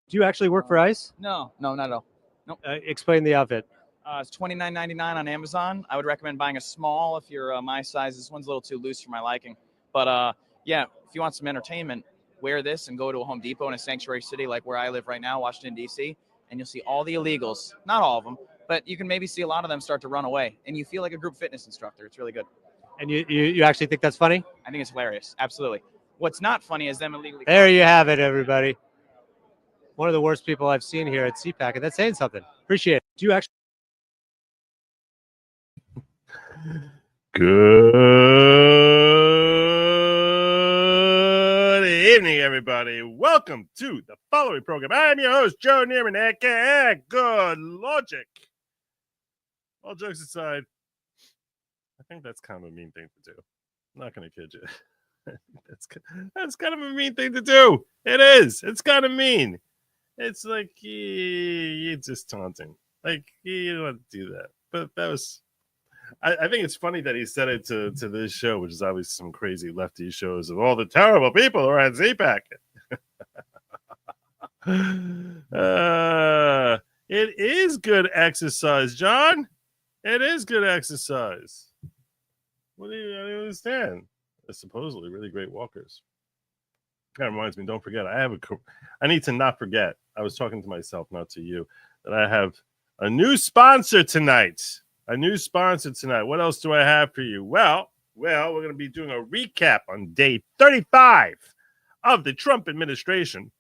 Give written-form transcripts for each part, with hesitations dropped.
Do you actually work for ICE? No, not at all. Nope. Explain the outfit. It's $29.99 on Amazon. I would recommend buying a small if you're my size. This one's a little too loose for my liking. But yeah, if you want some entertainment, wear this and go to a Home Depot in a sanctuary city like where I live right now, Washington, D.C., and you'll see all the illegals. Not all of them, but you can maybe see a lot of them start to run away, and you feel like a group fitness instructor. It's really good. And you actually think that's funny? I think it's hilarious. Absolutely. What's not funny is them illegally. There you have it, everybody. One of the worst people I've seen here at CPAC, and that's saying something. Appreciate it. Do you actually? Good evening, everybody. Welcome to the following program. I'm your host, Joe Neerman, aka Good Lawgic. All jokes aside, I think that's kind of a mean thing to do. I'm not going to kid you. That's kind of a mean thing to do. It is. It's kind of mean. It's like you're just taunting. Like you don't want to do that. But that was. I think it's funny that he said it to this show, which is obviously some crazy lefty shows of all the terrible people who are at ZPAC. It is good exercise, John. It is good exercise. What do you, I don't understand? They're supposedly really great walkers. That reminds me, don't forget, I need to not forget. I was talking to myself, not to you, that I have a new sponsor tonight. What else do I have for you? Well, we're going to be doing a recap on day 35 of the Trump administration,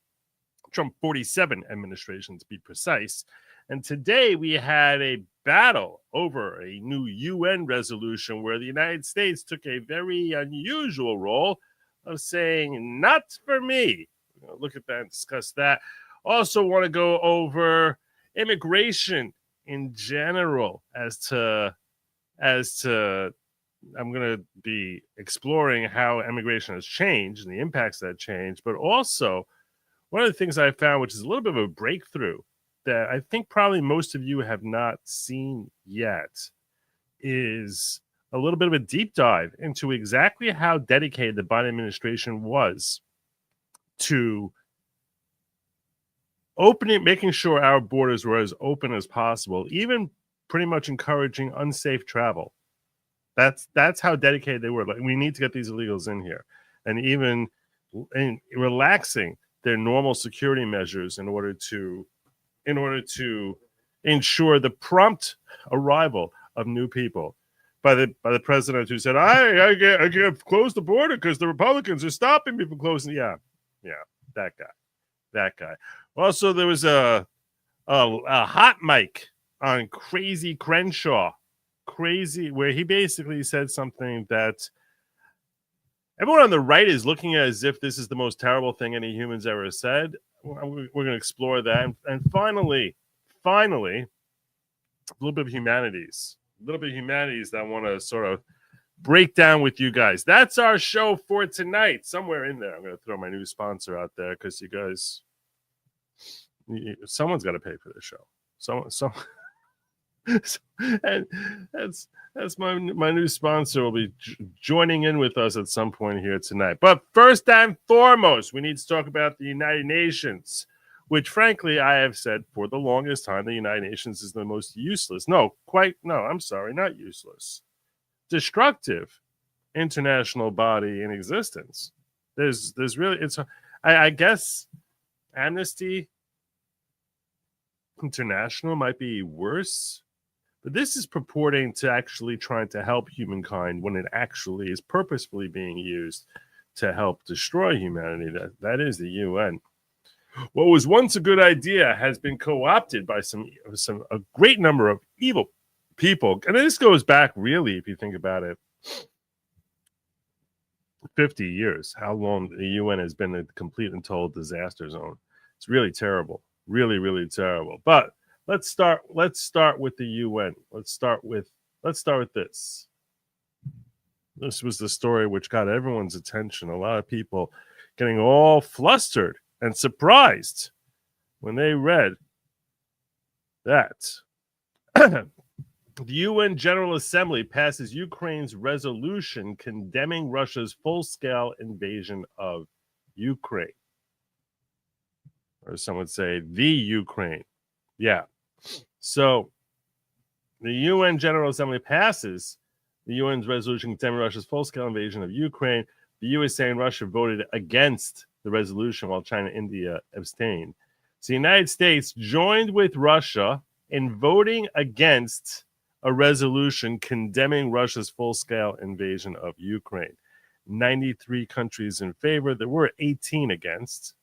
Trump 47 administration to be precise. And today we had a battle over a new UN resolution where the United States took a very unusual role of saying, not for me. We're going to look at that and discuss that. Also want to go over immigration in general as to I'm going to be exploring how immigration has changed and the impacts of that change, but also one of the things I found, which is a little bit of a breakthrough that I think probably most of you have not seen yet, is a little bit of a deep dive into exactly how dedicated the Biden administration was to making sure our borders were as open as possible, even pretty much encouraging unsafe travel. That's how dedicated they were. Like, we need to get these illegals in here, and even relaxing their normal security measures in order to ensure the prompt arrival of new people by the president, who said, I can't close the border because the Republicans are stopping me from closing. Yeah, that guy. Also, there was a hot mic on Crazy Crenshaw, where he basically said something that everyone on the right is looking at as if this is the most terrible thing any human's ever said. We're going to explore that. And finally, a little bit of humanities. That I want to sort of break down with you guys. That's our show for tonight. Somewhere in there, I'm going to throw my new sponsor out there because you guys, someone's got to pay for this show. And that's my new sponsor will be joining in with us at some point here tonight. But first and foremost, we need to talk about the United Nations, which frankly I have said for the longest time the United Nations is the most useless. Not useless. Destructive international body in existence. There's really, I guess Amnesty International might be worse, but this is purporting to actually trying to help humankind when it actually is purposefully being used to help destroy humanity. That is the UN. What was once a good idea has been co-opted by a great number of evil people. And this goes back, really, if you think about it, 50 years, how long the UN has been a complete and total disaster zone. It's really terrible. Really, really terrible. But let's start with the UN. Let's start with this. This was the story which got everyone's attention. A lot of people getting all flustered and surprised when they read that the UN General Assembly passes Ukraine's resolution condemning Russia's full-scale invasion of Ukraine. or some would say the Ukraine. Yeah. So the UN General Assembly passes the UN's resolution condemning Russia's full-scale invasion of Ukraine. The USA and Russia voted against the resolution while China and India abstained. So the United States joined with Russia in voting against a resolution condemning Russia's full-scale invasion of Ukraine. 93 countries in favor. There were 18 against.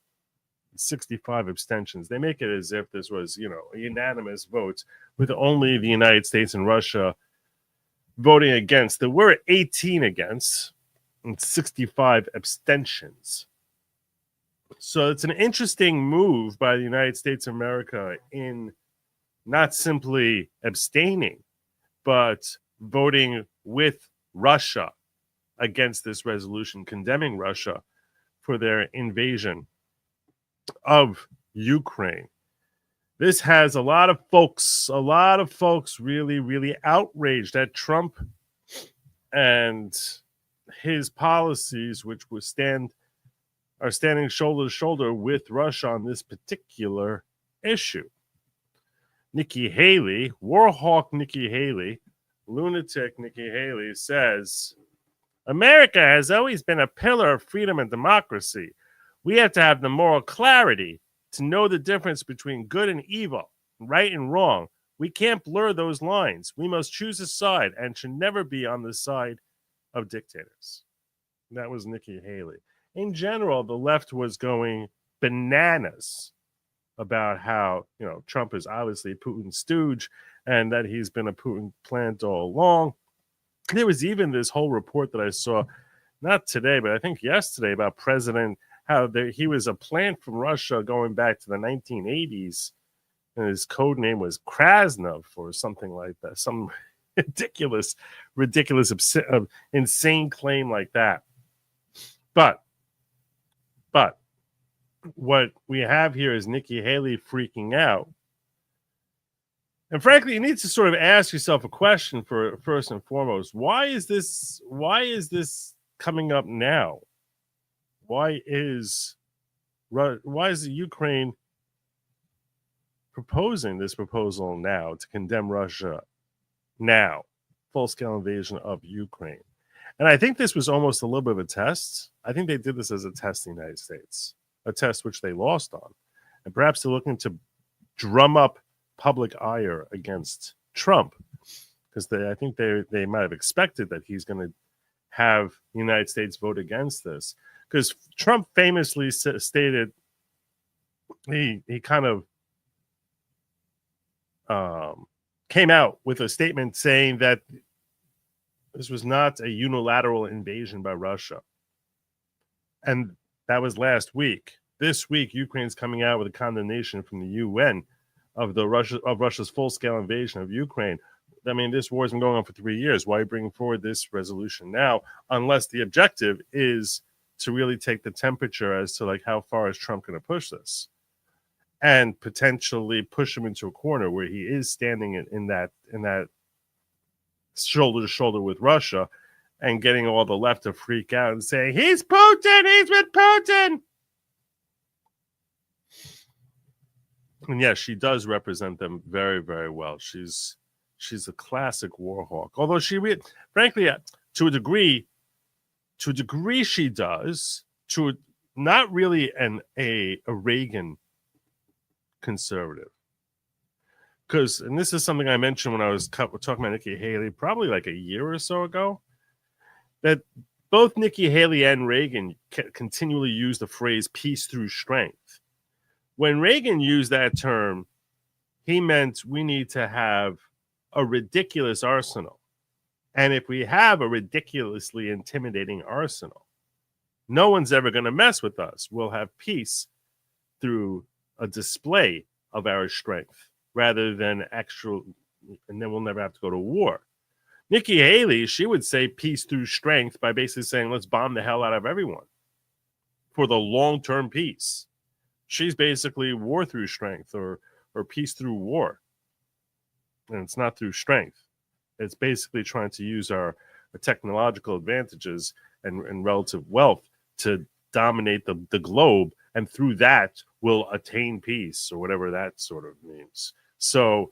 65 abstentions. They make it as if this was, a unanimous vote with only the United States and Russia voting against. There were 18 against and 65 abstentions. So it's an interesting move by the United States of America in not simply abstaining, but voting with Russia against this resolution, condemning Russia for their invasion of Ukraine. This has a lot of folks really, really outraged at Trump and his policies, which are standing shoulder to shoulder with Russia on this particular issue. Nikki Haley, Warhawk Nikki Haley, lunatic Nikki Haley says, America has always been a pillar of freedom and democracy. We have to have the moral clarity to know the difference between good and evil, right and wrong. We can't blur those lines. We must choose a side and should never be on the side of dictators. That was Nikki Haley. In general, the left was going bananas about how, Trump is obviously Putin's stooge and that he's been a Putin plant all along. There was even this whole report that I saw, not today, but I think yesterday, about how he was a plant from Russia going back to the 1980s, and his code name was Krasnov or something like that, some ridiculous, insane claim like that. But what we have here is Nikki Haley freaking out. And frankly, you need to sort of ask yourself a question for first and foremost. Why is this coming up now? Why is the Ukraine proposing this proposal now to condemn Russia now, full-scale invasion of Ukraine? And I think this was almost a little bit of a test. I think they did this as a test in the United States, a test which they lost on. And perhaps they're looking to drum up public ire against Trump, because I think they might have expected that he's going to have the United States vote against this. Because Trump famously stated, he kind of came out with a statement saying that this was not a unilateral invasion by Russia. And that was last week. This week, Ukraine's coming out with a condemnation from the UN of Russia's full-scale invasion of Ukraine. I mean, this war has been going on for 3 years. Why are you bringing forward this resolution now, unless the objective is to really take the temperature as to how far is Trump going to push this, and potentially push him into a corner where he is standing in that shoulder to shoulder with Russia, and getting all the left to freak out and say, he's Putin, he's with Putin. And yes, she does represent them very, very well. She's a classic war hawk. Although frankly, to a degree she does, not really a Reagan conservative. And this is something I mentioned when I was talking about Nikki Haley, probably like a year or so ago, that both Nikki Haley and Reagan continually use the phrase peace through strength. When Reagan used that term, he meant we need to have a ridiculous arsenal. And if we have a ridiculously intimidating arsenal, no one's ever going to mess with us. We'll have peace through a display of our strength rather than actual, and then we'll never have to go to war. Nikki Haley, she would say peace through strength by basically saying, let's bomb the hell out of everyone for the long-term peace. She's basically war through strength or peace through war. And it's not through strength. It's basically trying to use our technological advantages and relative wealth to dominate the globe and through that will attain peace, or whatever that sort of means. So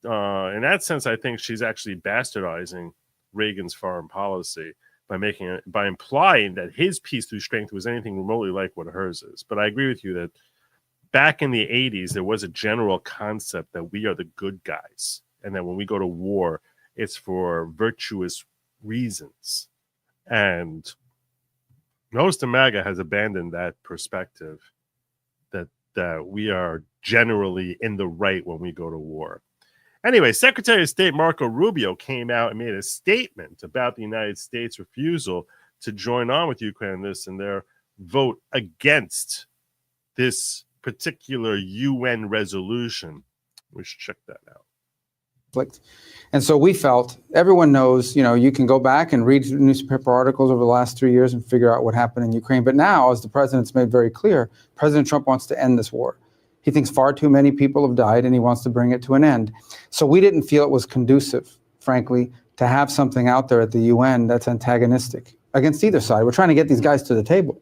in that sense, I think she's actually bastardizing Reagan's foreign policy by implying that his peace through strength was anything remotely like what hers is. But I agree with you that back in the 80s, there was a general concept that we are the good guys, and that when we go to war, it's for virtuous reasons. And most of MAGA has abandoned that perspective, that we are generally in the right when we go to war. Anyway, Secretary of State Marco Rubio came out and made a statement about the United States' refusal to join on with Ukraine in this, and their vote against this particular UN resolution. We should check that out. And so we felt, everyone knows, you can go back and read newspaper articles over the last 3 years and figure out what happened in Ukraine. But now, as the president's made very clear, President Trump wants to end this war. He thinks far too many people have died, and he wants to bring it to an end. So we didn't feel it was conducive, frankly, to have something out there at the UN that's antagonistic against either side. We're trying to get these guys to the table.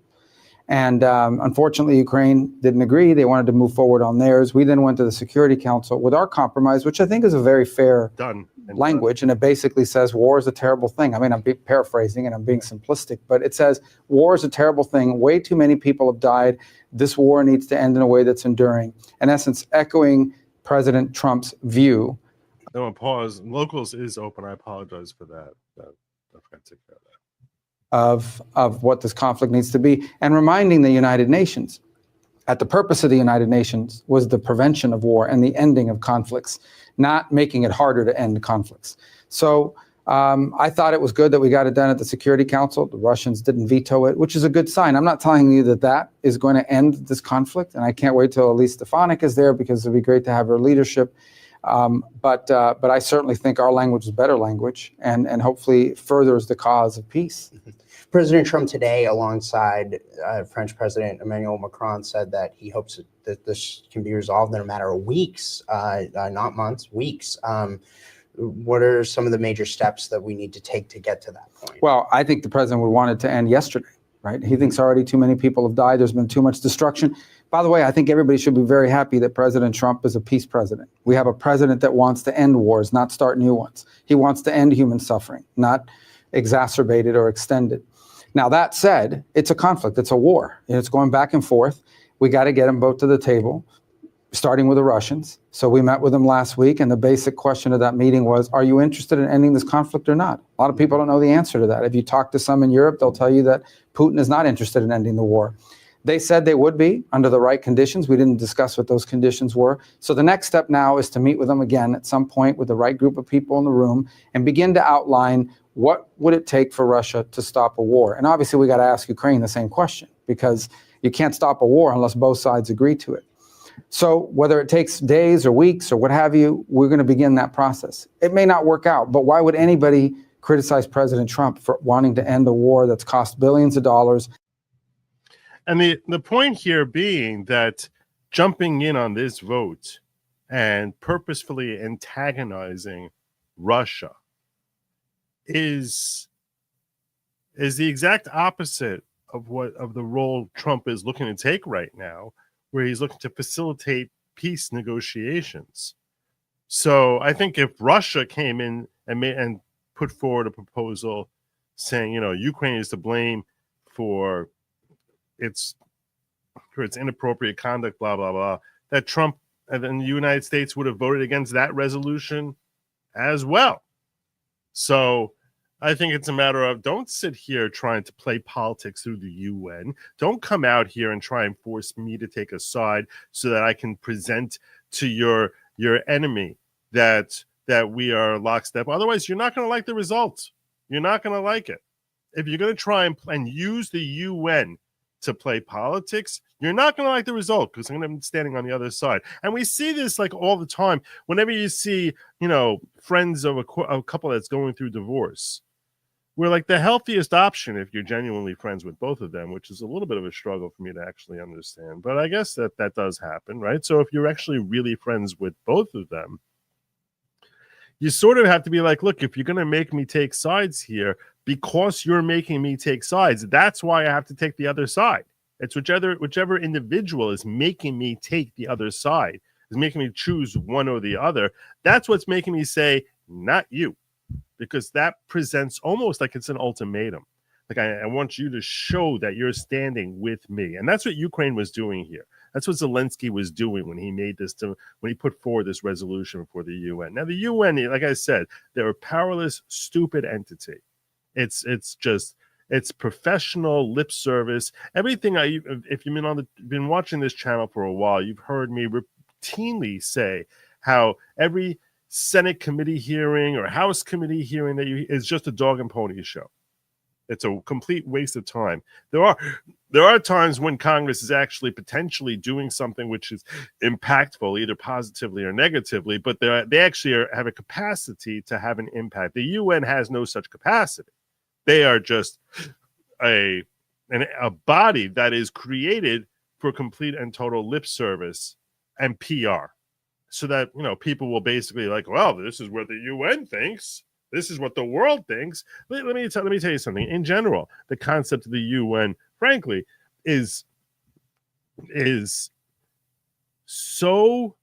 And unfortunately, Ukraine didn't agree. They wanted to move forward on theirs. We then went to the Security Council with our compromise, which I think is a very fair language. And it basically says war is a terrible thing. I mean, I'm paraphrasing and I'm being simplistic, but it says war is a terrible thing. Way too many people have died. This war needs to end in a way that's enduring. In essence, echoing President Trump's view. I want to pause. Locals is open. I apologize for that. I forgot to take care of that. Of what this conflict needs to be, and reminding the United Nations that the purpose of the United Nations was the prevention of war and the ending of conflicts, not making it harder to end conflicts. So I thought it was good that we got it done at the Security Council. The Russians didn't veto it, which is a good sign. I'm not telling you that is going to end this conflict, and I can't wait till Elise Stefanik is there, because it'd be great to have her leadership. But I certainly think our language is better language, and hopefully furthers the cause of peace. President Trump today, alongside French President Emmanuel Macron, said that he hopes that this can be resolved in a matter of weeks, not months, weeks. What are some of the major steps that we need to take to get to that point? Well, I think the president would want it to end yesterday, right? He thinks already too many people have died. There's been too much destruction. By the way, I think everybody should be very happy that President Trump is a peace president. We have a president that wants to end wars, not start new ones. He wants to end human suffering, not exacerbate it or extend it. Now, that said, it's a conflict. It's a war. It's going back and forth. We got to get them both to the table, starting with the Russians. So we met with them last week, and the basic question of that meeting was, are you interested in ending this conflict or not? A lot of people don't know the answer to that. If you talk to some in Europe, they'll tell you that Putin is not interested in ending the war. They said they would be under the right conditions. We didn't discuss what those conditions were. So the next step now is to meet with them again at some point with the right group of people in the room and begin to outline what would it take for Russia to stop a war. And obviously we got to ask Ukraine the same question, because you can't stop a war unless both sides agree to it. So whether it takes days or weeks or what have you, we're going to begin that process. It may not work out, but why would anybody criticize President Trump for wanting to end a war that's cost billions of dollars? And the point here being that jumping in on this vote and purposefully antagonizing Russia is the exact opposite of the role Trump is looking to take right now, where he's looking to facilitate peace negotiations. So I think if Russia came in and put forward a proposal saying, Ukraine is to blame for its inappropriate conduct, blah, blah, blah, that Trump and the United States would have voted against that resolution as well. So I think it's a matter of, don't sit here trying to play politics through the UN. Don't come out here and try and force me to take a side so that I can present to your enemy that we are lockstep. Otherwise, you're not going to like the results. You're not going to like it. If you're going to try and use the UN to play politics, you're not going to like the result, because I'm going to be standing on the other side. And we see this like all the time. Whenever you see, friends of a couple that's going through divorce, we're like the healthiest option if you're genuinely friends with both of them, which is a little bit of a struggle for me to actually understand. But I guess that does happen, right? So if you're actually really friends with both of them, you sort of have to be like, look, if you're going to make me take sides here, because you're making me take sides, that's why I have to take the other side. It's whichever individual is making me take the other side, is making me choose one or the other. That's what's making me say, not you, because that presents almost like it's an ultimatum. Like I want you to show that you're standing with me. And that's what Ukraine was doing here. That's what Zelensky was doing when he put forward this resolution for the UN. Now, the UN, like I said, they're a powerless, stupid entity. It's professional lip service. Everything if you've been watching this channel for a while, you've heard me routinely say how every Senate committee hearing or House committee hearing is just a dog and pony show. It's a complete waste of time. There are times when Congress is actually potentially doing something which is impactful, either positively or negatively, but they actually have a capacity to have an impact. The UN has no such capacity. They are just a body that is created for complete and total lip service and PR, so that people will basically like, well, this is what the UN thinks. This is what the world thinks. Let me tell you something. In general, the concept of the UN, frankly, is so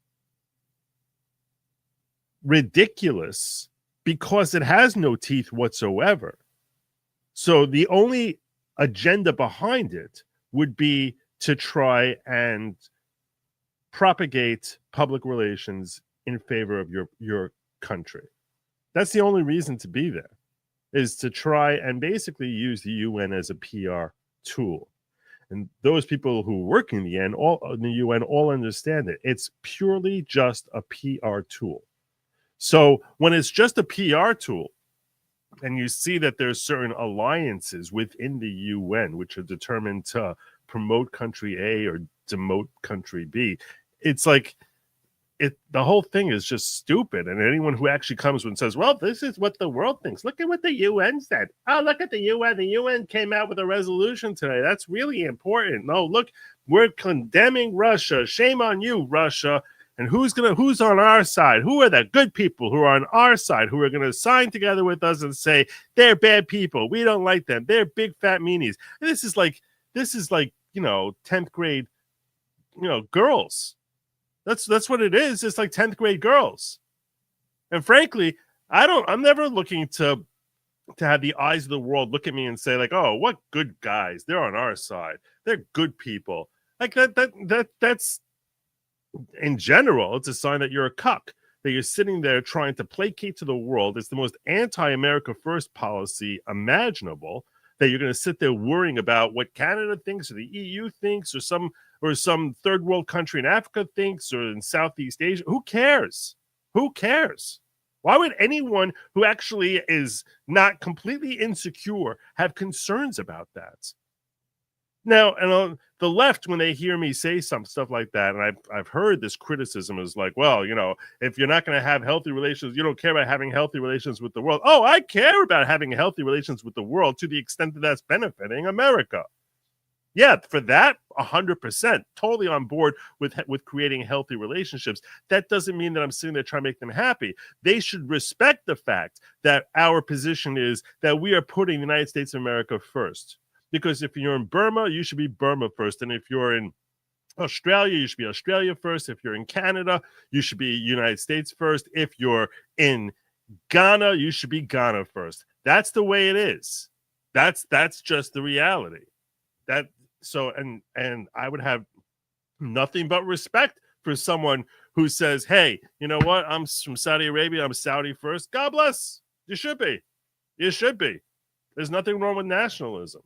ridiculous because it has no teeth whatsoever. So the only agenda behind it would be to try and propagate public relations in favor of your country. That's the only reason to be there, is to try and basically use the UN as a PR tool. And those people who work in the UN all understand it. It's purely just a PR tool. So when it's just a PR tool, and you see that there's certain alliances within the UN which are determined to promote country A or demote country B, it's like the whole thing is just stupid. And anyone who actually comes and says, well, this is what the world thinks. Look at what the UN said. Oh, look at the UN. The UN came out with a resolution today. That's really important. No, look, we're condemning Russia. Shame on you, Russia. And who's on our side? Who are the good people who are on our side, who are going to sign together with us and say they're bad people? We don't like them. They're big fat meanies. And this is like 10th grade, girls. That's what it is. It's like 10th grade girls. And frankly, I'm never looking to have the eyes of the world look at me and say like, oh, what good guys. They're on our side. They're good people. Like that's in general, it's a sign that you're a cuck, that you're sitting there trying to placate to the world. It's the most anti-America first policy imaginable, that you're going to sit there worrying about what Canada thinks or the EU thinks or some third world country in Africa thinks or in Southeast Asia. Who cares? Who cares? Why would anyone who actually is not completely insecure have concerns about that? Now, and on the left, when they hear me say some stuff like that, and I've heard this criticism is like, well, if you're not going to have healthy relations, you don't care about having healthy relations with the world. Oh, I care about having healthy relations with the world to the extent that that's benefiting America. Yeah, for that, 100%, totally on board with creating healthy relationships. That doesn't mean that I'm sitting there trying to make them happy. They should respect the fact that our position is that we are putting the United States of America first. Because if you're in Burma, you should be Burma first. And if you're in Australia, you should be Australia first. If you're in Canada, you should be United States first. If you're in Ghana, you should be Ghana first. That's the way it is. That's just the reality. And I would have nothing but respect for someone who says, hey, you know what? I'm from Saudi Arabia. I'm Saudi first. God bless. You should be. You should be. There's nothing wrong with nationalism.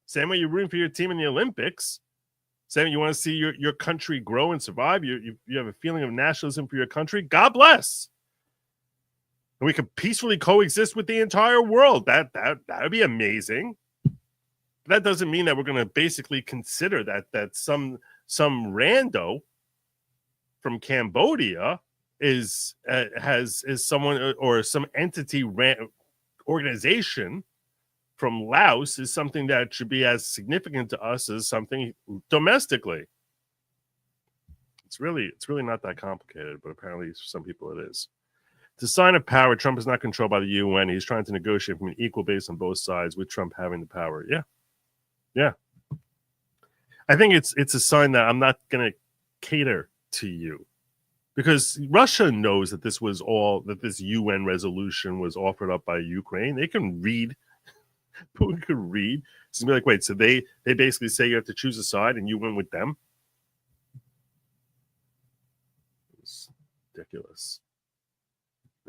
Same way you're rooting for your team in the Olympics. Same way you want to see your country grow and survive. You have a feeling of nationalism for your country. God bless. And we could peacefully coexist with the entire world. That would be amazing. But that doesn't mean that we're going to basically consider that some rando from Cambodia is someone or some entity organization from Laos is something that should be as significant to us as something domestically. It's really not that complicated, but apparently for some people it is. It's a sign of power. Trump is not controlled by the UN. He's trying to negotiate from an equal base on both sides with Trump having the power. Yeah. I think it's a sign that I'm not going to cater to you, because Russia knows that this UN resolution was offered up by Ukraine. They can read. Putin could read. It's gonna be like, wait, so they basically say you have to choose a side, and you went with them. It's ridiculous.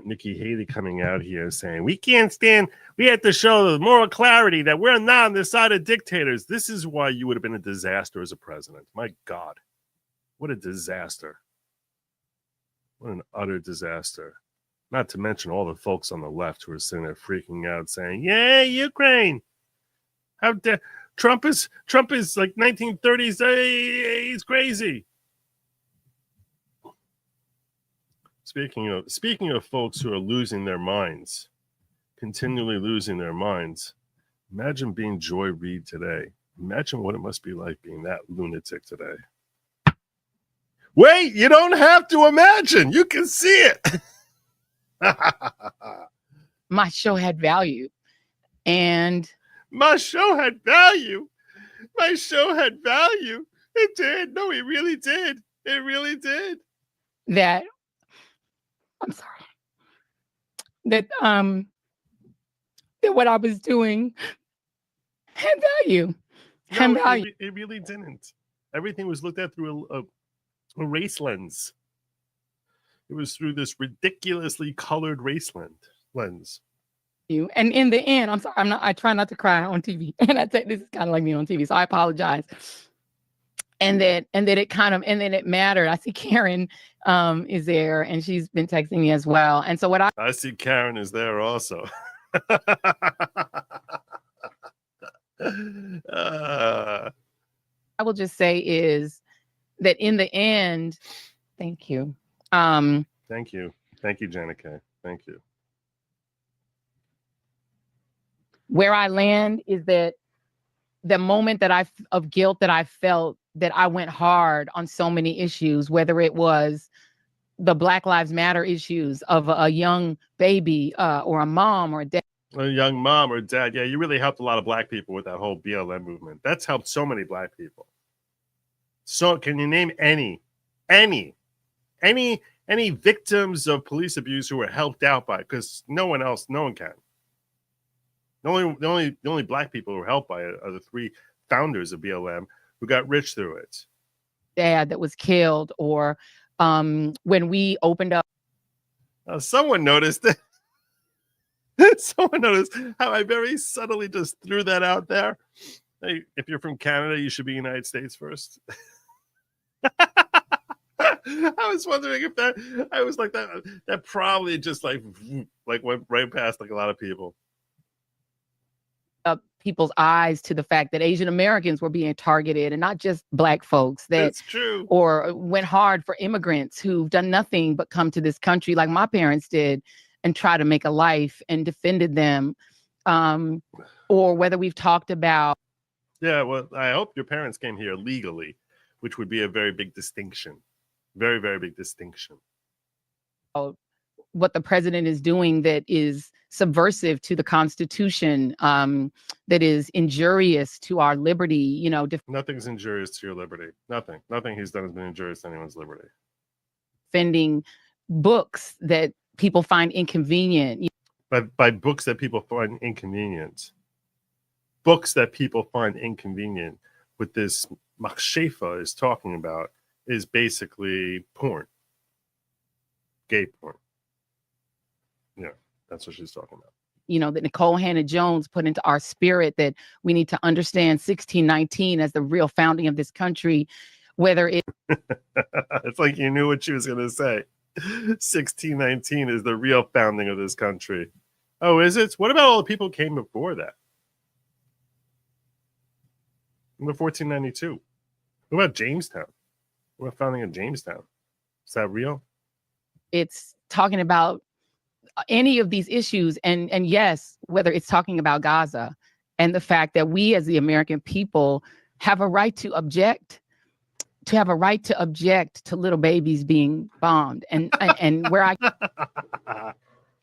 Nikki Haley coming out here saying we can't stand. We have to show the moral clarity that we're not on the side of dictators. This is why you would have been a disaster as a president. My God, what a disaster! What an utter disaster. Not to mention all the folks on the left who are sitting there freaking out, saying, "Yay, Ukraine! How dare Trump is like 1930s. He's crazy." Speaking of folks who are losing their minds, continually losing their minds, imagine being Joy Reid today. Imagine what it must be like being that lunatic today. Wait, you don't have to imagine. You can see it. My show had value, and my show had value. My show had value. It did. No, it really did. It really did. That I'm sorry. That what I was doing had value. Had value. It really didn't. Everything was looked at through a race lens. It was through this ridiculously colored race lens. And in the end, I'm sorry, I try not to cry on TV. And I say this is kind of like me on TV, so I apologize. And then it mattered. I see Karen is there, and she's been texting me as well. And so I see Karen is there also. I will just say is that in the end, thank you. Thank you, Janica. Thank you. Where I land is that the moment of guilt that I felt, that I went hard on so many issues, whether it was the Black Lives Matter issues of a young baby or a mom or a dad. A young mom or dad. Yeah, you really helped a lot of Black people with that whole BLM movement. That's helped so many Black people. So can you name any victims of police abuse who were helped out by it? Because no one can. The only Black people who were helped by it are the three founders of BLM who got rich through it. Dad that was killed, or when we opened up. Someone noticed it. Someone noticed how I very subtly just threw that out there. Hey, if you're from Canada, you should be United States first. I was wondering if that probably just like went right past like a lot of people. People's eyes to the fact that Asian Americans were being targeted, and not just Black folks. That's true. Or went hard for immigrants who've done nothing but come to this country like my parents did and try to make a life and defended them. Or whether we've talked about. Yeah, well, I hope your parents came here legally, which would be a very big distinction. Very, very big distinction. What the president is doing that is subversive to the Constitution, that is injurious to our liberty, Nothing's injurious to your liberty. Nothing he's done has been injurious to anyone's liberty. Defending books that people find inconvenient. But by books that people find inconvenient. Books that people find inconvenient, what this Makshefa is talking about is basically porn. Gay porn. Yeah, that's what she's talking about. That Nicole Hannah-Jones put into our spirit, that we need to understand 1619 as the real founding of this country, whether it... It's like you knew what she was going to say. 1619 is the real founding of this country. Oh, is it? What about all the people who came before that? Remember 1492? What about Jamestown? What about founding of Jamestown? Is that real? It's talking about any of these issues, and yes, whether it's talking about Gaza and the fact that we as the American people have a right to object to little babies being bombed, and where I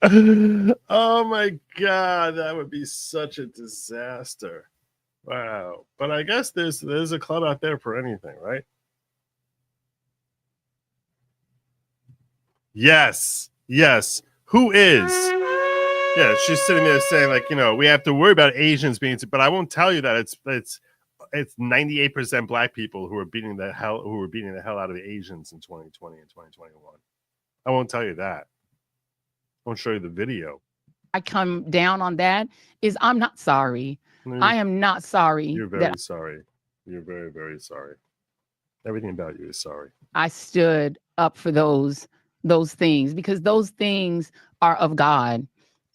oh my God, that would be such a disaster. Wow. But I guess there's a club out there for anything, right? Yes. Yes. Who is? Yeah, she's sitting there saying, like, we have to worry about Asians being, but I won't tell you that it's 98% black people who are beating the hell out of the Asians in 2020 and 2021. I won't tell you that. I won't show you the video. I come down on that is I'm not sorry. I am not sorry. You're very sorry. You're very, very sorry. Everything about you is sorry. I stood up for those things because those things are of God.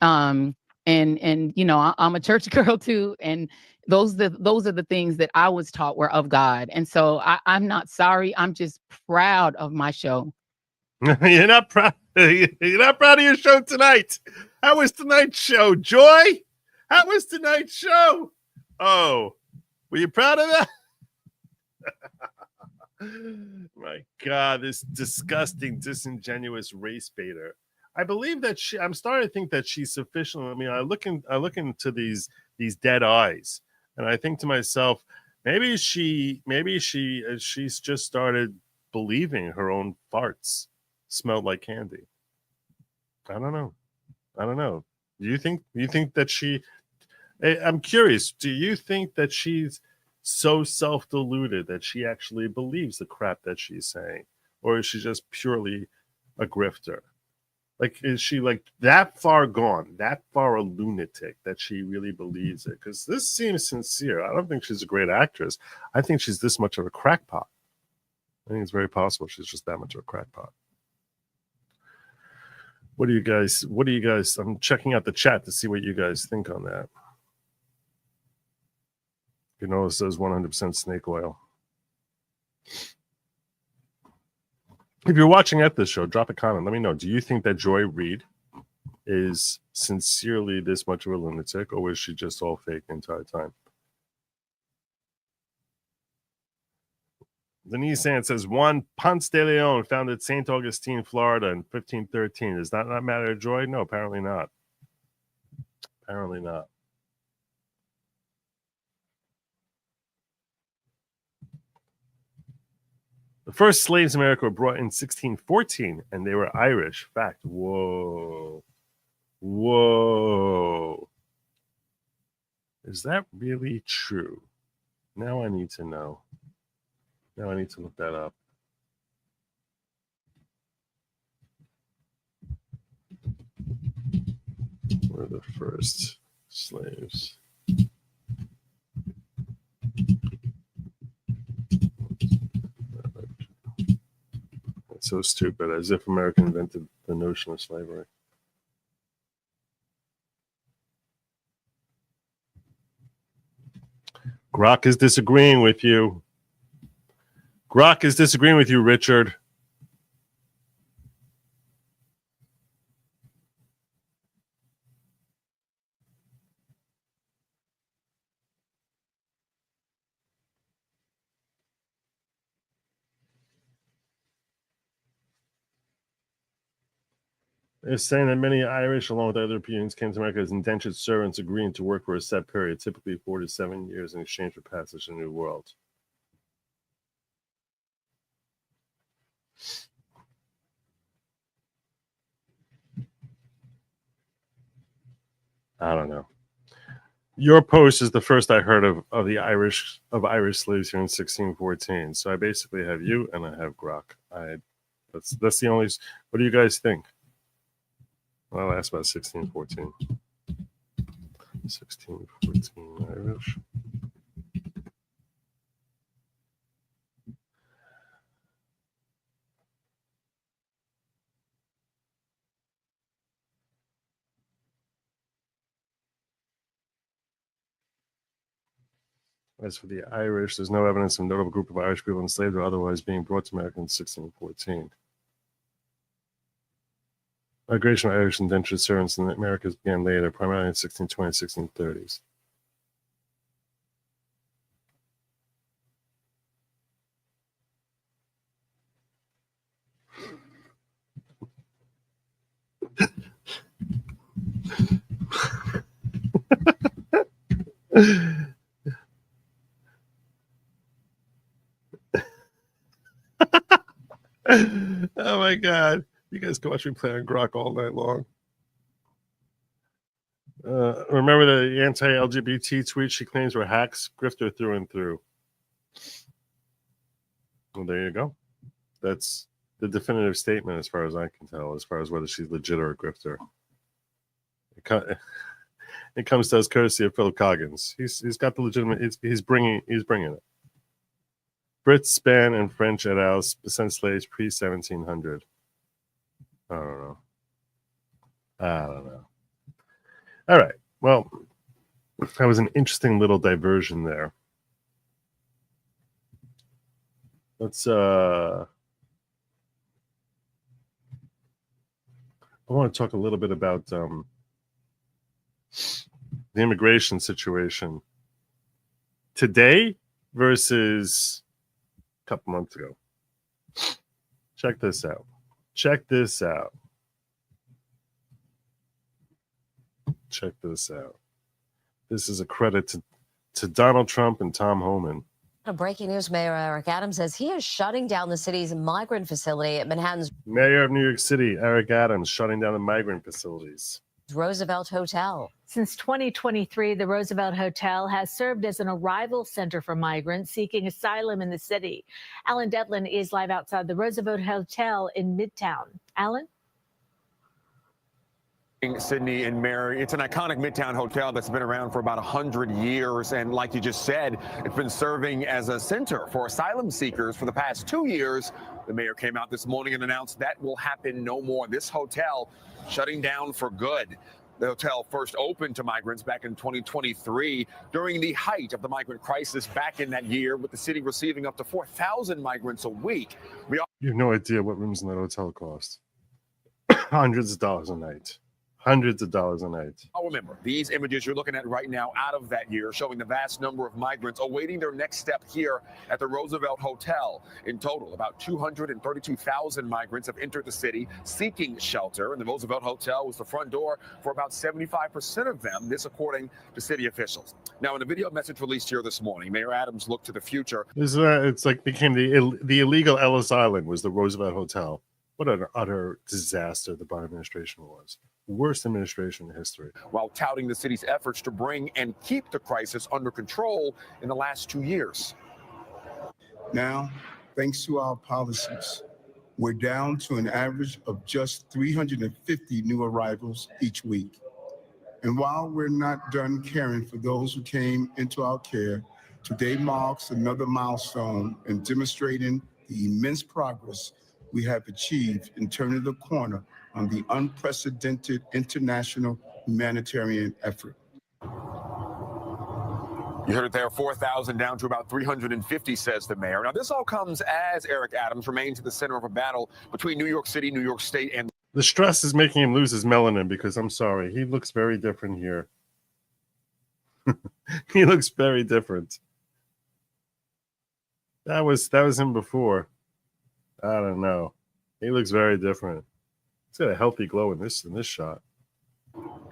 And I'm a church girl too, and those are the things that I was taught were of God. And so I'm not sorry. I'm just proud of my show. You're not proud. You're not proud of your show tonight. How was tonight's show, Joy? How was tonight's show? Oh, were you proud of that? My God, this disgusting, disingenuous race baiter. I believe that I'm starting to think that she's sufficient. I mean, I look into these dead eyes, and I think to myself, maybe she's just started believing her own farts smelled like candy. I don't know. Do you think that she? I'm curious. Do you think that she's so self-deluded that she actually believes the crap that she's saying, or is she just purely a grifter? Like, is she like that far gone, that far a lunatic that she really believes it? Because this seems sincere. I don't think she's a great actress. I think she's this much of a crackpot. I think it's very possible she's just that much of a crackpot. What do you guys? I'm checking out the chat to see what you guys think on that. You know, it says 100% snake oil. If you're watching at this show, drop a comment. Let me know. Do you think that Joy Reid is sincerely this much of a lunatic, or was she just all fake the entire time? Denise Sand says, Juan Ponce de Leon founded St. Augustine, Florida in 1513. Does that not matter to Joy? No, apparently not. Apparently not. The first slaves in America were brought in 1614, and they were Irish. Fact. Whoa. Is that really true? Now I need to know. Now I need to look that up. Were the first slaves? That's so stupid, as if America invented the notion of slavery. Grok is disagreeing with you. Richard. They're saying that many Irish, along with other Europeans, came to America as indentured servants, agreeing to work for a set period, typically 4 to 7 years, in exchange for passage to the New World. I don't know. Your post is the first I heard of Irish slaves here in 1614. So I basically have you and I have Grok. That's the only. What do you guys think? Well, I'll ask about 1614. 1614 Irish. As for the Irish, there's no evidence of a notable group of Irish people enslaved or otherwise being brought to America in 1614. Migration of Irish indentured servants in the Americas began later, primarily in 1620 and 1630s. Oh my God. You guys can watch me play on Grok all night long. Remember the anti-LGBT tweets she claims were hacks? Grifter through and through. Well, there you go. That's the definitive statement as far as I can tell, as far as whether she's legit or a grifter. It comes to us courtesy of Philip Coggins. He's got the legitimate. He's bringing it. Brits, Span, and French et al. Sent slaves pre-1700. I don't know. All right. Well, that was an interesting little diversion there. Let's I want to talk a little bit about the immigration situation today versus a couple months ago. Check this out. Check this out. This is a credit to Donald Trump and Tom Homan. Breaking news, Mayor Eric Adams says he is shutting down the city's migrant facility at Manhattan's Mayor of New York City, Eric Adams, shutting down the migrant facilities. Roosevelt Hotel. Since 2023, the Roosevelt Hotel has served as an arrival center for migrants seeking asylum in the city. Alan Devlin is live outside the Roosevelt Hotel in Midtown. Alan? Sydney and Mary, it's an iconic Midtown hotel that's been around for about 100 years. And like you just said, it's been serving as a center for asylum seekers for the past 2 years. The mayor came out this morning and announced that will happen no more. This hotel shutting down for good. The hotel first opened to migrants back in 2023 during the height of the migrant crisis back in that year, with the city receiving up to 4,000 migrants a week. You have no idea what rooms in that hotel cost. Hundreds of dollars a night. Hundreds of dollars a night. I'll remember these images you're looking at right now out of that year, showing the vast number of migrants awaiting their next step here at the Roosevelt Hotel. In total, about 232,000 migrants have entered the city seeking shelter, and the Roosevelt Hotel was the front door for about 75% of them, this according to city officials. Now, in a video message released here this morning, Mayor Adams looked to the future. It's like became the illegal Ellis Island was the Roosevelt Hotel. What an utter disaster the Biden administration was. Worst administration in history. While touting the city's efforts to bring and keep the crisis under control in the last 2 years. Now, thanks to our policies, we're down to an average of just 350 new arrivals each week. And while we're not done caring for those who came into our care, today marks another milestone in demonstrating the immense progress we have achieved in turning the corner on the unprecedented international humanitarian effort. You heard it there, 4,000 down to about 350, says the mayor. Now, this all comes as Eric Adams remains at the center of a battle between New York City, New York State, and the stress is making him lose his melanin, because I'm sorry, he looks very different here. He looks very different. That was him before. I don't know. He looks very different. He's got a healthy glow in this shot.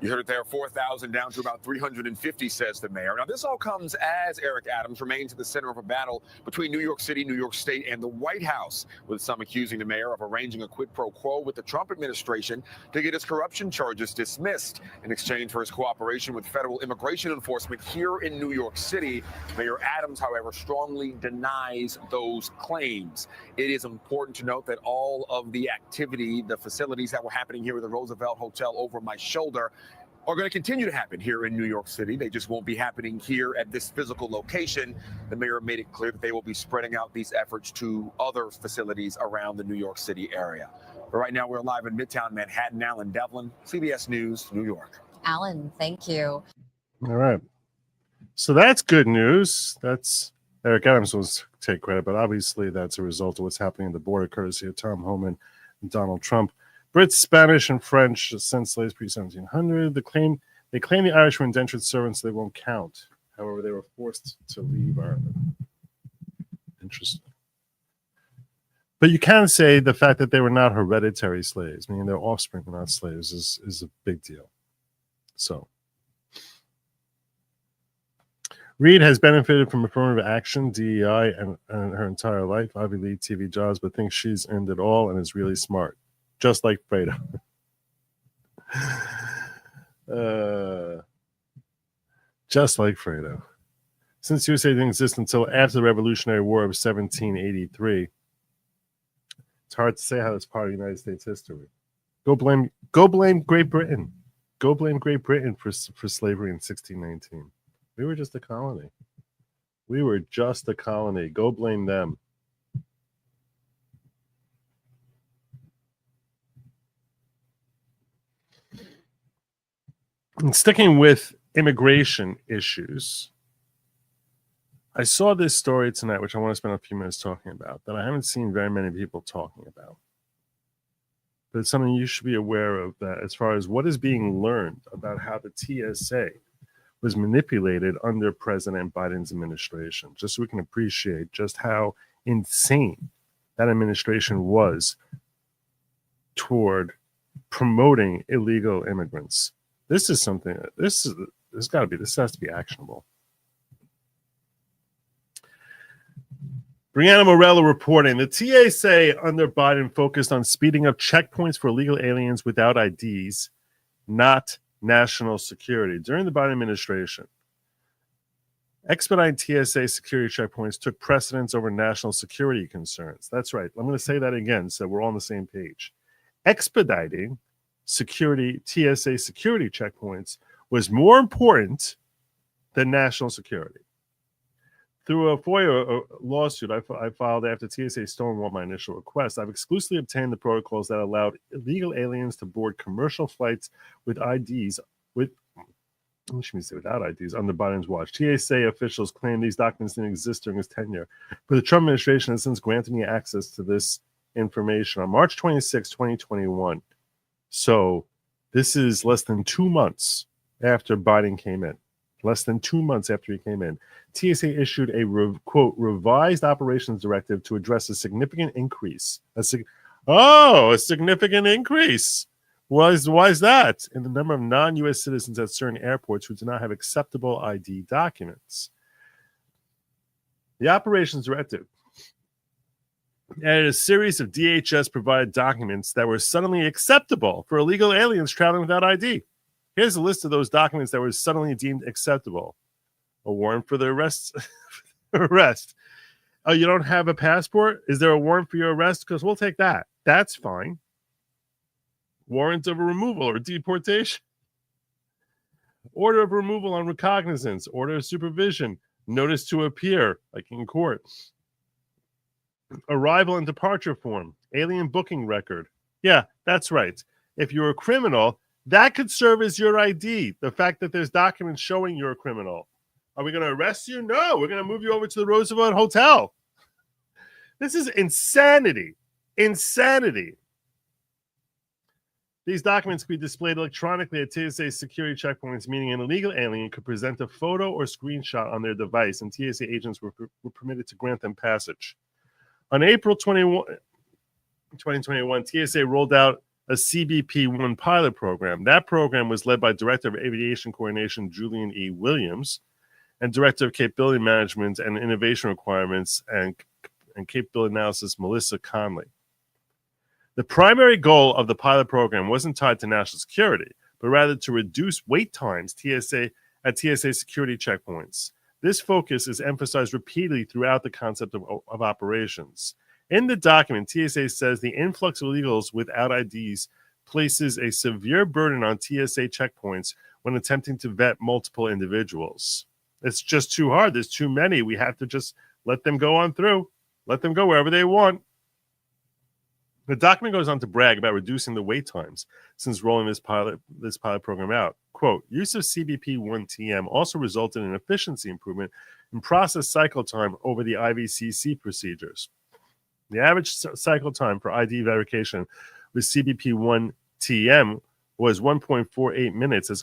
You heard it there, 4,000 down to about 350, says the mayor. Now, this all comes as Eric Adams remains at the center of a battle between New York City, New York State, and the White House, with some accusing the mayor of arranging a quid pro quo with the Trump administration to get his corruption charges dismissed in exchange for his cooperation with federal immigration enforcement here in New York City. Mayor Adams, however, strongly denies those claims. It is important to note that all of the activity, the facilities that were happening here at the Roosevelt Hotel over my shoulder, are going to continue to happen here in New York City. They just won't be happening here at this physical location. The mayor made it clear that they will be spreading out these efforts to other facilities around the New York City area. But right now, we're live in Midtown Manhattan. Alan Devlin, CBS News, New York. Alan, thank you. All right. So that's good news. That's Eric Adams will take credit, but obviously that's a result of what's happening at the border, courtesy of Tom Homan and Donald Trump. Brits, Spanish, and French sent slaves pre-1700. They claim the Irish were indentured servants, so they won't count. However, they were forced to leave Ireland. Interesting. But you can say the fact that they were not hereditary slaves, meaning their offspring were not slaves, is a big deal. So, Reed has benefited from affirmative action, DEI, and her entire life. Ivy League TV jobs, but thinks she's earned it all and is really smart, just like Fredo. Just like Fredo. Since USA didn't exist until after the Revolutionary War of 1783, it's hard to say how it's part of United States history. Go blame Great Britain. Go blame Great Britain for slavery in 1619. We were just a colony. We were just a colony. Go blame them. And sticking with immigration issues, I saw this story tonight, which I want to spend a few minutes talking about, that I haven't seen very many people talking about. But it's something you should be aware of, that as far as what is being learned about how the TSA was manipulated under President Biden's administration, just so we can appreciate just how insane that administration was toward promoting illegal immigrants. This is something, this has to be actionable. Brianna Morello reporting, the TSA under Biden focused on speeding up checkpoints for illegal aliens without IDs, not national security. During the Biden administration, expediting TSA security checkpoints took precedence over national security concerns. That's right. I'm going to say that again so we're all on the same page. Expediting TSA security checkpoints was more important than national security. Through a FOIA lawsuit I filed after TSA stonewalled my initial request, I've exclusively obtained the protocols that allowed illegal aliens to board commercial flights with IDs, without IDs, under Biden's watch. TSA officials claim these documents didn't exist during his tenure, but the Trump administration has since granted me access to this information on March 26, 2021. So this is less than 2 months after Biden came in. Less than 2 months after he came in, TSA issued a quote revised operations directive to address a significant increase. A significant increase. Why is that? In the number of non-U.S. citizens at certain airports who do not have acceptable ID documents. The operations directive added a series of DHS-provided documents that were suddenly acceptable for illegal aliens traveling without ID. Here's a list of those documents that were suddenly deemed acceptable. A warrant for the arrest. Oh, you don't have a passport? Is there a warrant for your arrest? Because we'll take that. That's fine. Warrant of removal or deportation. Order of removal on recognizance. Order of supervision. Notice to appear, like in court. Arrival and departure form. Alien booking record. Yeah, that's right. If you're a criminal, that could serve as your ID. The fact that there's documents showing you're a criminal. Are we going to arrest you? No, we're going to move you over to the Roosevelt Hotel. This is insanity. Insanity. These documents could be displayed electronically at TSA security checkpoints, meaning an illegal alien could present a photo or screenshot on their device, and TSA agents were permitted to grant them passage. On April 21, 2021, TSA rolled out a CBP-1 pilot program. That program was led by Director of Aviation Coordination Julian E. Williams and Director of Capability Management and Innovation Requirements and Capability Analysis Melissa Conley. The primary goal of the pilot program wasn't tied to national security, but rather to reduce wait times at TSA security checkpoints. This focus is emphasized repeatedly throughout the concept of operations. In the document, TSA says the influx of illegals without IDs places a severe burden on TSA checkpoints when attempting to vet multiple individuals. It's just too hard. There's too many. We have to just let them go on through. Let them go wherever they want. The document goes on to brag about reducing the wait times since rolling this pilot program out. Quote, use of CBP-1TM also resulted in efficiency improvement in process cycle time over the IVCC procedures. The average cycle time for ID verification with CBP-1TM was 1.48 minutes as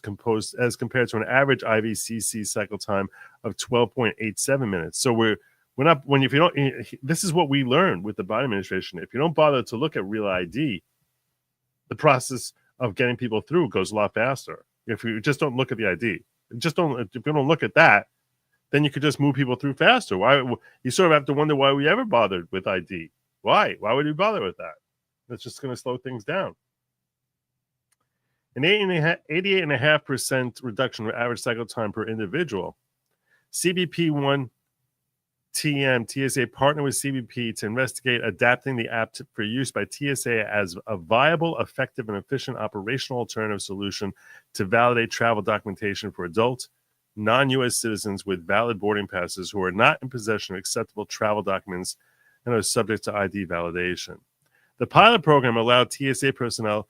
compared to an average IVCC cycle time of 12.87 minutes. So this is what we learned with the Biden administration. If you don't bother to look at real ID, the process of getting people through goes a lot faster. If you just don't look at the ID, if you don't look at that, then you could just move people through faster. Why? You sort of have to wonder why we ever bothered with ID. Why? Why would we bother with that? That's just going to slow things down. An 88.5% reduction in average cycle time per individual. CBP1 TM TSA partnered with CBP to investigate adapting the app for use by TSA as a viable, effective, and efficient operational alternative solution to validate travel documentation for adult, non-U.S. citizens with valid boarding passes who are not in possession of acceptable travel documents and are subject to ID validation. The pilot program allowed TSA personnel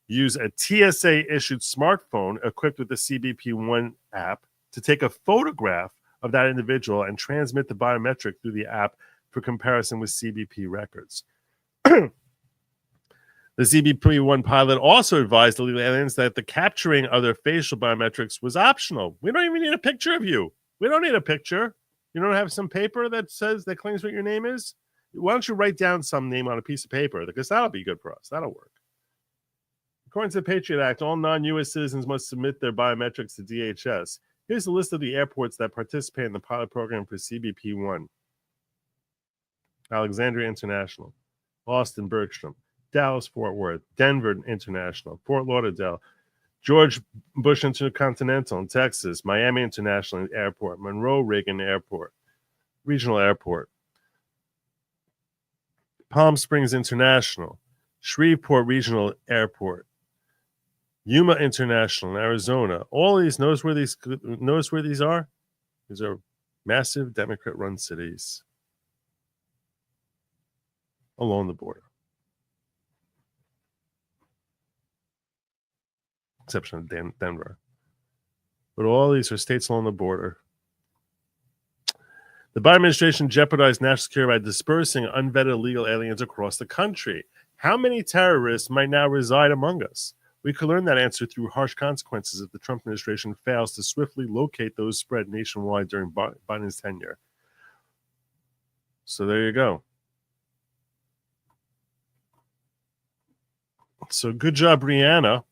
use a TSA-issued smartphone equipped with the CBP1 app to take a photograph of that individual and transmit the biometric through the app for comparison with CBP records. The CBP1 pilot also advised illegal aliens that the capturing of their facial biometrics was optional. We don't even need a picture of you. We don't need a picture. You don't have some paper that claims what your name is? Why don't you write down some name on a piece of paper? Because that'll be good for us. That'll work. According to the Patriot Act, all non-U.S. citizens must submit their biometrics to DHS. Here's a list of the airports that participate in the pilot program for CBP1. Alexandria International, Austin Bergstrom, Dallas Fort Worth, Denver International, Fort Lauderdale, George Bush Intercontinental in Texas, Miami International Airport, Monroe Reagan Airport, Regional Airport, Palm Springs International, Shreveport Regional Airport, Yuma International in Arizona. All these notice where these are? These are massive Democrat-run cities along the border. Exception of Denver. But all these are states along the border. The Biden administration jeopardized national security by dispersing unvetted illegal aliens across the country. How many terrorists might now reside among us? We could learn that answer through harsh consequences if the Trump administration fails to swiftly locate those spread nationwide during Biden's tenure. So there you go. So good job, Brianna,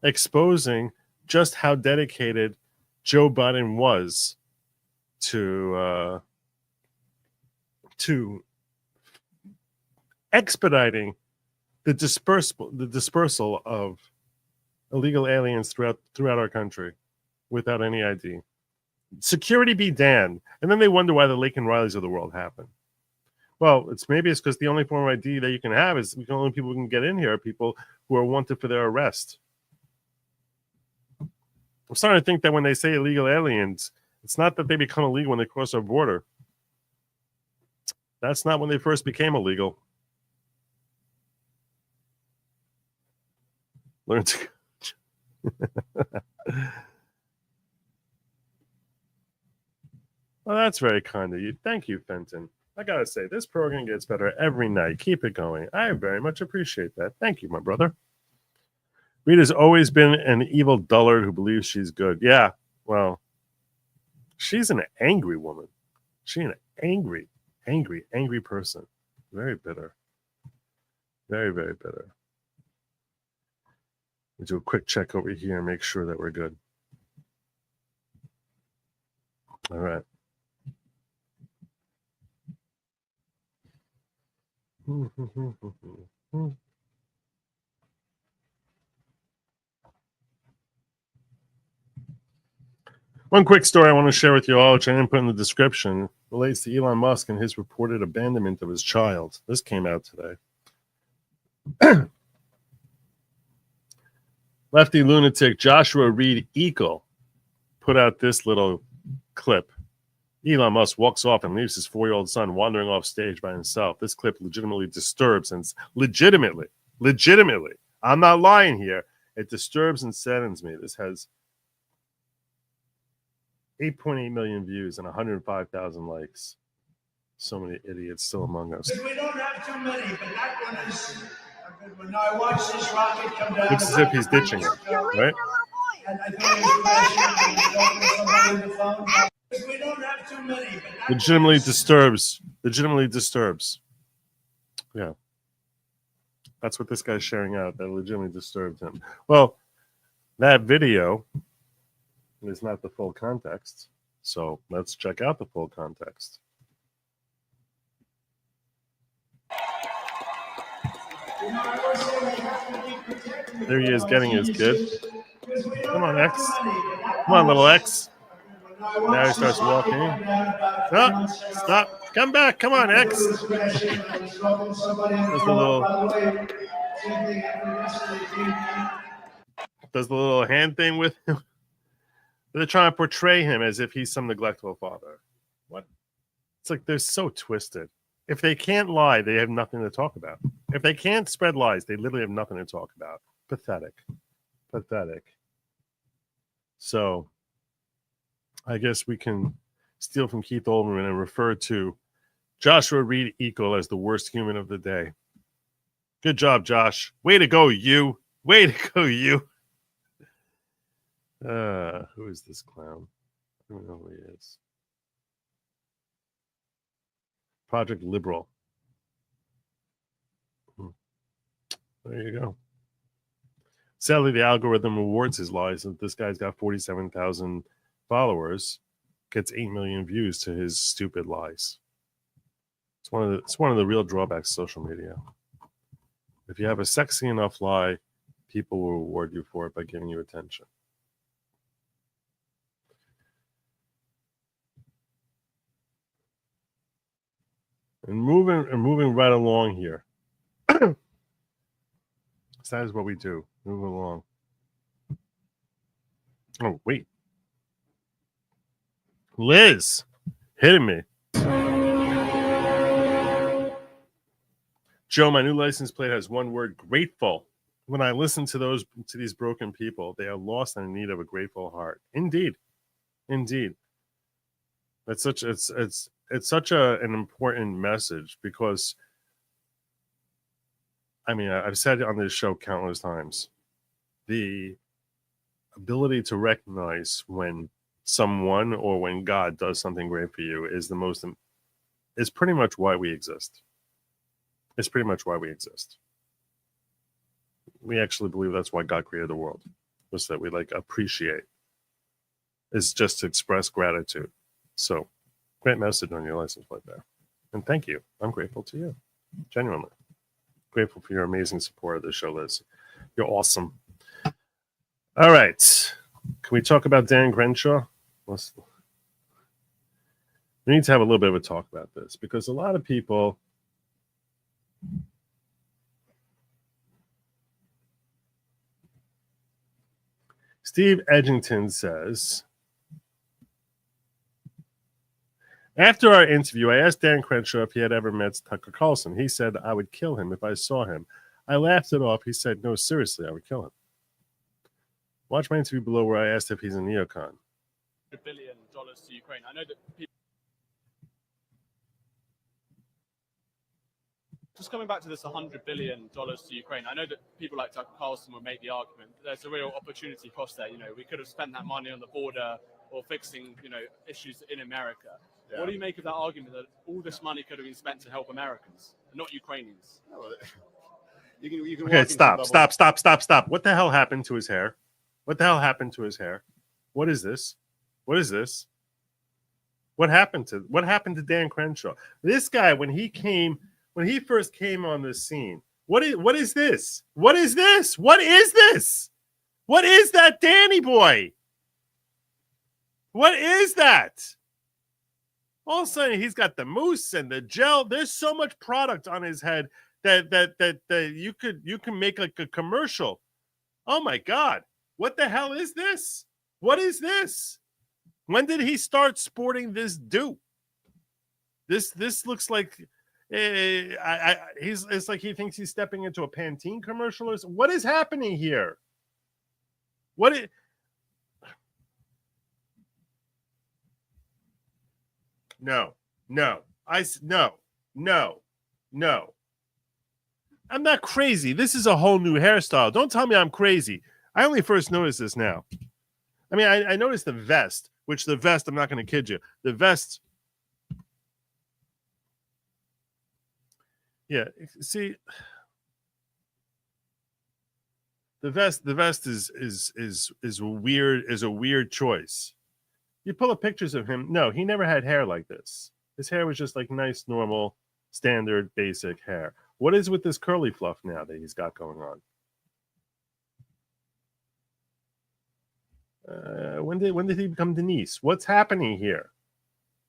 exposing just how dedicated Joe Biden was to expediting the dispersal of illegal aliens throughout our country without any ID. Security be damned. And then they wonder why the Laken Rileys of the world happen. Well, it's because the only form of ID that you can have is the only people who can get in here are people who are wanted for their arrest. I'm starting to think that when they say illegal aliens, it's not that they become illegal when they cross our border. That's not when they first became illegal. Learn to. Well, that's very kind of you. Thank you, Fenton. I gotta say, this program gets better every night. Keep it going. I very much appreciate that. Thank you, my brother. Rita's always been an evil dullard who believes she's good. Yeah, well, she's an angry woman. She's an angry person. Very bitter. Very, very bitter. We do a quick check over here and make sure that we're good. All right. One quick story I want to share with you all, which I didn't put in the description, relates to Elon Musk and his reported abandonment of his child. This came out today. Lefty lunatic Joshua Reed Eagle put out this little clip. Elon Musk walks off and leaves his 4-year-old son wandering off stage by himself. This clip legitimately disturbs and legitimately, I'm not lying here. It disturbs and saddens me. This has 8.8 million views and 105,000 likes. So many idiots still among us. We don't have too many, but that one is a good one. Now I watched this rocket come down. Looks as if he's ditching it, right? And I think it was somebody on the phone. We don't have too many, but that Legitimately disturbs. Yeah. That's what this guy's sharing out. That legitimately disturbed him. Well, that video is not the full context. So let's check out the full context. There he is getting his kid. Come on, X. Come on, little X. Now he starts walking. No, stop. Come back. Come on, X. There's does the little hand thing with him. They're trying to portray him as if he's some neglectful father. What? It's like they're so twisted. If they can't lie, they have nothing to talk about. If they can't spread lies, they literally have nothing to talk about. Pathetic. Pathetic. So I guess we can steal from Keith Olbermann and refer to Joshua Reed Eagle as the worst human of the day. Good job, Josh. Way to go, you. Way to go, you. Who is this clown? I don't know who he is. Project Liberal. There you go. Sadly, the algorithm rewards his lies. And this guy's got 47,000 followers, gets 8 million views to his stupid lies. It's one of the real drawbacks of social media. If you have a sexy enough lie, people will reward you for it by giving you attention. And moving right along here. So that is what we do. Move along. Oh, wait. Liz, hitting me. Joe, my new license plate has one word: grateful. When I listen to these broken people, they are lost and in need of a grateful heart. Indeed. Indeed. It's such an important message because, I mean, I've said it on this show countless times. The ability to recognize when someone or when God does something great for you is pretty much why we exist. It's pretty much why we exist. We actually believe that's why God created the world, was that we appreciate. It's just to express gratitude. So, great message on your license plate there. And thank you. I'm grateful to you. Genuinely. Grateful for your amazing support of the show, Liz. You're awesome. All right. Can we talk about Dan Crenshaw? We need to have a little bit of a talk about this because a lot of people Steve Edgington says, after our interview, I asked Dan Crenshaw if he had ever met Tucker Carlson. He said I would kill him if I saw him. I laughed it off. He said, no, seriously, I would kill him. Watch my interview below where I asked if he's a neocon. $1 billion to Ukraine. I know that people... Just coming back to this $100 billion to Ukraine, I know that people like Tucker Carlson would make the argument that there's a real opportunity cost there. You know, we could have spent that money on the border or fixing, issues in America. Yeah. What do you make of that argument that all this money could have been spent to help Americans, not Ukrainians? You can okay, stop. What the hell happened to his hair? What the hell happened to his hair? What is this? What is this? What happened to Dan Crenshaw? This guy, when he first came on the scene, what is this? What is this? What is this? What is that Danny boy? What is that? All of a sudden, he's got the mousse and the gel. There's so much product on his head that you can make like a commercial. Oh my God. What the hell is this? What is this? When did he start sporting this do? This looks like it's like he thinks he's stepping into a Pantene commercial or something. What is happening here? No. I'm not crazy. This is a whole new hairstyle. Don't tell me I'm crazy. I only first noticed this now. I mean, I noticed the vest, I'm not going to kid you. The vest. Yeah, see, the vest is a weird choice. You pull up pictures of him. No, he never had hair like this. His hair was just like nice, normal, standard, basic hair. What is with this curly fluff now that he's got going on? When did he become Denise? What's happening here?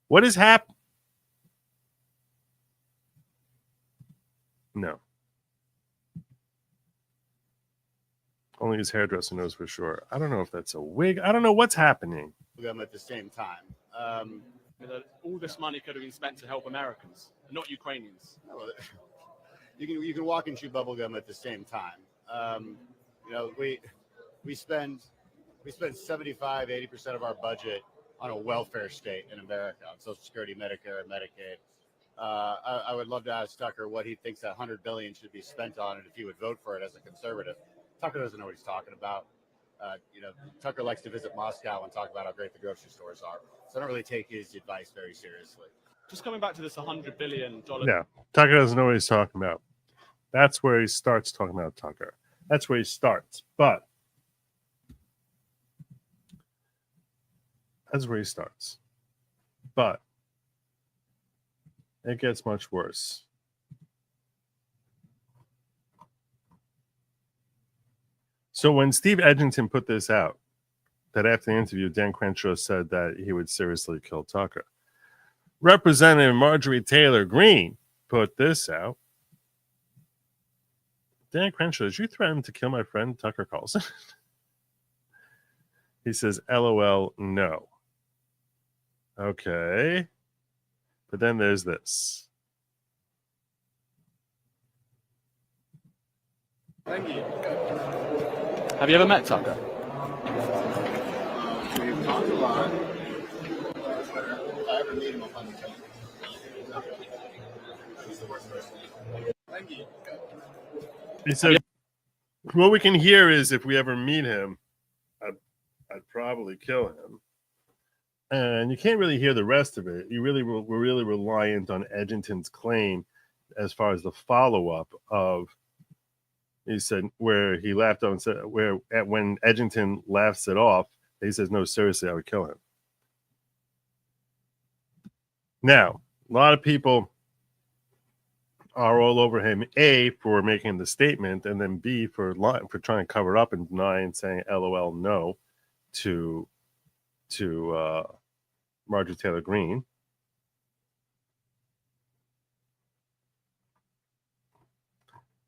What is happening? No. Only his hairdresser knows for sure. I don't know if that's a wig. I don't know what's happening. Them at the same time. All this money could have been spent to help Americans, not Ukrainians. You can walk and chew bubblegum at the same time. We spend 75-80% of our budget on a welfare state in America, on Social Security, Medicare, and Medicaid. I would love to ask Tucker what he thinks that $100 billion should be spent on, and if he would vote for it as a conservative. Tucker doesn't know what he's talking about. Tucker likes to visit Moscow and talk about how great the grocery stores are. So I don't really take his advice very seriously. Just coming back to this $100 billion. Yeah, Tucker doesn't know what he's talking about. That's where he starts talking about Tucker. That's where he starts. But it gets much worse. So when Steve Edgington put this out, that after the interview, Dan Crenshaw said that he would seriously kill Tucker. Representative Marjorie Taylor Greene put this out. Dan Crenshaw, did you threaten to kill my friend Tucker Carlson? He says, LOL, no. Okay. But then there's this. Thank you. Have you ever met Tucker? We've talked a lot. I ever meet him on the telephone. He's the worst person. Thank you. He said, what we can hear is if we ever meet him, I'd probably kill him. And you can't really hear the rest of it. We're really reliant on Edgington's claim as far as the follow-up of, he said, where he laughed on, said, when Edgington laughs it off, he says, no, seriously, I would kill him. Now, a lot of people are all over him, A, for making the statement, and then B, for trying to cover it up and deny and saying LOL no to Marjorie Taylor Greene.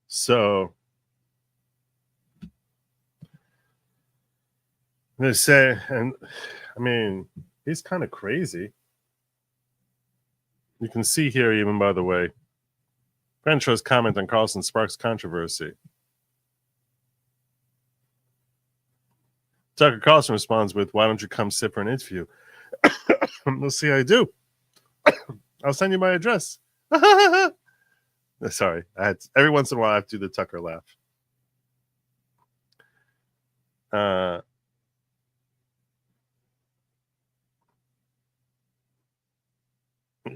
So they say, and I mean, he's kind of crazy. You can see here, even by the way, Crenshaw's comment on Carlson sparks controversy. Tucker Carlson responds with, why don't you come sit for an interview? We'll see how you do. I'll send you my address. Sorry, every once in a while I have to do the Tucker laugh.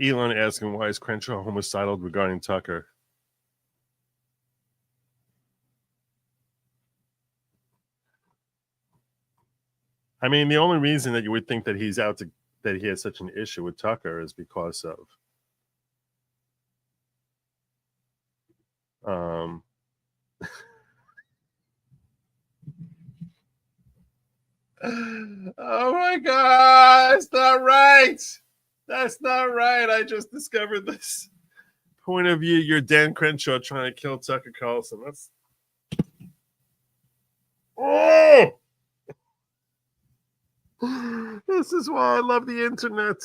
Elon asking, why is Crenshaw homicidal regarding Tucker? I mean, the only reason that you would think that that he has such an issue with Tucker is because of oh my God, that's not right. That's not right. I just discovered this point of view. You're Dan Crenshaw trying to kill Tucker Carlson. That's this is why I love the internet.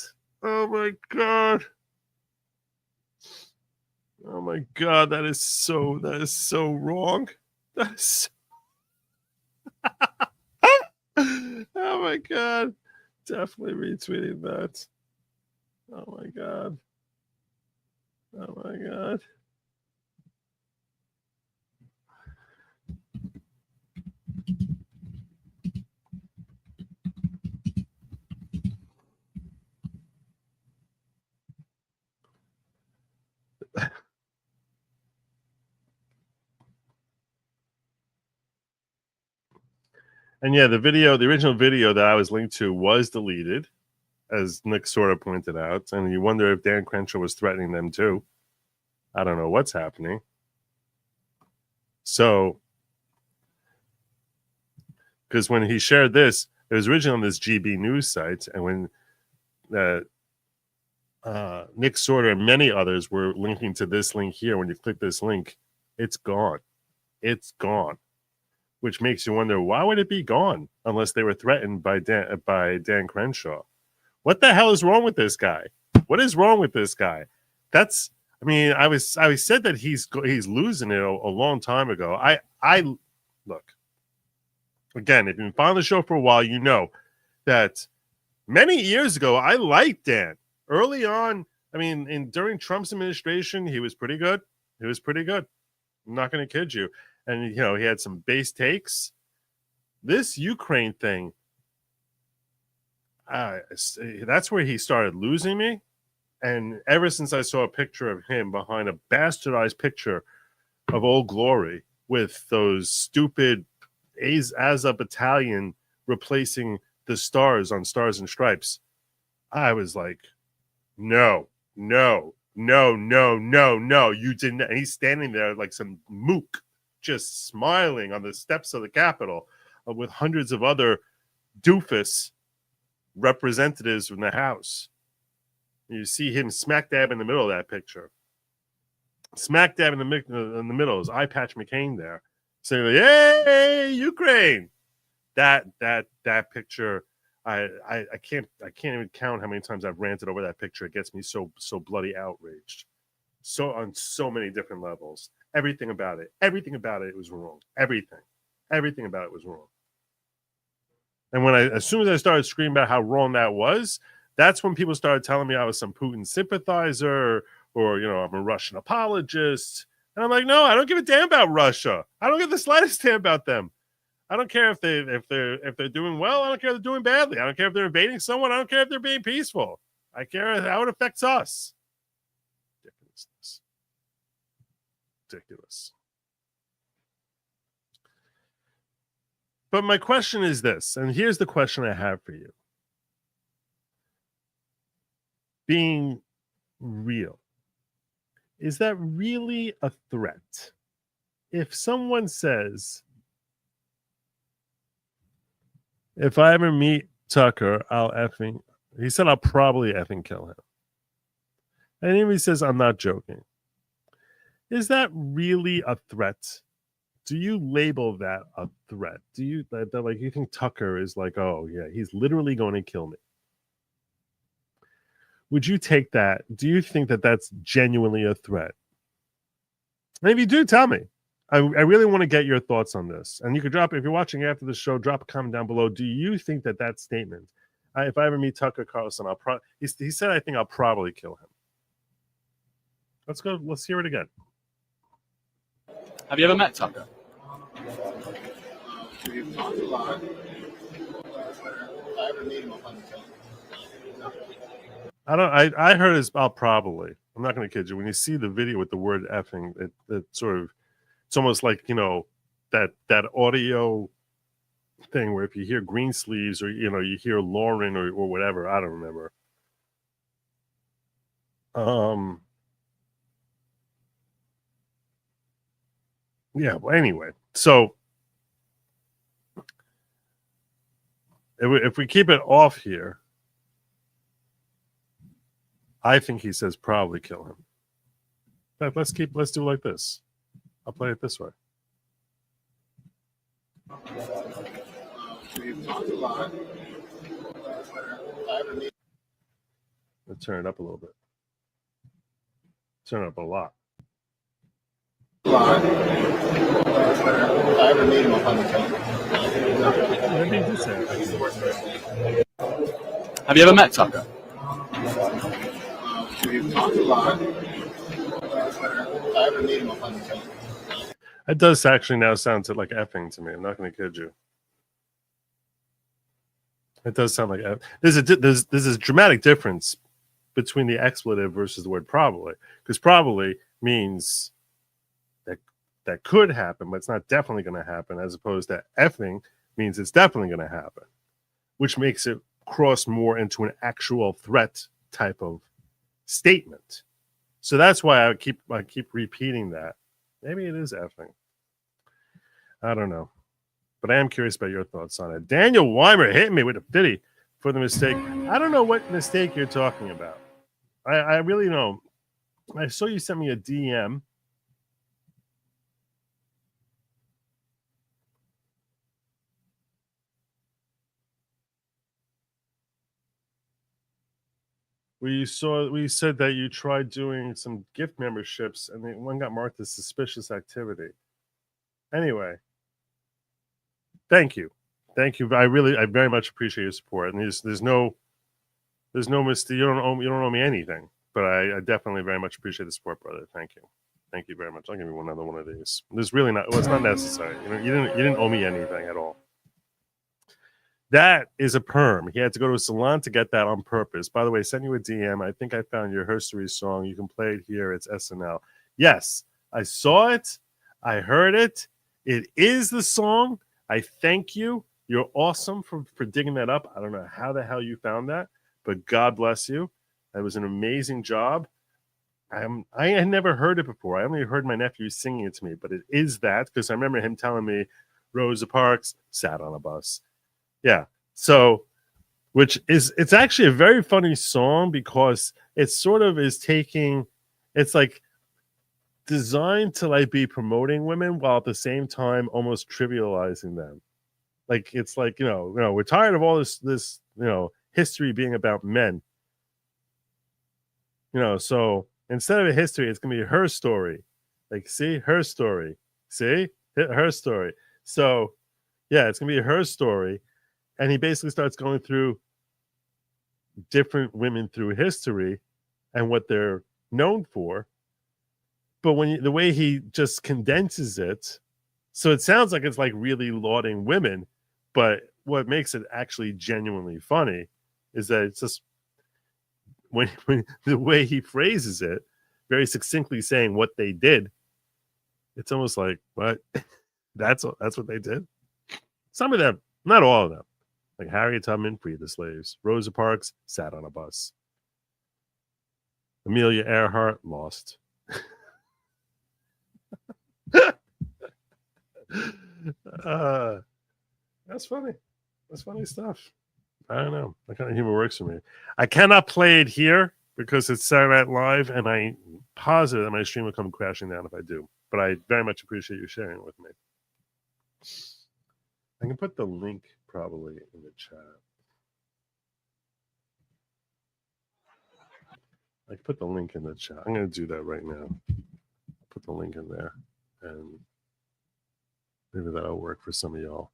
Oh my God. Oh my God, that is so wrong. That is so... Oh my God. Definitely retweeting that. Oh my God. Oh my God. And yeah, the original video that I was linked to was deleted. as Nick sort of pointed out, and you wonder if Dan Crenshaw was threatening them too. I don't know what's happening. So, because when he shared this, it was originally on this GB news site, and when Nick Sorter and many others were linking to this link here, when you click this link, it's gone. It's gone. Which makes you wonder, why would it be gone unless they were threatened by Dan Crenshaw? What the hell is wrong with this guy? What is wrong with this guy? That's, I mean, I said that he's losing it a long time ago. I look, again, if you've been following the show for a while, you know that many years ago I liked Dan. Early on, I mean, during Trump's administration, he was pretty good. He was pretty good. I'm not going to kid you. And you know, he had some base takes. This Ukraine thing, that's where he started losing me. And ever since I saw a picture of him behind a bastardized picture of Old Glory with those stupid Azov battalion replacing the stars on Stars and Stripes, I was like, no, you didn't. And he's standing there like some mook, just smiling on the steps of the Capitol with hundreds of other doofus representatives from the House. You see him smack dab in the middle of that picture. Smack dab in the middle is Eye Patch McCain there, saying, "Yay, Ukraine!" That picture, I can't even count how many times I've ranted over that picture. It gets me so bloody outraged. So on so many different levels. Everything about it was wrong. Everything about it was wrong. And as soon as I started screaming about how wrong that was, that's when people started telling me I was some Putin sympathizer, or I'm a Russian apologist. And I'm like, no, I don't give a damn about Russia. I don't give the slightest damn about them. I don't care if they're doing well. I don't care if they're doing badly. I don't care if they're invading someone. I don't care if they're being peaceful. I care how it affects us. Ridiculous. But my question is this, and here's the question I have for you. Being real, is that really a threat? If someone says, if I ever meet Tucker, he said I'll probably effing kill him. And if he says, I'm not joking. Is that really a threat? Do you label that a threat? Do you you think Tucker is like, oh yeah, he's literally going to kill me? Would you take that? Do you think that that's genuinely a threat? And if you do, tell me. I really want to get your thoughts on this. And you could drop, if you're watching after the show, drop a comment down below. Do you think that statement, if I ever meet Tucker Carlson, he said, I think I'll probably kill him. Let's go. Let's hear it again. Have you ever met Tucker? We've talked a lot. If I ever meet him, I'll probably kill him. I heard his I'll probably. I'm not going to kid you. When you see the video with the word effing, it sort of, it's almost like, that audio thing where if you hear Greensleeves or, you hear Lauren or whatever, I don't remember. Yeah, well, anyway, so if we keep it off here, I think he says probably kill him. But let's do it like this. I'll play it this way. We've talked a lot. Let's turn it up a little bit. Turn it up a lot. If I ever meet him, I'll probably kill him. Maybe he did say it. He's the worst person. Have you ever met Tucker? We've talked a lot. If I ever meet him, I'll probably kill him. It does actually now sound like effing to me. I'm not going to kid you. It does sound like there's a dramatic difference between the expletive versus the word probably, because probably means that could happen, but it's not definitely going to happen, as opposed to effing means it's definitely going to happen, which makes it cross more into an actual threat type of statement. So that's why I keep repeating that. Maybe it is effing. I don't know. But I am curious about your thoughts on it. Daniel Weimer hit me with a 50 for the mistake. I don't know what mistake you're talking about. I really don't. I saw you sent me a DM. We said that you tried doing some gift memberships and one got marked as suspicious activity. Anyway, thank you. I very much appreciate your support. And there's no mistake. You don't owe me anything, but I definitely very much appreciate the support, brother. Thank you very much. I'll give you another one of these. There's really not. Well, it's not necessary. You didn't owe me anything at all. That is a perm. He had to go to a salon to get that on purpose. By the way, send you a DM. I think I found your Herstory song. You can play it here. It's SNL. Yes, I saw it. I heard it. It is the song. I thank you. You're awesome for digging that up. I don't know how the hell you found that, but God bless you. That was an amazing job. I had never heard it before. I only heard my nephew singing it to me, but it is that because I remember him telling me Rosa Parks sat on a bus. Yeah. So, it's actually a very funny song because it sort of is it's like designed to like be promoting women while at the same time almost trivializing them. Like it's like, we're tired of all this history being about men. So instead of a history, it's gonna be her story. Like, see, her story. See? Her story. So yeah, it's gonna be her story. And he basically starts going through different women through history and what they're known for. But the way he just condenses it, so it sounds like it's like really lauding women, but what makes it actually genuinely funny is that it's just when the way he phrases it, very succinctly saying what they did, it's almost like, what? That's what they did? Some of them, not all of them. Like Harriet Tubman freed the slaves. Rosa Parks sat on a bus. Amelia Earhart lost. That's funny. That's funny stuff. I don't know. That kind of humor works for me. I cannot play it here because it's Saturday Night Live, and I'm positive that my stream will come crashing down if I do. But I very much appreciate you sharing it with me. I can put the link probably in the chat. I can put the link in the chat. I'm going to do that right now. Put the link in there, and maybe that'll work for some of y'all.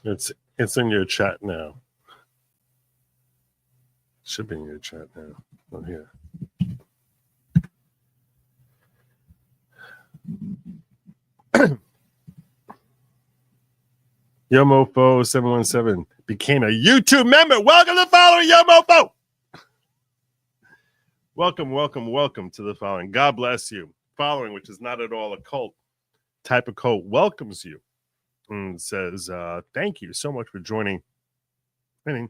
It's in your chat now. Should be in your chat now. Oh, here. YoMofo717 became a YouTube member. Welcome to the following, YoMofo. Welcome to the following. God bless you. Following, which is not at all a cult type of cult, welcomes you and says, thank you so much for joining and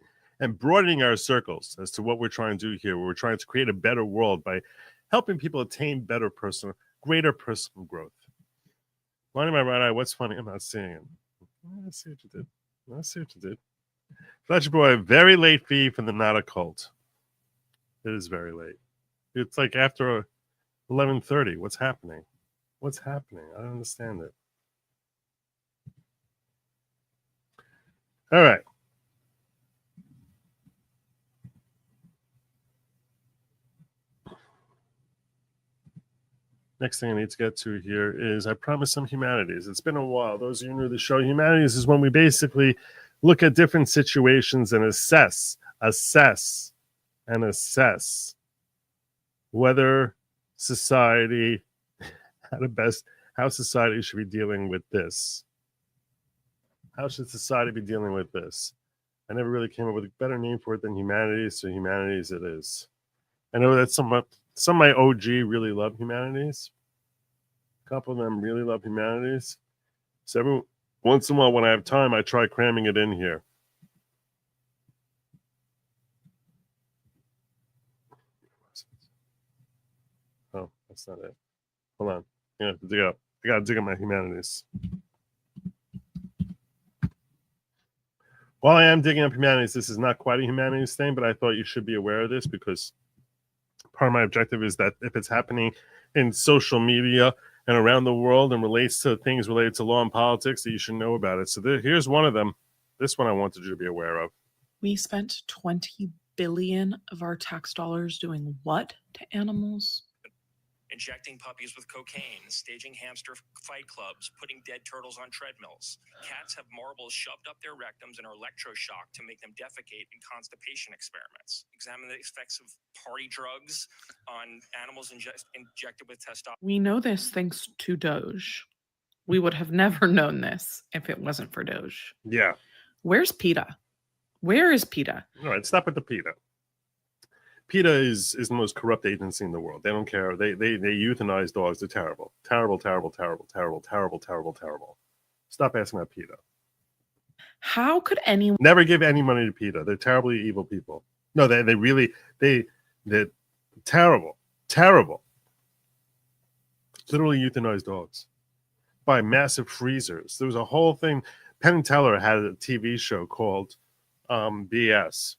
broadening our circles as to what we're trying to do here. We're trying to create a better world by helping people attain greater personal growth. Line in my right eye, what's funny? I'm not seeing it. I see what you did. Fletcher Boy, very late fee from the Not a Cult. It is very late. It's like after 11:30. What's happening? I don't understand it. All right. Next thing I need to get to here is I promised some humanities. It's been a while. Those of you who know the show, humanities is when we basically look at different situations and assess whether society how society should be dealing with this. How should society be dealing with this? I never really came up with a better name for it than humanities, so humanities it is. I know that some of my OG really love humanities. A couple of them really love humanities. So every once in a while, when I have time, I try cramming it in here. Oh, that's not it. Hold on. Yeah, dig up. I gotta dig up my humanities. While I am digging up humanities, this is not quite a humanities thing, but I thought you should be aware of this because part of my objective is that if it's happening in social media and around the world and relates to things related to law and politics, that you should know about it. So here's one of them. This one I wanted you to be aware of. We spent 20 billion of our tax dollars doing what to animals? Injecting puppies with cocaine, staging hamster fight clubs, putting dead turtles on treadmills. Cats have marbles shoved up their rectums and are electroshocked to make them defecate in constipation experiments. Examine the effects of party drugs on animals injected with testosterone. We know this thanks to Doge. We would have never known this if it wasn't for Doge. Yeah. Where's PETA? Where is PETA? All right, stop with the PETA. PETA is the most corrupt agency in the world. They don't care. They euthanize dogs. They're terrible. Terrible, terrible, terrible, terrible, terrible, terrible, terrible. Stop asking about PETA. How could anyone never give any money to PETA? They're terribly evil people. No, they're terrible. Terrible. Literally euthanize dogs. Buy massive freezers. There was a whole thing. Penn and Teller had a TV show called BS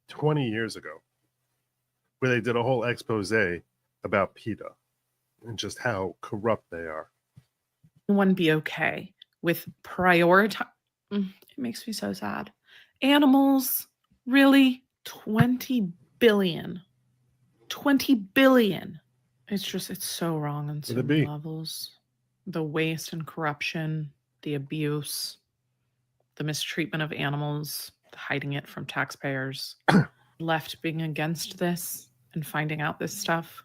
20 years ago, where they did a whole expose about PETA and just how corrupt they are. be okay with prioritize? It makes me so sad. Animals, really? 20 billion. 20 billion. It's so wrong on so many levels. The waste and corruption, the abuse, the mistreatment of animals, hiding it from taxpayers, left being against this and finding out this stuff.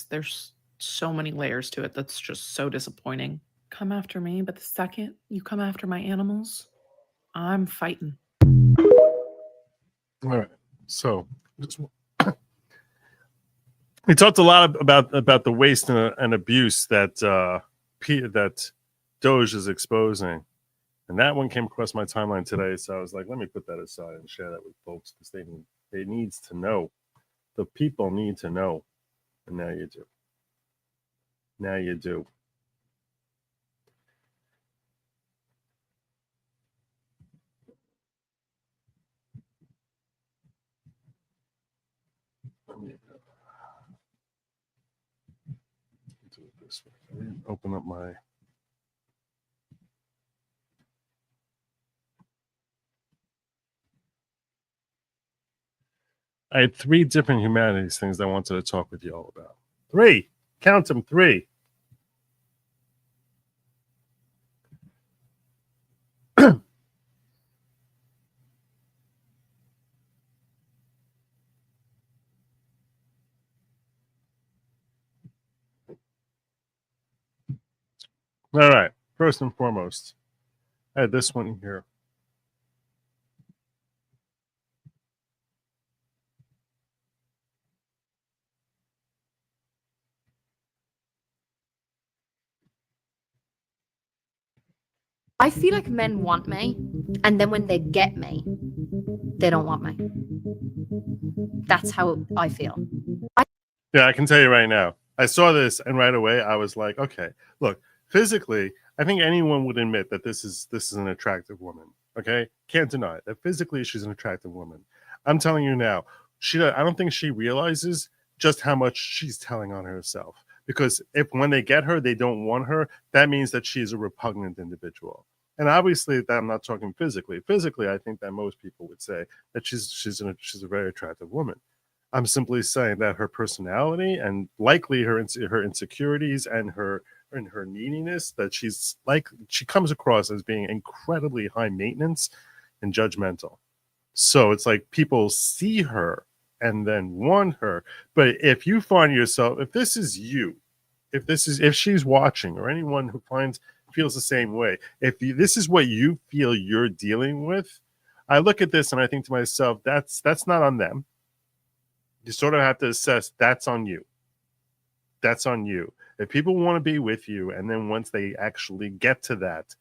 There's so many layers to it that's just so disappointing. Come after me, but the second you come after my animals, I'm fighting. All right. So we talked a lot about the waste and abuse that that Doge is exposing. And that one came across my timeline today, so I was like, let me put that aside and share that with folks because they needs to know. The people need to know. And now you do. Now you do. Let me do it this way. Let me open up my... I had 3 different humanities things I wanted to talk with you all about. 3. Count them, 3. All right. First and foremost, I had this one here. I feel like men want me, and then when they get me, they don't want me. That's how I feel. Yeah, I can tell you right now. I saw this, and right away I was like, okay, look, physically, I think anyone would admit that this is an attractive woman. Okay, can't deny it. That physically she's an attractive woman. I'm telling you now, I don't think she realizes just how much she's telling on herself. Because if when they get her, they don't want her, that means that she's a repugnant individual. And obviously, that I'm not talking physically. Physically, I think that most people would say that she's a very attractive woman. I'm simply saying that her personality and likely her insecurities and her neediness, that she comes across as being incredibly high maintenance and judgmental. So it's like people see her and then want her. But if you find yourself, if this is you, if she's watching or anyone who feels the same way, this is what you feel you're dealing with, I look at this and I think to myself, that's not on them. You sort of have to assess that's on you. That's on you. If people want to be with you, and then once they actually get to that,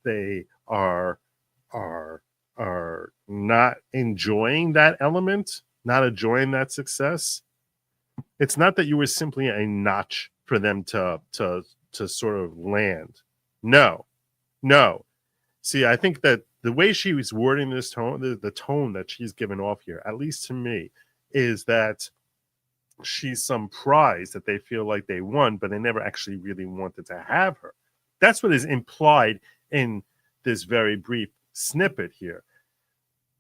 they are not enjoying that element, not enjoying that success. It's not that you were simply a notch for them to sort of land. No. See, I think that the way she was wording this tone, the tone that she's given off here, at least to me, is that she's some prize that they feel like they won, but they never actually really wanted to have her. That's what is implied in this very brief snippet here.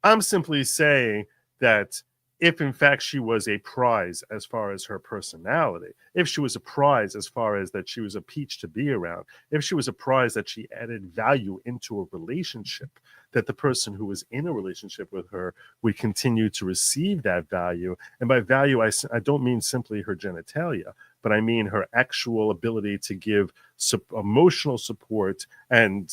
I'm simply saying that if in fact she was a prize as far as her personality, if she was a prize as far as that she was a peach to be around, if she was a prize that she added value into a relationship, that the person who was in a relationship with her would continue to receive that value. And by value, I don't mean simply her genitalia, but I mean her actual ability to give emotional support and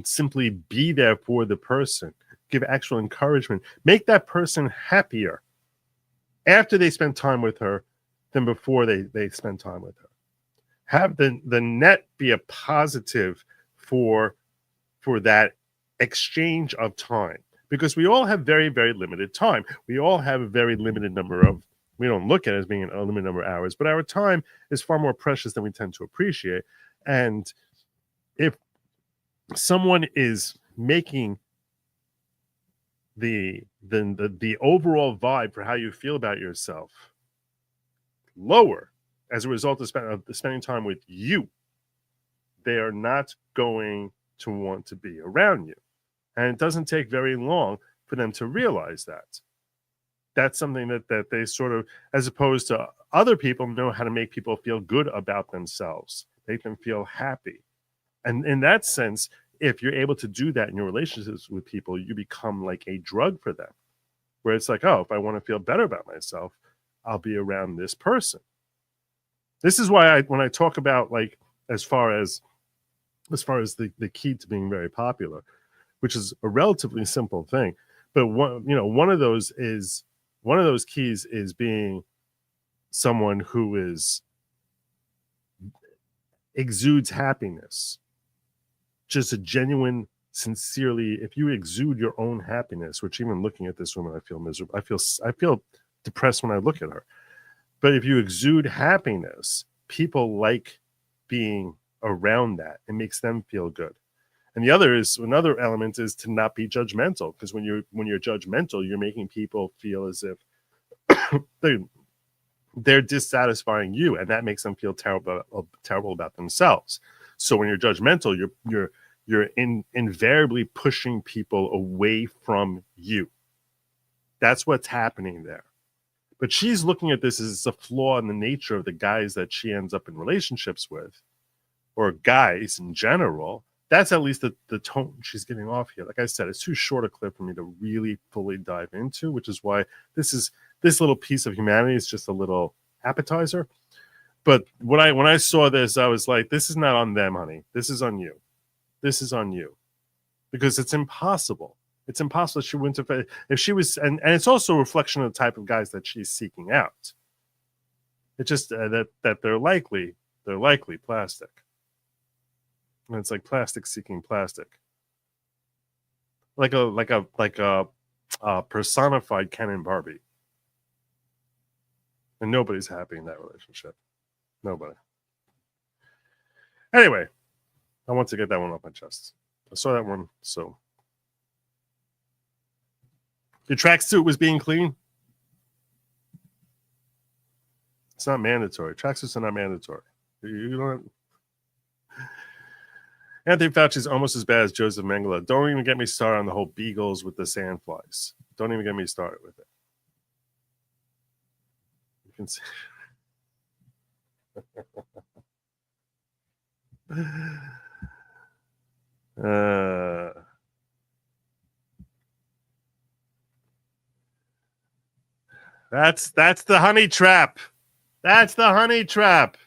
simply be there for the person, give actual encouragement, make that person happier after they spend time with her than before they spend time with her. Have the net be a positive for that exchange of time, because we all have very, very limited time. We all have a very limited number of, we don't look at it as being a limited number of hours, but our time is far more precious than we tend to appreciate. And if someone is making the overall vibe for how you feel about yourself lower as a result of spending time with you, they are not going to want to be around you. And it doesn't take very long for them to realize that. That's something that they sort of, as opposed to other people, know how to make people feel good about themselves, make them feel happy. And in that sense, if you're able to do that in your relationships with people, you become like a drug for them, where it's like, oh, if I want to feel better about myself, I'll be around this person. This is why when I talk about, like, as far as the key to being very popular, which is a relatively simple thing, but one of those keys is being someone who exudes happiness. Just a genuine, sincerely, if you exude your own happiness, which even looking at this woman, I feel miserable. I feel depressed when I look at her. But if you exude happiness, people like being around that. It makes them feel good. And another element is to not be judgmental, because when you're judgmental, you're making people feel as if they're dissatisfying you, and that makes them feel terrible about themselves. So when you're judgmental, you're invariably pushing people away from you. That's what's happening there. But she's looking at this as a flaw in the nature of the guys that she ends up in relationships with, or guys in general. That's at least the tone she's giving off here. Like I said, it's too short a clip for me to really fully dive into, which is why this little piece of humanity is just a little appetizer. But when I saw this, I was like, this is not on them, honey. This is on you. This is on you. Because it's impossible. It's impossible she wouldn't have, if she was, and it's also a reflection of the type of guys that she's seeking out. It's just that they're likely plastic. And it's like plastic seeking plastic. Like a personified Ken and Barbie. And nobody's happy in that relationship. Nobody. Anyway, I want to get that one off my chest. I saw that one, so. Your tracksuit was being clean? It's not mandatory. Tracksuits are not mandatory. You don't. Anthony Fauci is almost as bad as Joseph Mengele. Don't even get me started on the whole beagles with the sandflies. Don't even get me started with it. You can see. That's the honey trap. That's the honey trap.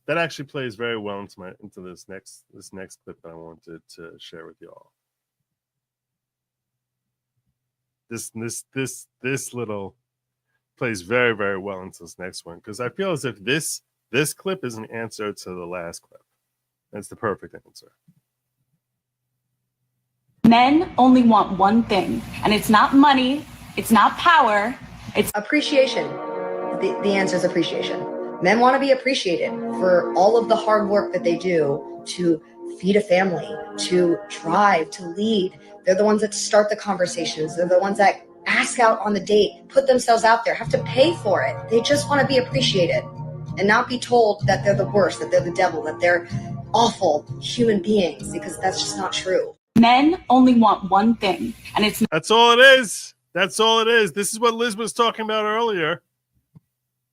That actually plays very well into this next clip that I wanted to share with y'all. this little plays very, very well into this next one, because I feel as if this clip is an answer to the last clip. That's the perfect answer. Men only want one thing, and it's not money, it's not power, it's appreciation. The answer is appreciation. Men want to be appreciated for all of the hard work that they do to feed a family, to drive, to lead. They're the ones that start the conversations. They're the ones that ask out on the date, put themselves out there, have to pay for it. They just want to be appreciated and not be told that they're the worst, that they're the devil, that they're awful human beings, because that's just not true. Men only want one thing, and it's That's all it is. That's all it is. This is what Liz was talking about earlier.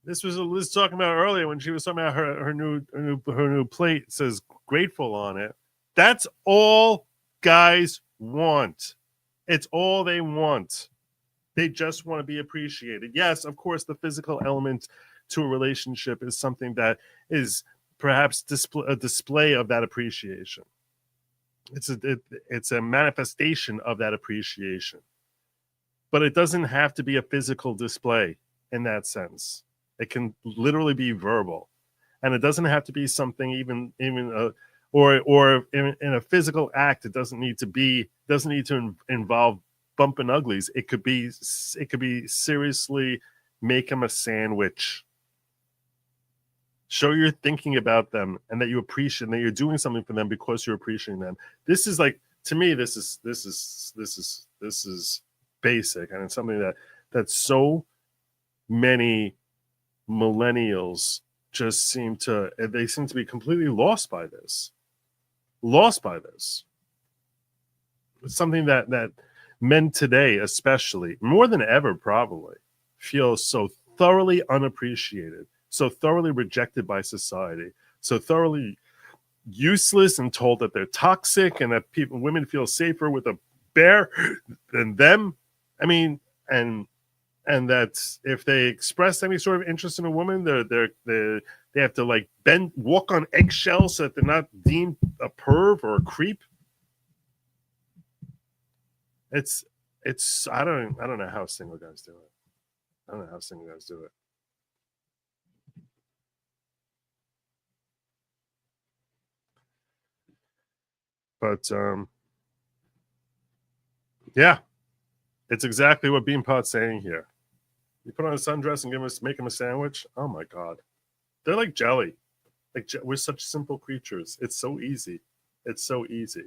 This was what Liz talking about earlier when she was talking about her new plate. It says grateful on it. That's all guys want. It's all they want. They just want to be appreciated. Yes, of course, the physical element to a relationship is something that is perhaps a display of that appreciation. It's a manifestation of that appreciation. But it doesn't have to be a physical display in that sense. It can literally be verbal, and it doesn't have to be something even or in a physical act. It doesn't need to involve bumping uglies. It could be seriously make them a sandwich. Show you're thinking about them and that you appreciate, and that you're doing something for them because you're appreciating them. This is like, to me, this is basic, and it's something that so many millennials just seem to be completely lost by this. It's something that men today, especially more than ever, probably feel so thoroughly unappreciated, so thoroughly rejected by society, so thoroughly useless, and told that they're toxic, and that women feel safer with a bear than them. I mean, and that if they express any sort of interest in a woman, they have to like walk on eggshells so that they're not deemed a perv or a creep. It's I don't know how single guys do it. I don't know how single guys do it. But yeah, it's exactly what Beanpot's saying here. You put on a sundress and make him a sandwich. Oh my God, they're like jelly. Like we're such simple creatures. It's so easy. It's so easy.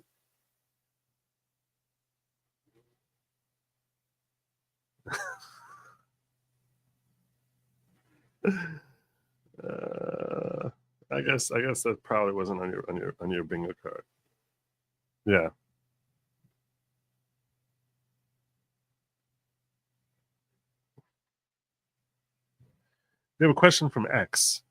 I guess that probably wasn't on your bingo card. Yeah. We have a question from X.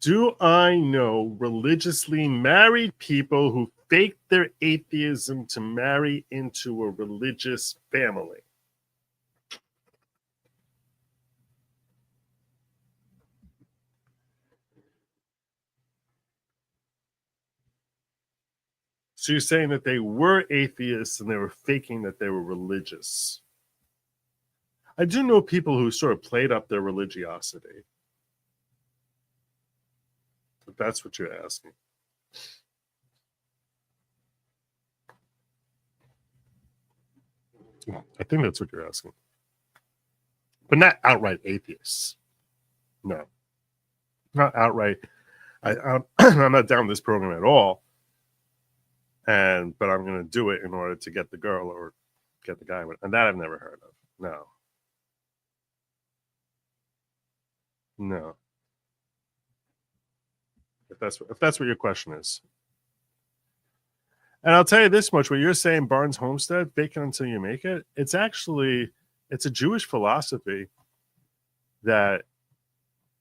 Do I know religiously married people who fake their atheism to marry into a religious family? So you're saying that they were atheists and they were faking that they were religious. I do know people who sort of played up their religiosity. If that's what you're asking. I think that's what you're asking. But not outright atheists. No. Not outright. I'm not down this program at all. But I'm going to do it in order to get the girl or get the guy. And that I've never heard of. No. No. If that's what your question is. And I'll tell you this much, what you're saying, Barnes Homestead, fake it until you make it, it's a Jewish philosophy that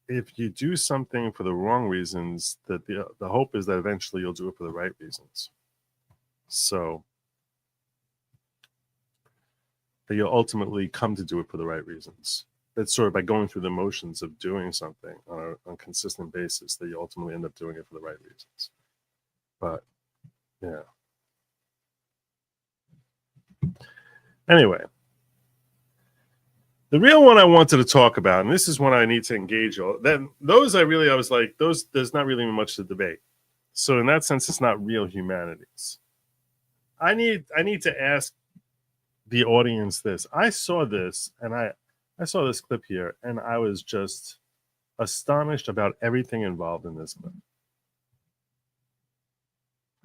if you do something for the wrong reasons, that the hope is that eventually you'll do it for the right reasons. So that you'll ultimately come to do it for the right reasons. That's sort of by going through the motions of doing something on a consistent basis that you ultimately end up doing it for the right reasons. But yeah. Anyway, the real one I wanted to talk about, and this is one I need to engage on. Then those I was like, there's not really much to debate. So in that sense, it's not real humanities. I need to ask the audience this. I saw this, and I saw this clip here, and I was just astonished about everything involved in this clip.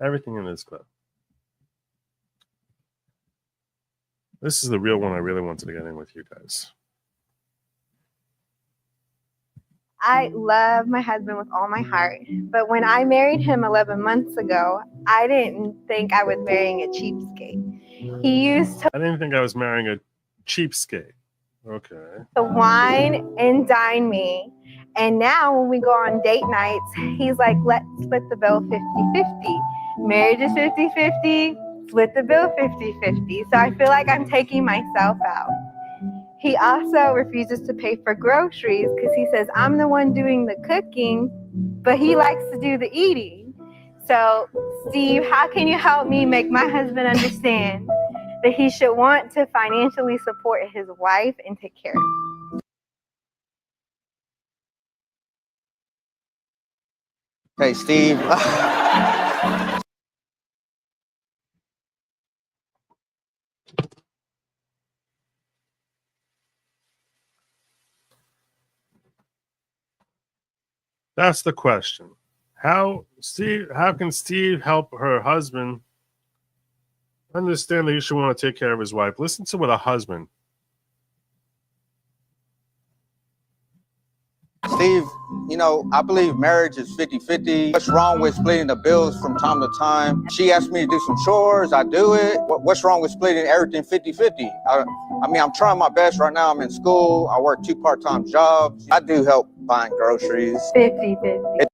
Everything in this clip. This is the real one I really wanted to get in with you guys. I love my husband with all my heart, but when I married him 11 months ago, I didn't think I was marrying a cheapskate. He used I didn't think I was marrying a cheapskate. Okay. to wine and dine me, and now when we go on date nights, he's like, let's split the bill 50-50. Marriage is 50-50, split the bill 50-50. So I feel like I'm taking myself out. He also refuses to pay for groceries because he says I'm the one doing the cooking, but he likes to do the eating. So, Steve, how can you help me make my husband understand that he should want to financially support his wife and take care of her? Hey, Steve. That's the question. How can Steve help her husband understand that he should want to take care of his wife? Listen to what a husband. Steve, I believe marriage is 50-50. What's wrong with splitting the bills from time to time? She asked me to do some chores, I do it. What's wrong with splitting everything 50-50? I'm trying my best right now. I'm in school. I work 2 part-time jobs. I do help buying groceries. 50-50.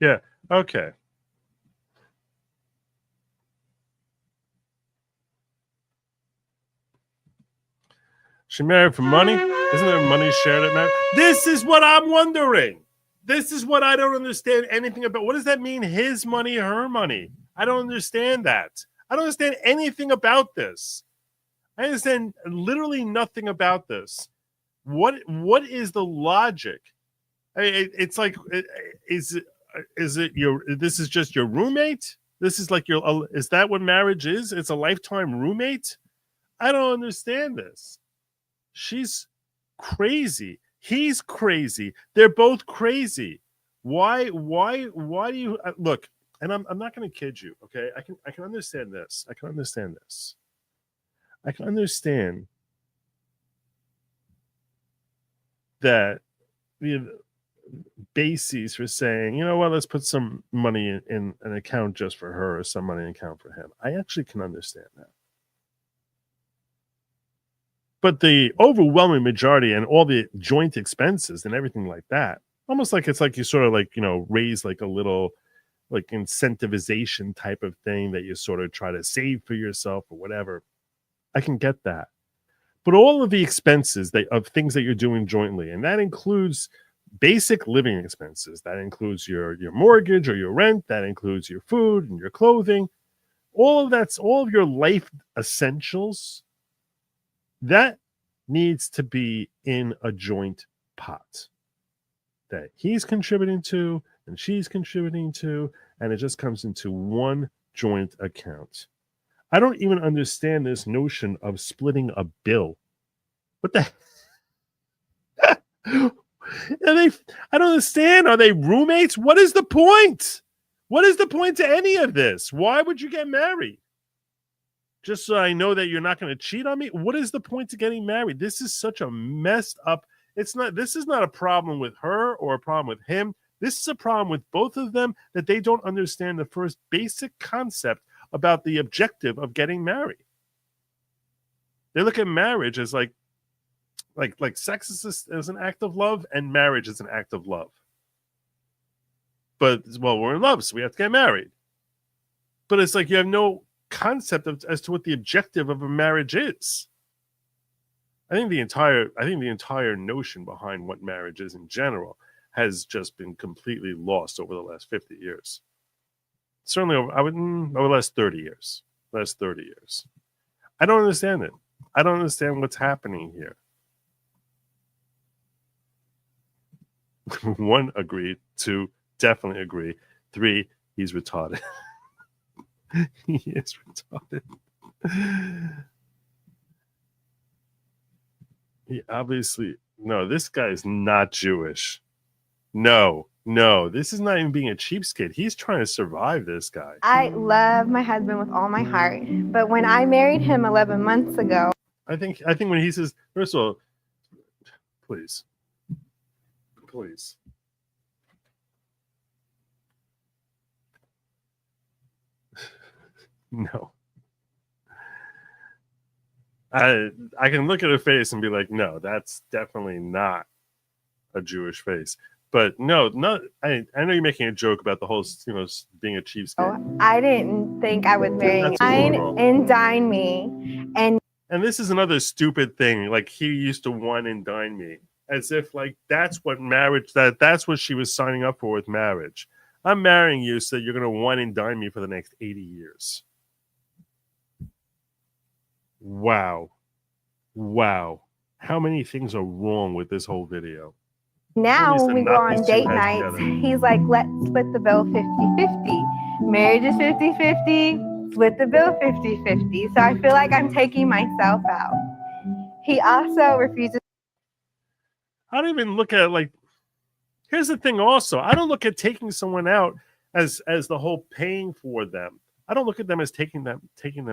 Yeah, okay. She married for money? Isn't there money shared at marriage? This is what I'm wondering. This is what I don't understand anything about. What does that mean, his money, her money? I don't understand that. I don't understand anything about this. I understand literally nothing about this. What is the logic? It's like, is it your? This is just your roommate? This is like your. Is that what marriage is? It's a lifetime roommate? I don't understand this. She's crazy. He's crazy. They're both crazy. Why do you look? And I'm not going to kid you. Okay, I can understand this. I can understand this. I can understand that the bases for saying, you know what, let's put some money in an account just for her or some money in an account for him. I actually can understand that. But the overwhelming majority and all the joint expenses and everything like that, almost like it's like you sort of like, raise like a little like incentivization type of thing that you sort of try to save for yourself or whatever. I can get that. But all of the expenses of things that you're doing jointly, and that includes basic living expenses, that includes your mortgage or your rent, that includes your food and your clothing, all of your life essentials, that needs to be in a joint pot that he's contributing to and she's contributing to, and it just comes into one joint account. I don't even understand this notion of splitting a bill. What the I don't understand. Are they roommates? What is the point? What is the point to any of this? Why would you get married? Just so I know that you're not going to cheat on me? What is the point to getting married? This is such a messed up. This is not a problem with her or a problem with him. This is a problem with both of them, that they don't understand the first basic concept about the objective of getting married. They look at marriage as like sex is an act of love and marriage is an act of love. But, well, we're in love, so we have to get married. But it's like you have no concept as to what the objective of a marriage is. I think the entire notion behind what marriage is in general has just been completely lost over the last 50 years. Certainly over the last 30 years. I don't understand it. I don't understand what's happening here. 1, agreed. 2, definitely agree. 3, he's retarded. He is retarded. He obviously, no, this guy is not Jewish. No, this is not even being a cheapskate. He's trying to survive, this guy. I love my husband with all my heart, but when I married him 11 months ago, I think when he says, first of all, please. No. I can look at her face and be like, no, that's definitely not a Jewish face. But no, I know you're making a joke about the whole, being a cheapskate. I didn't think I would marry him. Wine and dine me. And this is another stupid thing. Like, he used to wine and dine me. As if, like, that's what marriage, that's what she was signing up for with marriage. I'm marrying you so you're going to wine and dine me for the next 80 years. Wow. How many things are wrong with this whole video? now when we go on date nights, he's like, let's split the bill 50-50. Marriage is 50-50, split the bill 50-50. So I feel like I'm taking myself out. He also refuses. I don't even look at it like, here's the thing also. I don't look at taking someone out as the whole paying for them. I don't look at them as taking them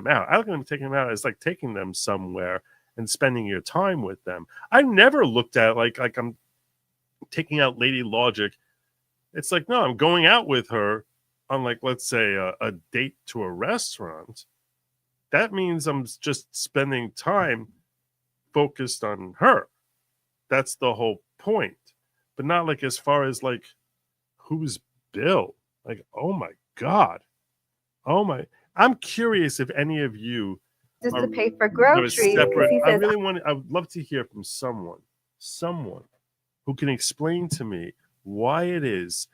out. I look at them taking them out as like taking them somewhere and spending your time with them. I never looked at it like I'm taking out Lady Lawgic. It's like, no, I'm going out with her on, like, let's say a date to a restaurant. That means I'm just spending time focused on her. That's the whole point. But not like as far as like who's bill. Like, oh my God. I'm curious if any of you Just to pay for groceries. Separate, He says, I would love to hear from someone who can explain to me why it is.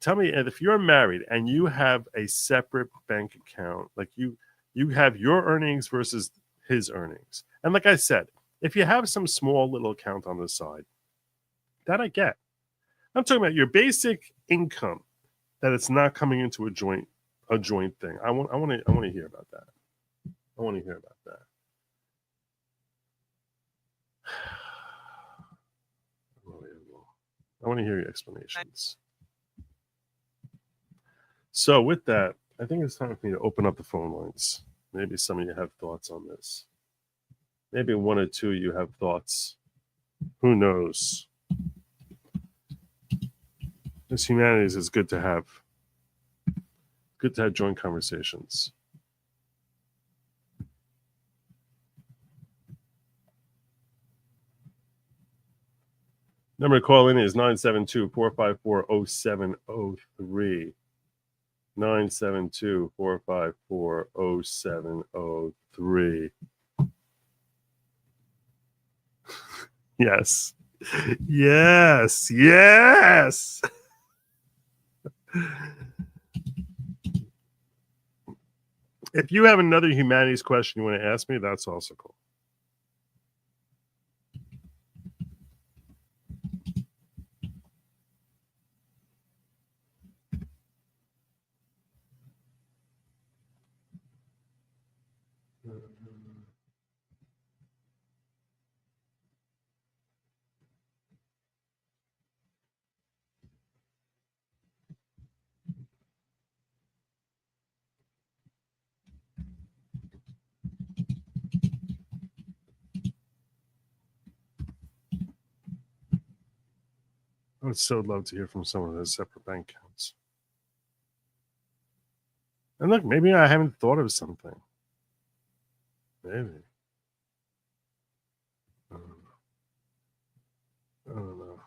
Tell me if you're married and you have a separate bank account, like you have your earnings versus his earnings. And like I said, if you have some small little account on the side, that I get. I'm talking about your basic income, that it's not coming into a joint thing. I want to hear about that. I want to hear about that. I want to hear your explanations. So with that, I think it's time for me to open up the phone lines. Maybe some of you have thoughts on this. Maybe 1 or 2 of you have thoughts. Who knows? This Humanities is good to have. Good to have joint conversations. Number to call in is 972-454-0703. 972-454-0703. Yes. If you have another humanities question you want to ask me, that's also cool. I would so love to hear from someone who has separate bank accounts. And look, maybe I haven't thought of something. Maybe. I don't know.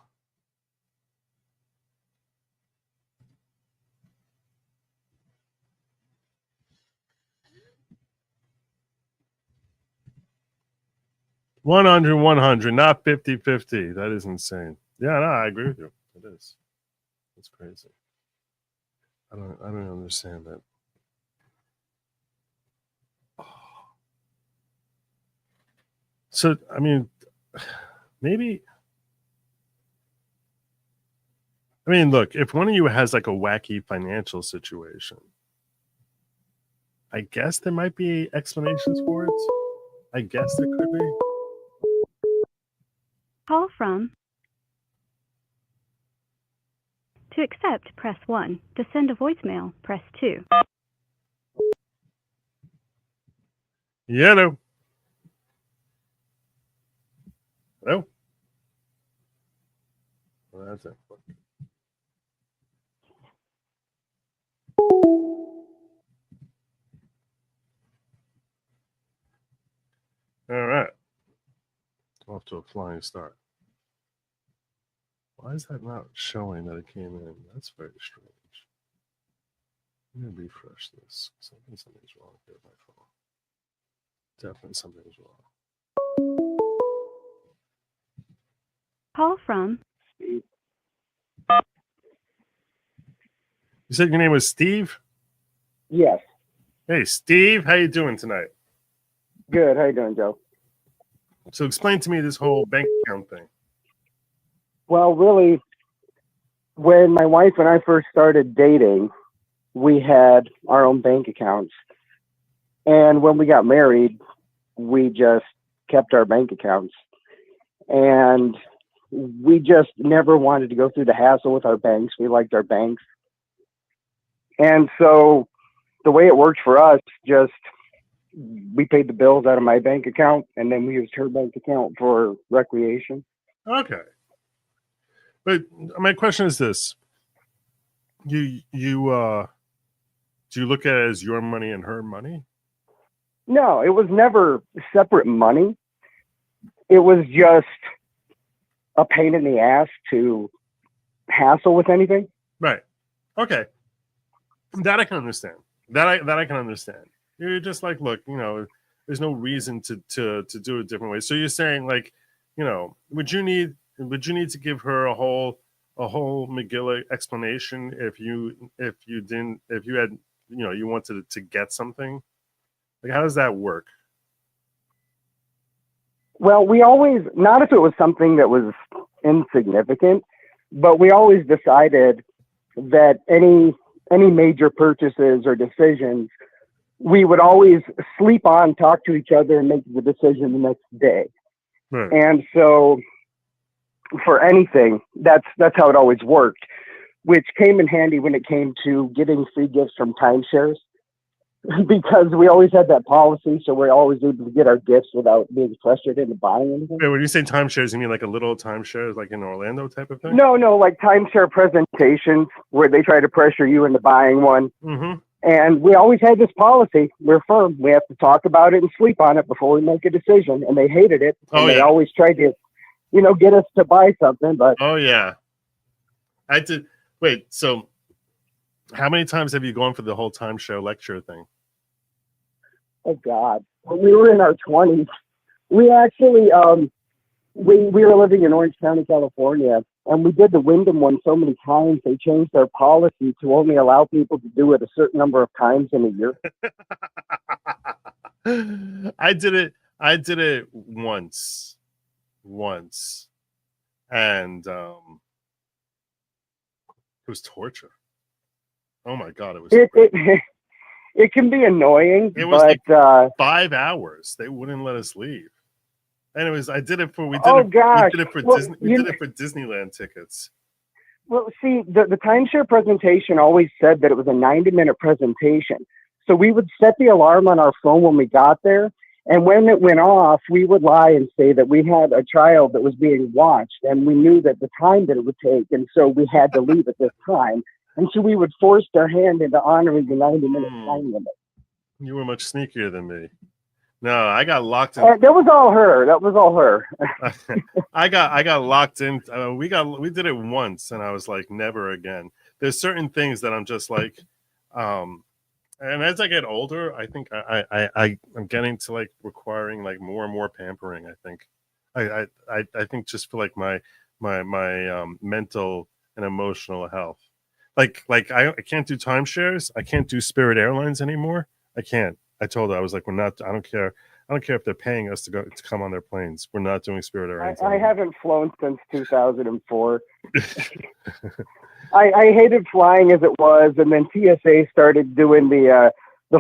100, not 50-50. That is insane. Yeah, no, I agree with you. It is. It's crazy. I don't understand that. So, I mean, maybe. I mean, look, if one of you has like a wacky financial situation, I guess there might be explanations for it. I guess there could be. Call from. To accept, press 1. To send a voicemail, press 2. Hello. Hello. Well, that's it. All right. Off to a flying start. Why is that not showing that it came in? That's very strange. Let me refresh this. Something's wrong here with my phone. Definitely something's wrong. Call from. You said your name was Steve? Yes. Hey, Steve. How you doing tonight? Good. How you doing, Joe? So explain to me this whole bank account thing. Well, really, when my wife and I first started dating, we had our own bank accounts. And when we got married, we just kept our bank accounts. And we just never wanted to go through the hassle with our banks. We liked our banks. And so the way it worked for us, just we paid the bills out of my bank account, and then we used her bank account for recreation. Okay. But my question is this. Do you look at it as your money and her money? No, it was never separate money. It was just a pain in the ass to hassle with anything. Right. Okay. That I can understand. That I can understand. You're just like, look, there's no reason to do it a different way. So you're saying, like, would you need to give her a whole McGill explanation if you had you wanted to get something? Like, how does that work? Well, we always, not if it was something that was insignificant, but we always decided that any major purchases or decisions, we would always sleep on, talk to each other, and make the decision the next day. Right. And so for anything, that's how it always worked, which came in handy when it came to getting free gifts from timeshares, because we always had that policy, so we're always able to get our gifts without being pressured into buying anything. Wait, when you say timeshares, you mean like a little timeshare, like in Orlando type of thing? No, like timeshare presentations where they try to pressure you into buying one. Mm-hmm. And we always had this policy. We're firm. We have to talk about it and sleep on it before we make a decision. And they hated it. And they always tried to, get us to buy something. But oh yeah, I did. Wait, so how many times have you gone for the whole timeshare lecture thing? Oh God, when we were in our 20s, we actually we were living in Orange County, California, and we did the Wyndham one so many times they changed their policy to only allow people to do it a certain number of times in a year. I did it once, and it was torture. Oh my God, it was. It can be annoying. It was but, like 5 hours. They wouldn't let us leave. Anyways, I did it for. We did it for Disney. We did it for Disneyland tickets. Well, see, the timeshare presentation always said that it was a 90-minute presentation. So we would set the alarm on our phone when we got there, and when it went off, we would lie and say that we had a child that was being watched, and we knew that the time that it would take, and so we had to leave at this time. And so we would force their hand into honoring the 90-minute time limit. You were much sneakier than me. No, I got locked in. That was all her. I got locked in. We did it once, and I was like, never again. There's certain things that I'm just like, and as I get older, I think I'm getting to like requiring like more and more pampering. I think, I think just for like my mental and emotional health. Like I can't do timeshares. I can't do Spirit Airlines anymore. I can't. I told her, I was like, I don't care. I don't care if they're paying us to come on their planes. We're not doing Spirit Airlines. I haven't flown since 2004. I hated flying as it was, and then TSA started doing the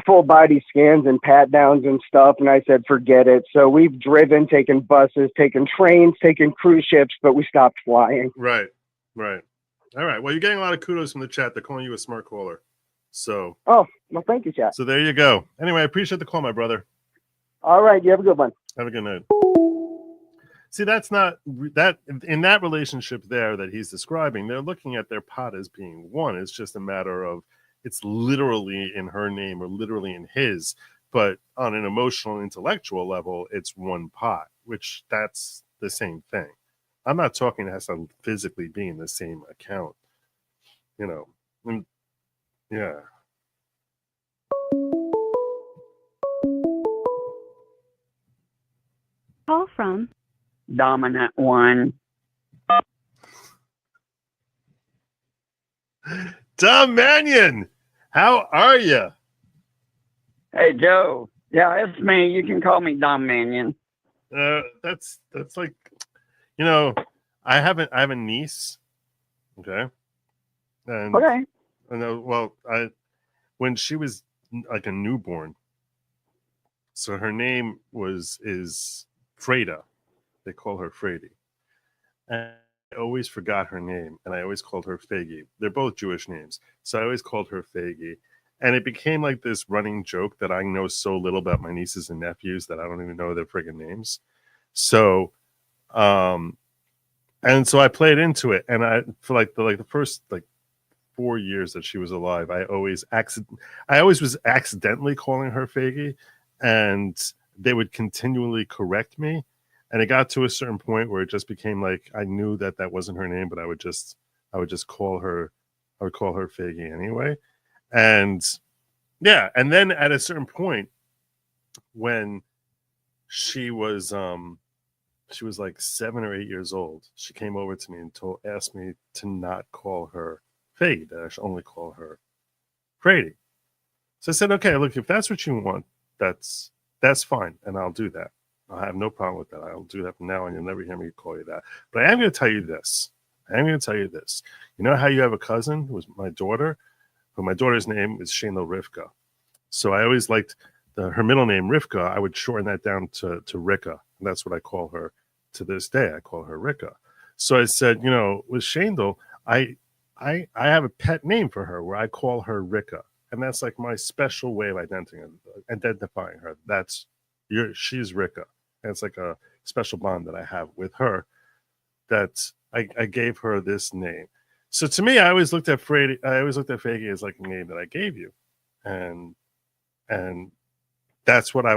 full body scans and pat downs and stuff, and I said, forget it. So we've driven, taken buses, taken trains, taken cruise ships, but we stopped flying. Right. All right. Well, you're getting a lot of kudos from the chat. They're calling you a smart caller. So. Oh, well, thank you, chat. So there you go. Anyway, I appreciate the call, my brother. All right. You have a good one. Have a good night. See, that's not that in that relationship there that he's describing, they're looking at their pot as being one. It's just a matter of it's literally in her name or literally in his, but on an emotional, intellectual level, it's one pot, which that's the same thing. I'm not talking it has to physically be in the same account, you know. Yeah. Call from Dominant one. Tom Mannion, how are you? Hey, Joe. Yeah, it's me. You can call me Dom Mannion. That's like, you know, I have a niece. Okay. And okay. I know. Well, when she was like a newborn, so her name is Freda. They call her Frady. And I always forgot her name, and I always called her Faggy. They're both Jewish names, so I always called her Faggy. And it became like this running joke that I know so little about my nieces and nephews that I don't even know their friggin' names. So, and so I played into it, and I for the first 4 years that she was alive, I always was accidentally calling her Faggy, and they would continually correct me. And it got to a certain point where it just became like I knew that wasn't her name, but I would just call her Faggy anyway. And yeah, and then at a certain point when she was like 7 or 8 years old, she came over to me and asked me to not call her Faggy, that I should only call her Frady. So I said, okay, look, if that's what you want, that's fine, and I'll do that. I have no problem with that. I'll do that from now on. You'll never hear me call you that. But I am going to tell you this. You know how you have a cousin who was my daughter? Who my daughter's name is Shayla Rivka. So I always liked her middle name, Rivka. I would shorten that down to Rika. And that's what I call her to this day. I call her Rika. So I said, you know, with Shandel, I have a pet name for her where I call her Rika. And that's like my special way of identifying her. She's Rika. And it's like a special bond that I have with her that I gave her this name. So to me, I always looked at Faggy as like a name that I gave you. And that's what I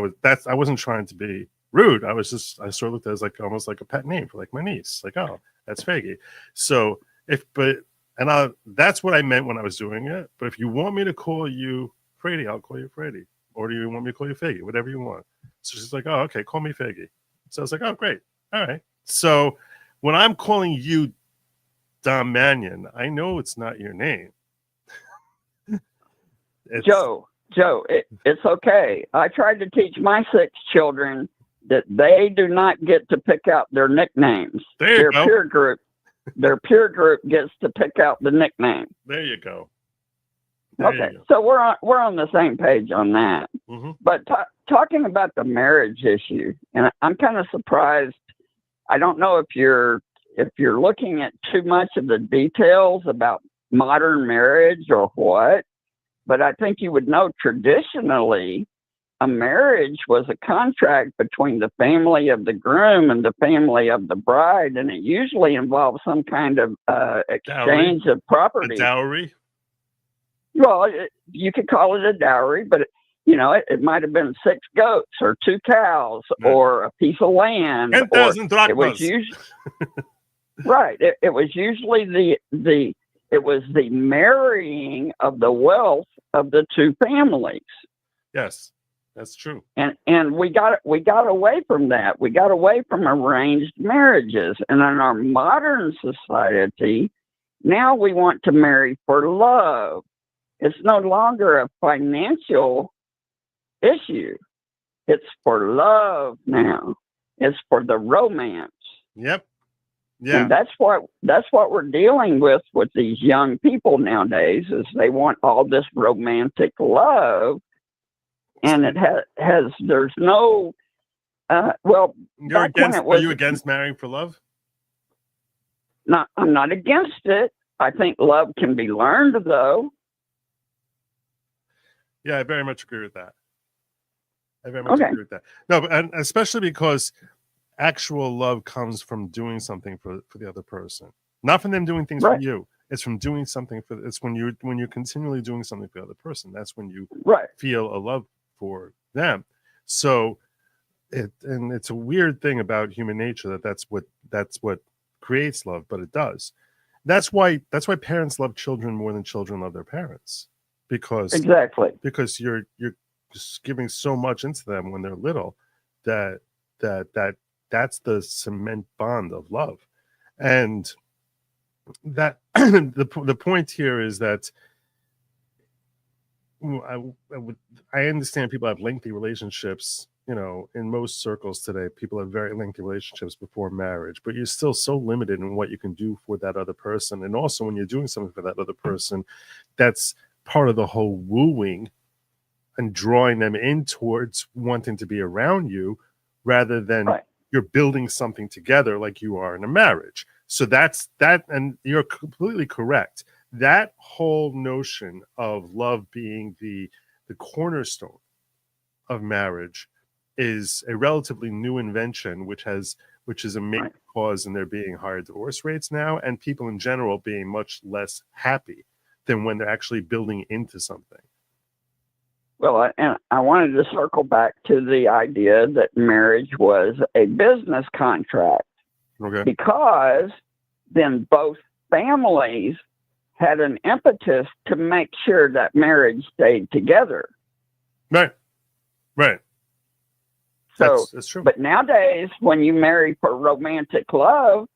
wasn't trying to be rude. I sort of looked at it as like almost like a pet name for like my niece. Like, oh, that's Faggy. So that's what I meant when I was doing it. But if you want me to call you Frady, I'll call you Frady. Or do you want me to call you Faggy? Whatever you want. So she's like, oh, okay, call me Faggy. So I was like, oh, great. All right. So when I'm calling you Dom Mannion, I know it's not your name. Joe, it's okay. I tried to teach my 6 children that they do not get to pick out their nicknames. Their peer group gets to pick out the nickname. There you go. Okay, so we're on the same page on that. Mm-hmm. But talking about the marriage issue, and I'm kind of surprised. I don't know if you're looking at too much of the details about modern marriage or what, but I think you would know traditionally a marriage was a contract between the family of the groom and the family of the bride, and it usually involved some kind of exchange of property. A dowry? Well, you could call it a dowry, but it might have been 6 goats or 2 cows or a piece of land. 10,000 drachmas. It was usually right. It was usually the marrying of the wealth of the 2 families. Yes, that's true. And we got away from that. We got away from arranged marriages, and in our modern society, now we want to marry for love. It's no longer a financial issue. It's for love now. It's for the romance. Yep. Yeah. And that's what we're dealing with these young people nowadays, is they want all this romantic love, and it has there's no well, are you against marrying for love? I'm not against it. I think love can be learned, though. Yeah, I very much agree with that. Agree with that. No, and especially because actual love comes from doing something for the other person, not from them doing things for you. It's from doing something it's when you're continually doing something for the other person. That's when you feel a love for them. So it's a weird thing about human nature that's what creates love, but it does. That's why parents love children more than children love their parents, because you're just giving so much into them when they're little that's the cement bond of love. And that the point here is that I understand people have lengthy relationships. In most circles today, people have very lengthy relationships before marriage, but you're still so limited in what you can do for that other person. And also when you're doing something for that other person, that's part of the whole wooing and drawing them in towards wanting to be around you, rather than you're building something together like you are in a marriage. So that's that. And you're completely correct. That whole notion of love being the cornerstone of marriage is a relatively new invention, which is a major cause in there being higher divorce rates now, and people in general being much less happy than when they're actually building into something. Well, and I wanted to circle back to the idea that marriage was a business contract, because then both families had an impetus to make sure that marriage stayed together. Right. So, that's true. But nowadays, when you marry for romantic love,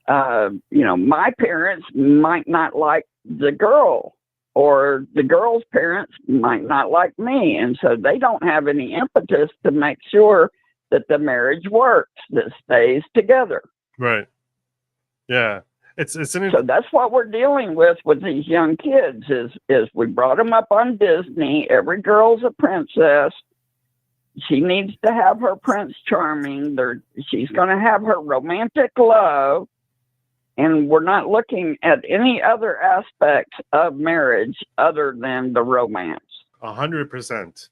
my parents might not like the girl, or the girl's parents might not like me. And so they don't have any impetus to make sure that the marriage works, that stays together. Right. Yeah. So that's what we're dealing with these young kids is we brought them up on Disney. Every girl's a princess. She needs to have her Prince Charming. She's going to have her romantic love. And we're not looking at any other aspects of marriage other than the romance. 100%.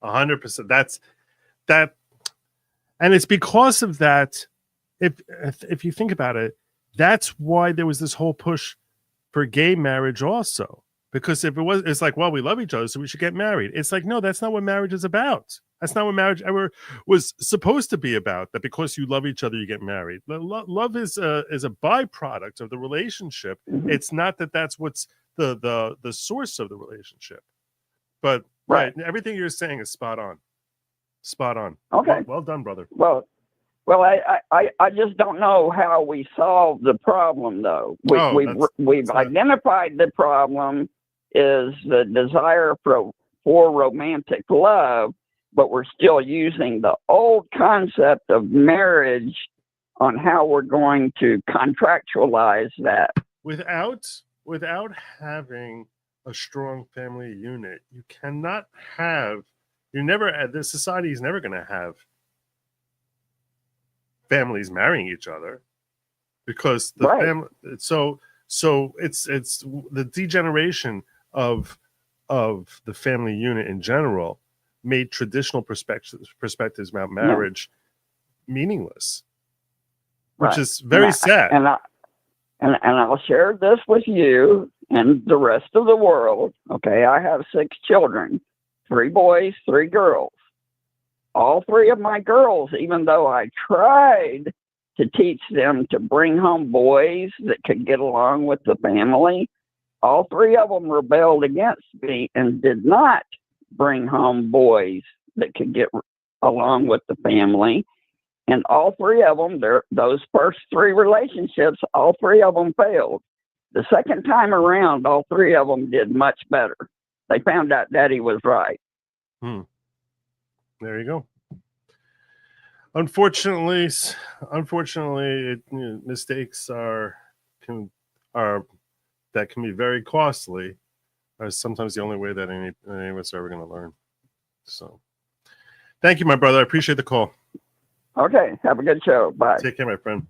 100%. That's that. And it's because of that. If you think about it, that's why there was this whole push for gay marriage also. Because it's like, well, we love each other, so we should get married. It's like, no, that's not what marriage is about. That's not what marriage ever was supposed to be about, that because you love each other, you get married. Love is a byproduct of the relationship. Mm-hmm. It's not that's what's the source of the relationship. But everything you're saying is spot on. Spot on. Okay. Well done, brother. Well, I just don't know how we solve the problem, though. We've identified the problem is the desire for romantic love, but we're still using the old concept of marriage on how we're going to contractualize that. Without having a strong family unit, you cannot have. The society is never going to have families marrying each other, because the family. So it's the degeneration of the family unit in general made traditional perspectives about marriage meaningless, which is very sad. And I'll share this with you and the rest of the world. Okay, I have 6 children, 3 boys, 3 girls. All 3 of my girls, even though I tried to teach them to bring home boys that could get along with the family, all 3 of them rebelled against me and did not bring home boys that could get along with the family. And all 3 of them, those first 3 relationships, all 3 of them failed. The second time around, all 3 of them did much better. They found out Daddy was right. There you go. Unfortunately, mistakes can be very costly. Are sometimes the only way that any of us are ever going to learn. So, thank you, my brother. I appreciate the call. Okay, have a good show. Bye. Take care, my friend.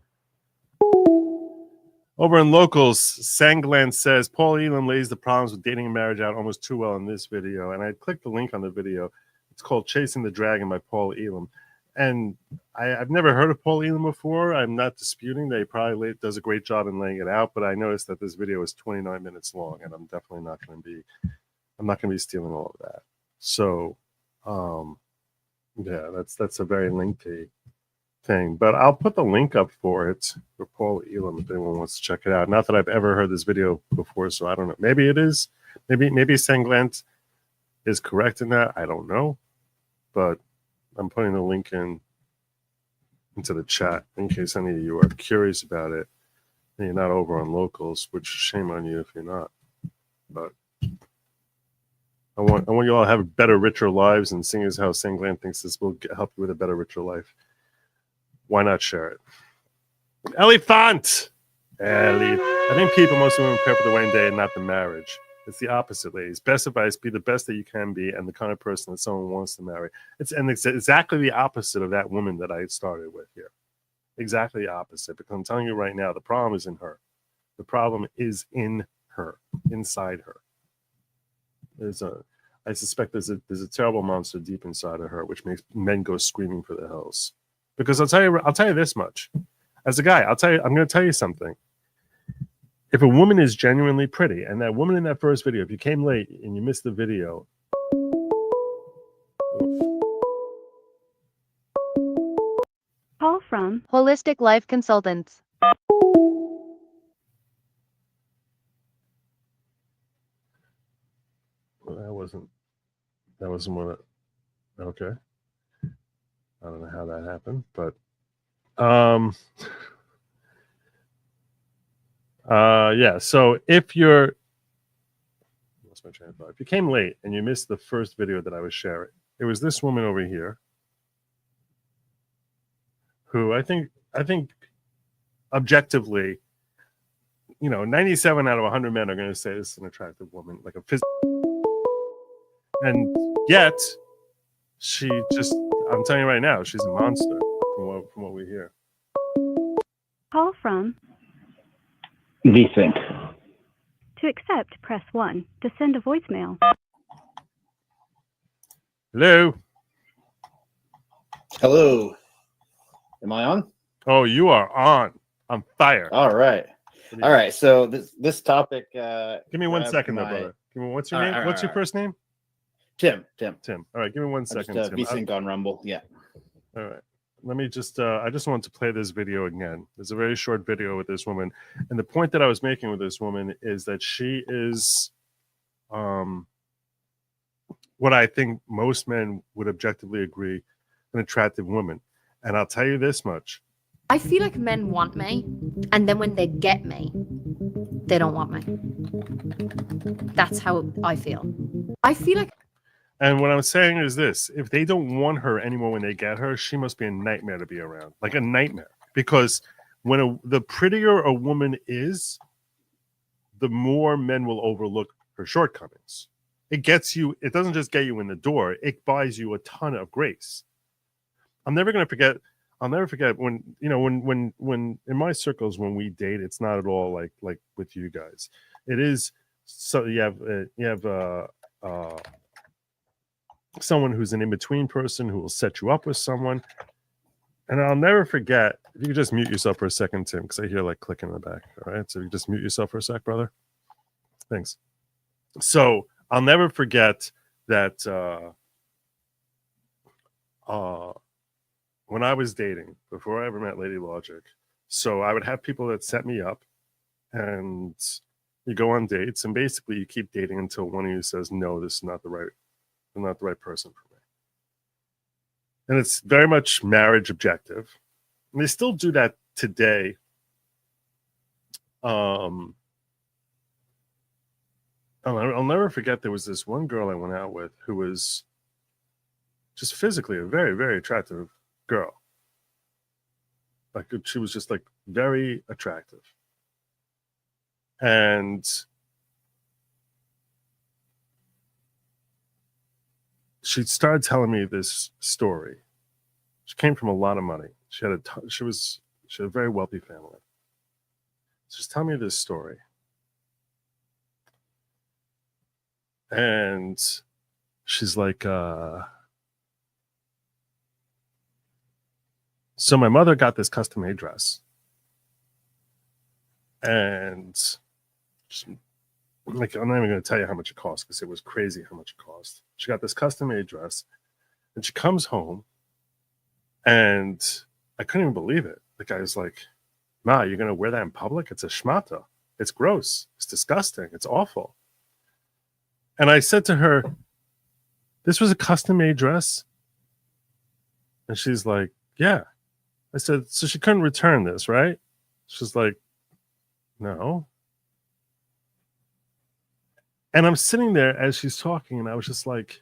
Over in locals, Sangland says Paul Elam lays the problems with dating and marriage out almost too well in this video, and I clicked the link on the video. It's called "Chasing the Dragon" by Paul Elam. And I've never heard of Paul Elam before. I'm not disputing that he probably does a great job in laying it out, but I noticed that this video is 29 minutes long, and I'm definitely not going to be stealing all of that. So, yeah, that's a very lengthy thing. But I'll put the link up for Paul Elam if anyone wants to check it out. Not that I've ever heard this video before, so I don't know. Maybe it is. Maybe Sanglant is correct in that. I don't know, but I'm putting the link into the chat in case any of you are curious about it and you're not over on locals, which shame on you if you're not. But I want you all to have better, richer lives, and seeing as how Sangland thinks this will help you with a better, richer life, why not share it? Elephant! I think people, most women, prepare for the wedding day and not the marriage. It's the opposite, ladies. Best advice: be the best that you can be, and the kind of person that someone wants to marry. It's exactly the opposite of that woman that I started with here. Exactly the opposite. Because I'm telling you right now, the problem is in her. The problem is in her, inside her. I suspect there's a terrible monster deep inside of her, which makes men go screaming for the hills. Because I'll tell you this much. As a guy, I'm going to tell you something. If a woman is genuinely pretty, and that woman in that first video, if you came late and you missed the video, Call from Holistic Life Consultants. well, that wasn't what it, okay. I don't know how that happened, but yeah, so if you're lost my train of thought. If you came late and you missed the first video that I was sharing, it was this woman over here who I think objectively, 97 out of 100 men are going to say this is an attractive woman, like a physical, and yet she just, I'm telling you right now, she's a monster from what we hear. Call from Decent. To accept, press 1. To send a voicemail. Hello. Hello. Am I on? Oh, you are on fire. All right. All right. So this topic. Give me 1 second, though, brother. Give me, what's your name? What's your first name? Tim. Tim. All right. Give me 1 second. Tim. V-Sync on Rumble. Yeah. All right. Let me just, I just want to play this video again. There's a very short video with this woman. And the point that I was making with this woman is that she is what I think most men would objectively agree, an attractive woman. And I'll tell you this much. I feel like men want me, and then when they get me, they don't want me. That's how I feel. I feel like. And what I'm saying is this: if they don't want her anymore when they get her, she must be a nightmare to be around, like a nightmare. Because when the prettier a woman is, the more men will overlook her shortcomings. It doesn't just get you in the door; it buys you a ton of grace. I'll never forget when when in my circles when we date, it's not at all like with you guys. It is so you have someone who's an in-between person who will set you up with someone. And I'll never forget, if you could just mute yourself for a second, Tim, because I hear like clicking in the back. All right. So you just mute yourself for a sec, brother. Thanks. So I'll never forget that when I was dating, before I ever met Lady Lawgic, so I would have people that set me up, and you go on dates, and basically you keep dating until one of you says, no, this is not the right person for me. And it's very much marriage objective. And they still do that today. I'll never forget, there was this one girl I went out with who was just physically a very, very attractive girl. Like she was just like very attractive. And she started telling me this story. She came from a lot of money. She had a very wealthy family. She's telling me this story. And she's like, so my mother got this custom-made dress. And like, I'm not even going to tell you how much it cost because it was crazy how much it cost. She got this custom-made dress, and she comes home, and I couldn't even believe it. The guy was like, Ma, you're going to wear that in public? It's a schmata. It's gross. It's disgusting. It's awful. And I said to her, this was a custom-made dress? And she's like, yeah. I said, so she couldn't return this, right? She's like, no. And I'm sitting there as she's talking, and I was just like,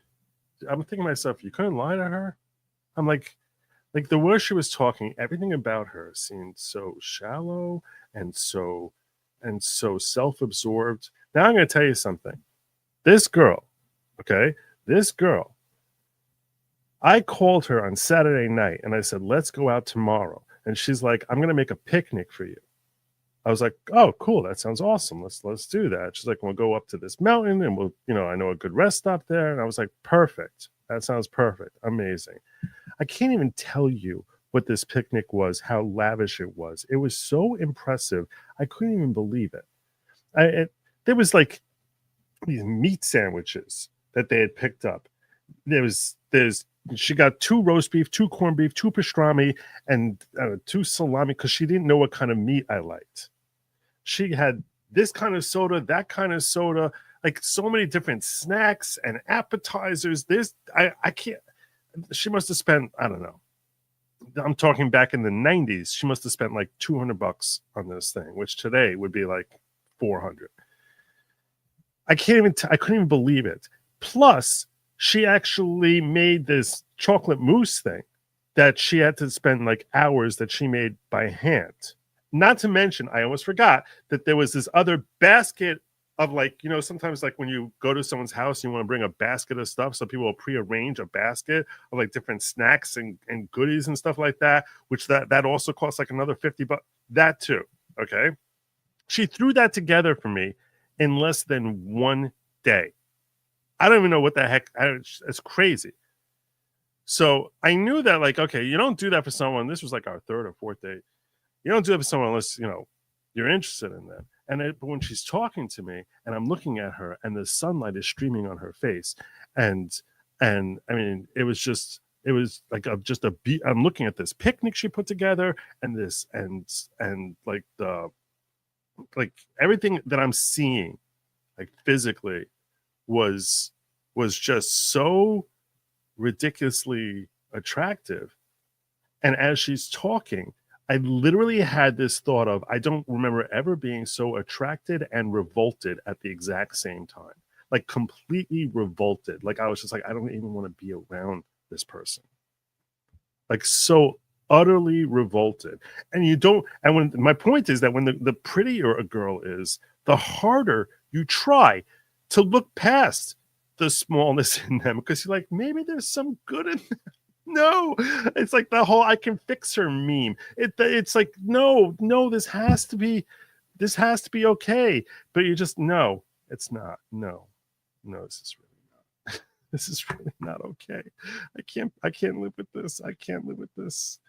I'm thinking to myself, you couldn't lie to her? I'm like the way she was talking, everything about her seemed so shallow and so self-absorbed. Now I'm going to tell you something. This girl, I called her on Saturday night, and I said, let's go out tomorrow. And she's like, I'm going to make a picnic for you. I was like, oh, cool. That sounds awesome. Let's do that. She's like, we'll go up to this mountain and we'll, I know a good rest stop there. And I was like, perfect. That sounds perfect. Amazing. I can't even tell you what this picnic was, how lavish it was. It was so impressive. I couldn't even believe it. There was like these meat sandwiches that they had picked up. She got 2 roast beef, 2 corned beef, 2 pastrami, and 2 salami because she didn't know what kind of meat I liked. She had this kind of soda, that kind of soda, like so many different snacks and appetizers. I can't. She must have spent, I don't know. I'm talking back in the 90s. She must have spent like $200 on this thing, which today would be like $400. I couldn't even believe it. Plus, she actually made this chocolate mousse thing that she had to spend like hours that she made by hand. Not to mention, I almost forgot that there was this other basket of like, sometimes like when you go to someone's house, you want to bring a basket of stuff. So people will prearrange a basket of like different snacks and goodies and stuff like that, which that also costs like another $50. That too. Okay. She threw that together for me in less than 1 day. I don't even know what the heck. It's crazy. So I knew that, like, okay, you don't do that for someone. This was like our 3rd or 4th date. You don't do that for someone unless, you're interested in them. But when she's talking to me and I'm looking at her and the sunlight is streaming on her face, and I mean, it was like just a beat. I'm looking at this picnic she put together and this, and like everything that I'm seeing, like physically, was just so ridiculously attractive. And as she's talking, I literally had this thought of, I don't remember ever being so attracted and revolted at the exact same time. Like completely revolted. Like I was just like, I don't even want to be around this person. Like so utterly revolted. And when my point is that when the prettier a girl is, the harder you try to look past the smallness in them, because you're like, maybe there's some good in them. No, it's like the whole "I can fix her" meme. It's like, no, this has to be okay. But you just, no, it's not. No, this is really not. This is really not okay. I can't live with this. I can't live with this.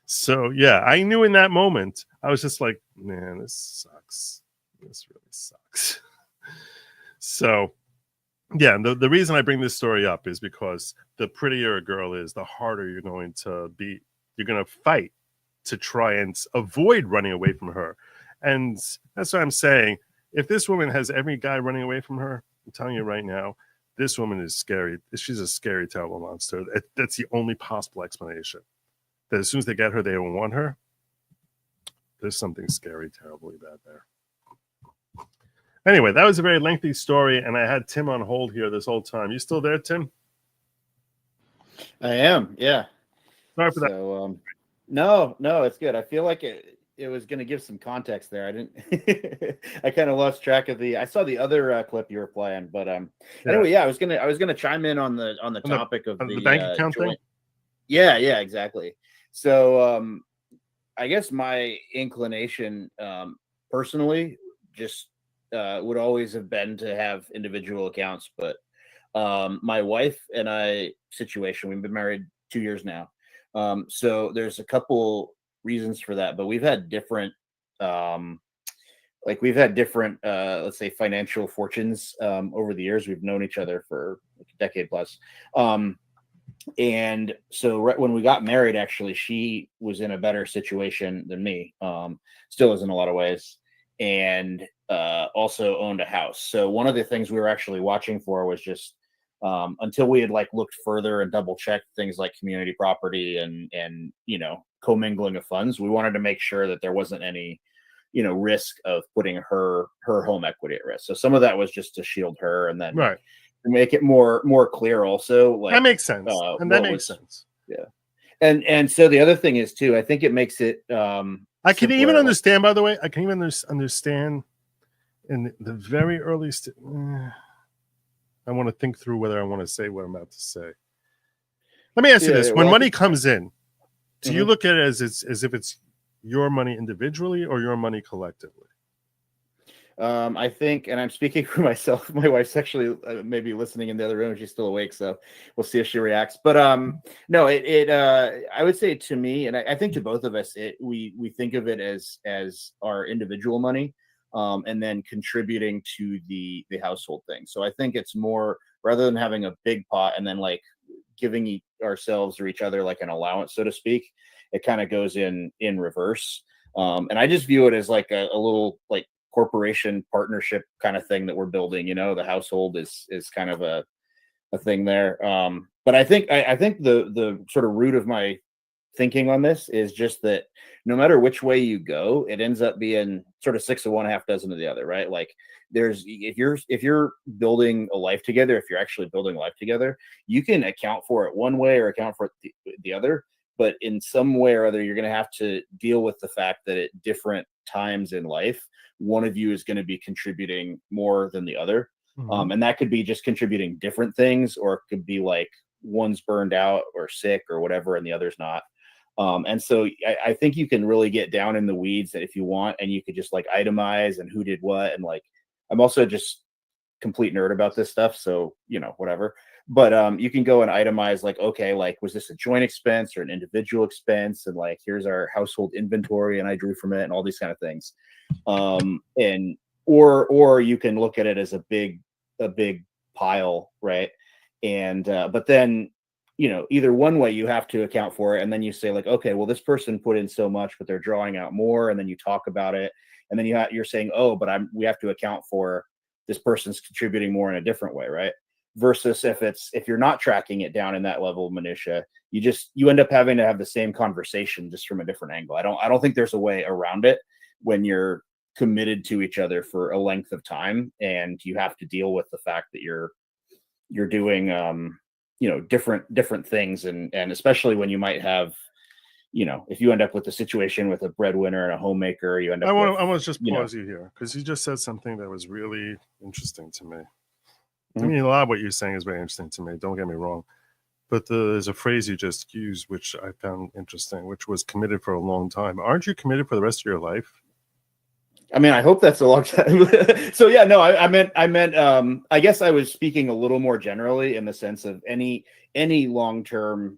So yeah, I knew in that moment, I was just like, man, this sucks. This really sucks. So yeah, the reason I bring this story up is because the prettier a girl is, the harder you're going to be. You're going to fight to try and avoid running away from her. And that's what I'm saying. If this woman has every guy running away from her, I'm telling you right now, this woman is scary. She's a scary, terrible monster. That's the only possible explanation. That as soon as they get her, they don't want her. There's something scary, terribly bad there. Anyway, that was a very lengthy story, and I had Tim on hold here this whole time. You still there, Tim? I am. Yeah. Sorry for that. So, no, it's good. I feel like it was going to give some context there. I didn't. I kind of lost track of I saw the other clip you were playing, but anyway, yeah, I was gonna chime in on the topic of the bank account thing. Yeah, exactly. So, I guess my inclination, personally, just would always have been to have individual accounts, but my wife and I situation, we've been married 2 years now. So there's a couple reasons for that, but we've had different let's say financial fortunes over the years. We've known each other for like a decade plus. And so right when we got married, actually, she was in a better situation than me. Still is in a lot of ways, and also owned a house. So one of the things we were actually watching for was just until we had like looked further and double checked things like community property and commingling of funds. We wanted to make sure that there wasn't any risk of putting her home equity at risk. So some of that was just to shield her, and then right. To make it more clear also, like that makes sense. And that makes sense. Yeah. And so the other thing is too, I think it makes it I can even understand, by the way, I can even understand in the very early I want to think through whether I want to say what I'm about to say. Let me ask you this. When money comes in, do you look at it as if it's your money individually or your money collectively? I think, and I'm speaking for myself, my wife's actually maybe listening in the other room. She's still awake, so we'll see if she reacts. But no, I would say to me, and I think to both of us, we think of it as our individual money, and then contributing to the household thing. So I think it's more, rather than having a big pot and then like giving ourselves or each other like an allowance, so to speak, it kind of goes in reverse. And I just view it as like a little like corporation partnership kind of thing that we're building. The household is kind of a thing there. But I think the sort of root of my thinking on this is just that no matter which way you go, it ends up being sort of 6 of one, half dozen of the other, right? Like if you're building a life together, if you're actually building a life together, you can account for it one way or account for it the other. But in some way or other, you're going to have to deal with the fact that at different times in life, one of you is going to be contributing more than the other. Mm-hmm. And that could be just contributing different things, or it could be like one's burned out or sick or whatever, and the other's not. And so I think you can really get down in the weeds if you want, and you could just like itemize and who did what. And like, I'm also just complete nerd about this stuff. So, whatever. But you can go and itemize like, okay, like, was this a joint expense or an individual expense? And like, here's our household inventory and I drew from it and all these kind of things. And or you can look at it as a big pile, right? And but then either one way you have to account for it, and then you say like, okay, well, this person put in so much, but they're drawing out more, and then you talk about it, and then you're saying, oh, but we have to account for this person's contributing more in a different way, right? Versus if you're not tracking it down in that level of minutia, you end up having to have the same conversation just from a different angle. I don't think there's a way around it when you're committed to each other for a length of time, and you have to deal with the fact that you're doing different things, and especially when you might have if you end up with a situation with a breadwinner and a homemaker, you end up. I want to just pause you here because you just said something that was really interesting to me. I mean, a lot of what you're saying is very interesting to me. Don't get me wrong. But there's a phrase you just used, which I found interesting, which was committed for a long time. Aren't you committed for the rest of your life? I mean, I hope that's a long time. So yeah, no, I meant, I guess I was speaking a little more generally in the sense of any long-term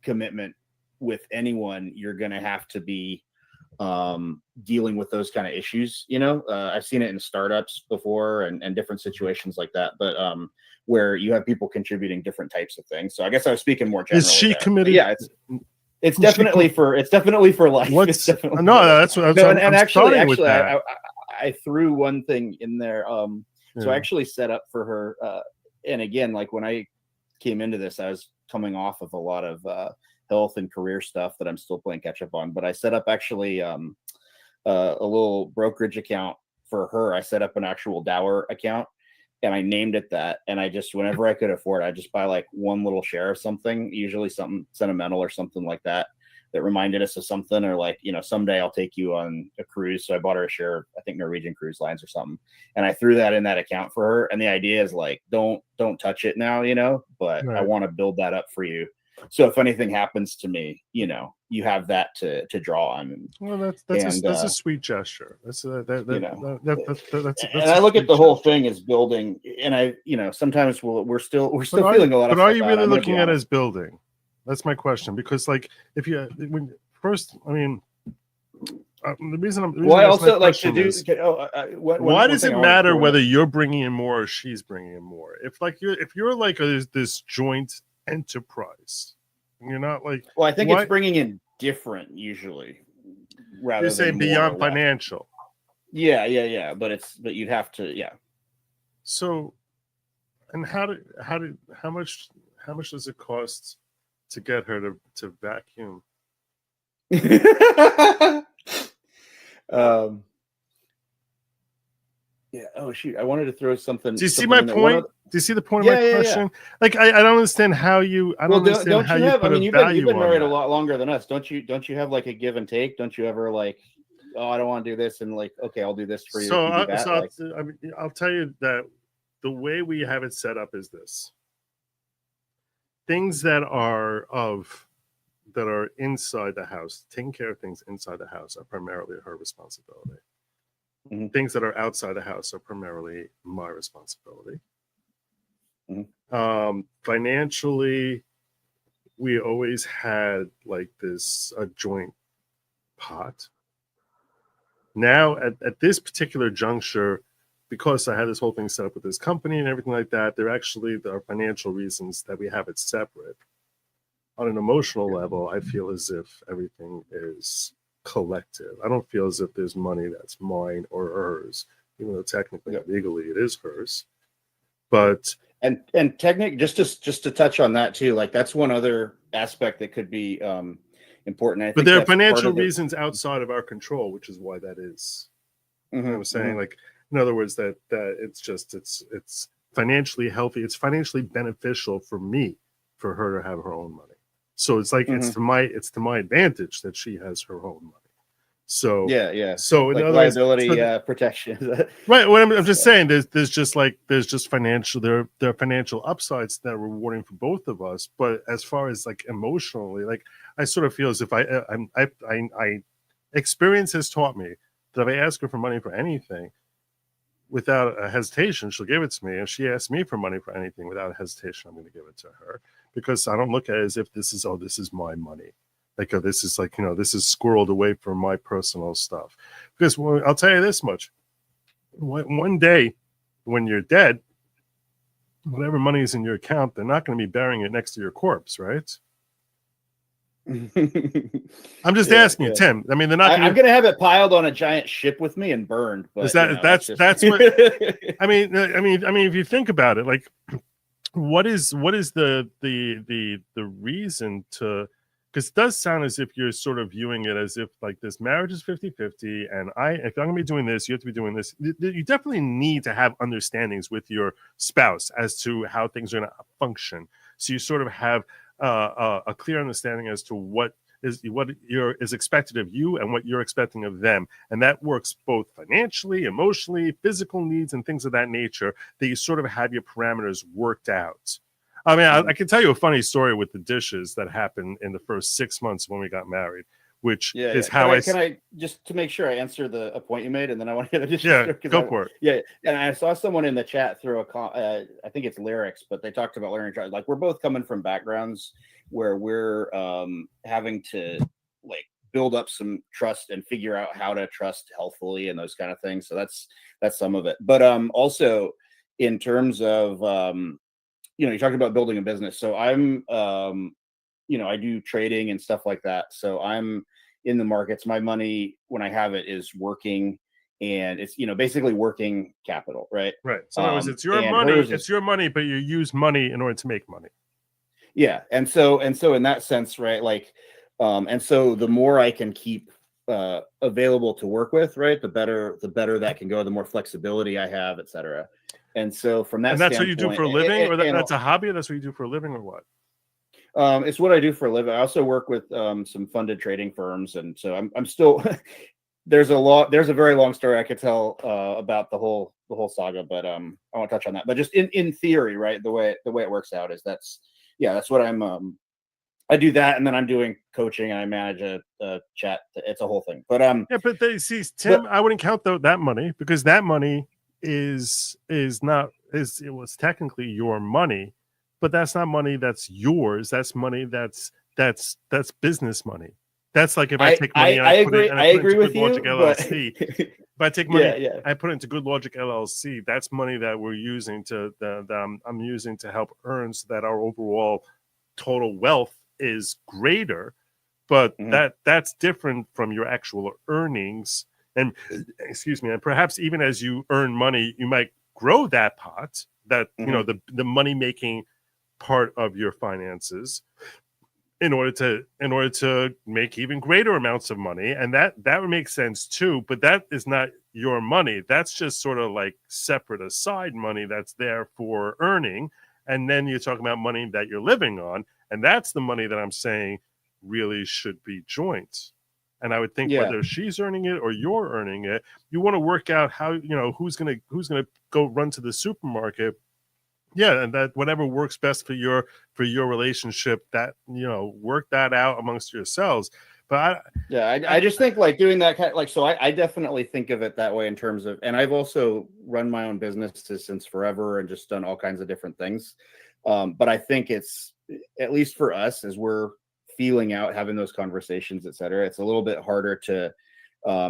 commitment with anyone, you're going to have to be dealing with those kind of issues. I've seen it in startups before and different situations like that, but where you have people contributing different types of things. So I guess I was speaking more generally. Is she committed? Yeah, it's definitely for life. It's definitely that's what I'm actually that. I threw one thing in there. So I actually set up for her. And again, like when I came into this, I was coming off of a lot of health and career stuff that I'm still playing catch up on. But I set up actually a little brokerage account for her. I set up an actual Dower account. and I named it that. And I just, whenever I could afford it, I just buy like one little share of something, usually something sentimental or something like that, that reminded us of something, or like, you know, someday I'll take you on a cruise. So I bought her a share of, I think, Norwegian Cruise Lines or something. And I threw that in that account for her. And the idea is like, don't touch it now, you know, but I want to build that up for you. So if anything happens to me, you know, you have that to draw on. Well, that's a sweet gesture. That's and I look at the whole thing as building, and I, you know, sometimes we're still feeling a lot of. But are you really looking at it as building? That's my question. Because like, if you first, I mean, the reason well, I also like to do. Why does it matter whether you're bringing in more or she's bringing in more? If you're like this joint enterprise, you're not like. Well, I think it's bringing in different usually. Rather you're saying beyond financial. Yeah. But you'd have to, yeah. So, and how much does it cost to get her to vacuum? Yeah. Oh shoot! I wanted to throw something. Do you see my point? Do you see the point of my question? Yeah. Like I don't understand how you. I don't understand how you put a value on that. You've been married a lot longer than us. Don't you have like a give and take? Don't you ever like, oh, I don't want to do this, and like, okay, I'll do this for you. So I'll tell you that the way we have it set up is this: things that are inside the house, taking care of things inside the house, are primarily her responsibility. Mm-hmm. Things that are outside the house are primarily my responsibility. Mm-hmm. Financially, we always had like a joint pot. Now, at this particular juncture, because I had this whole thing set up with this company and everything like that, there are financial reasons that we have it separate. On an emotional level, I feel as if everything is collective. I don't feel as if there's money that's mine or hers, even though technically, legally, it is hers. But and technically, just to touch on that too, like that's one other aspect that could be important. But there are financial reasons outside of our control, which is why that is. Mm-hmm, you know what I'm saying, mm-hmm. Like, in other words, that it's financially healthy. It's financially beneficial for me, for her to have her own money. So it's like mm-hmm. it's to my advantage that she has her own money. So yeah. So like liability protection, right? What I'm just saying, there's just financial. There are financial upsides that are rewarding for both of us. But as far as like emotionally, like I sort of feel as if I experience has taught me that if I ask her for money for anything, without a hesitation, she'll give it to me. If she asks me for money for anything without a hesitation, I'm going to give it to her, because I don't look at it as if this is my money. Like, this is like, this is squirreled away from my personal stuff. Because I'll tell you this much. One day when you're dead, whatever money is in your account, they're not going to be burying it next to your corpse, right? I'm just asking you, Tim. I mean, they're not. I'm going to have it piled on a giant ship with me and burned. But that's what I mean. If you think about it, like, what is the reason to? Because it does sound as if you're sort of viewing it as if like this marriage is 50-50, and if I'm going to be doing this, you have to be doing this. You definitely need to have understandings with your spouse as to how things are going to function. So you sort of have a clear understanding as to what is expected of you and what you're expecting of them, and that works both financially, emotionally, physical needs, and things of that nature. That you sort of have your parameters worked out. I mean, I can tell you a funny story with the dishes that happened in the first 6 months when we got married, which is how Can I just to make sure I answer the point you made, and then I want to just go for it. Yeah, and I saw someone in the chat throw I think it's lyrics, but they talked about learning like we're both coming from backgrounds where we're having to like build up some trust and figure out how to trust healthfully and those kind of things. So that's some of it. But also in terms of you talked about building a business. So I'm, I do trading and stuff like that. So I'm in the markets. My money, when I have it, is working, and it's, basically working capital, right? Right. So in other words, it's your money. It's your money, but you use money in order to make money. Yeah. And so in that sense, right? Like, and so the more I can keep available to work with, right, the better that can go, the more flexibility I have, et cetera. And so from that And that's what you do for a living, or that's a hobby, or that's what you do for a living, or what? It's what I do for a living. I also work with some funded trading firms, and so I'm still there's a very long story I could tell about the whole saga, but I won't touch on that. But just in theory, right, the way it works out is that's what I'm I do that, and then I'm doing coaching, and I manage a chat. It's a whole thing. But but they see, Tim, I wouldn't count that money, because that money it was technically your money, but that's not money that's yours. That's money that's business money. That's like if I take money and I put it into Good Logic LLC. If I take money, I put it into Good Logic LLC. That's money that we're using I'm using to help earn, so that our overall total wealth is greater. But that's different from your actual earnings. And excuse me, and perhaps even as you earn money, you might grow that pot, that the money making part of your finances, in order to make even greater amounts of money. And that would make sense too, but that is not your money. That's just sort of like separate aside money that's there for earning. And then you're talking about money that you're living on, and that's the money that I'm saying really should be joint. And I would think whether she's earning it or you're earning it, you want to work out how, who's gonna go run to the supermarket. Yeah, and that whatever works best for your relationship, that work that out amongst yourselves. But I just think like doing that kind of, like, so I definitely think of it that way in terms of, and I've also run my own businesses since forever and just done all kinds of different things. But I think it's, at least for us, as we're feeling out, having those conversations, et cetera, it's a little bit harder to,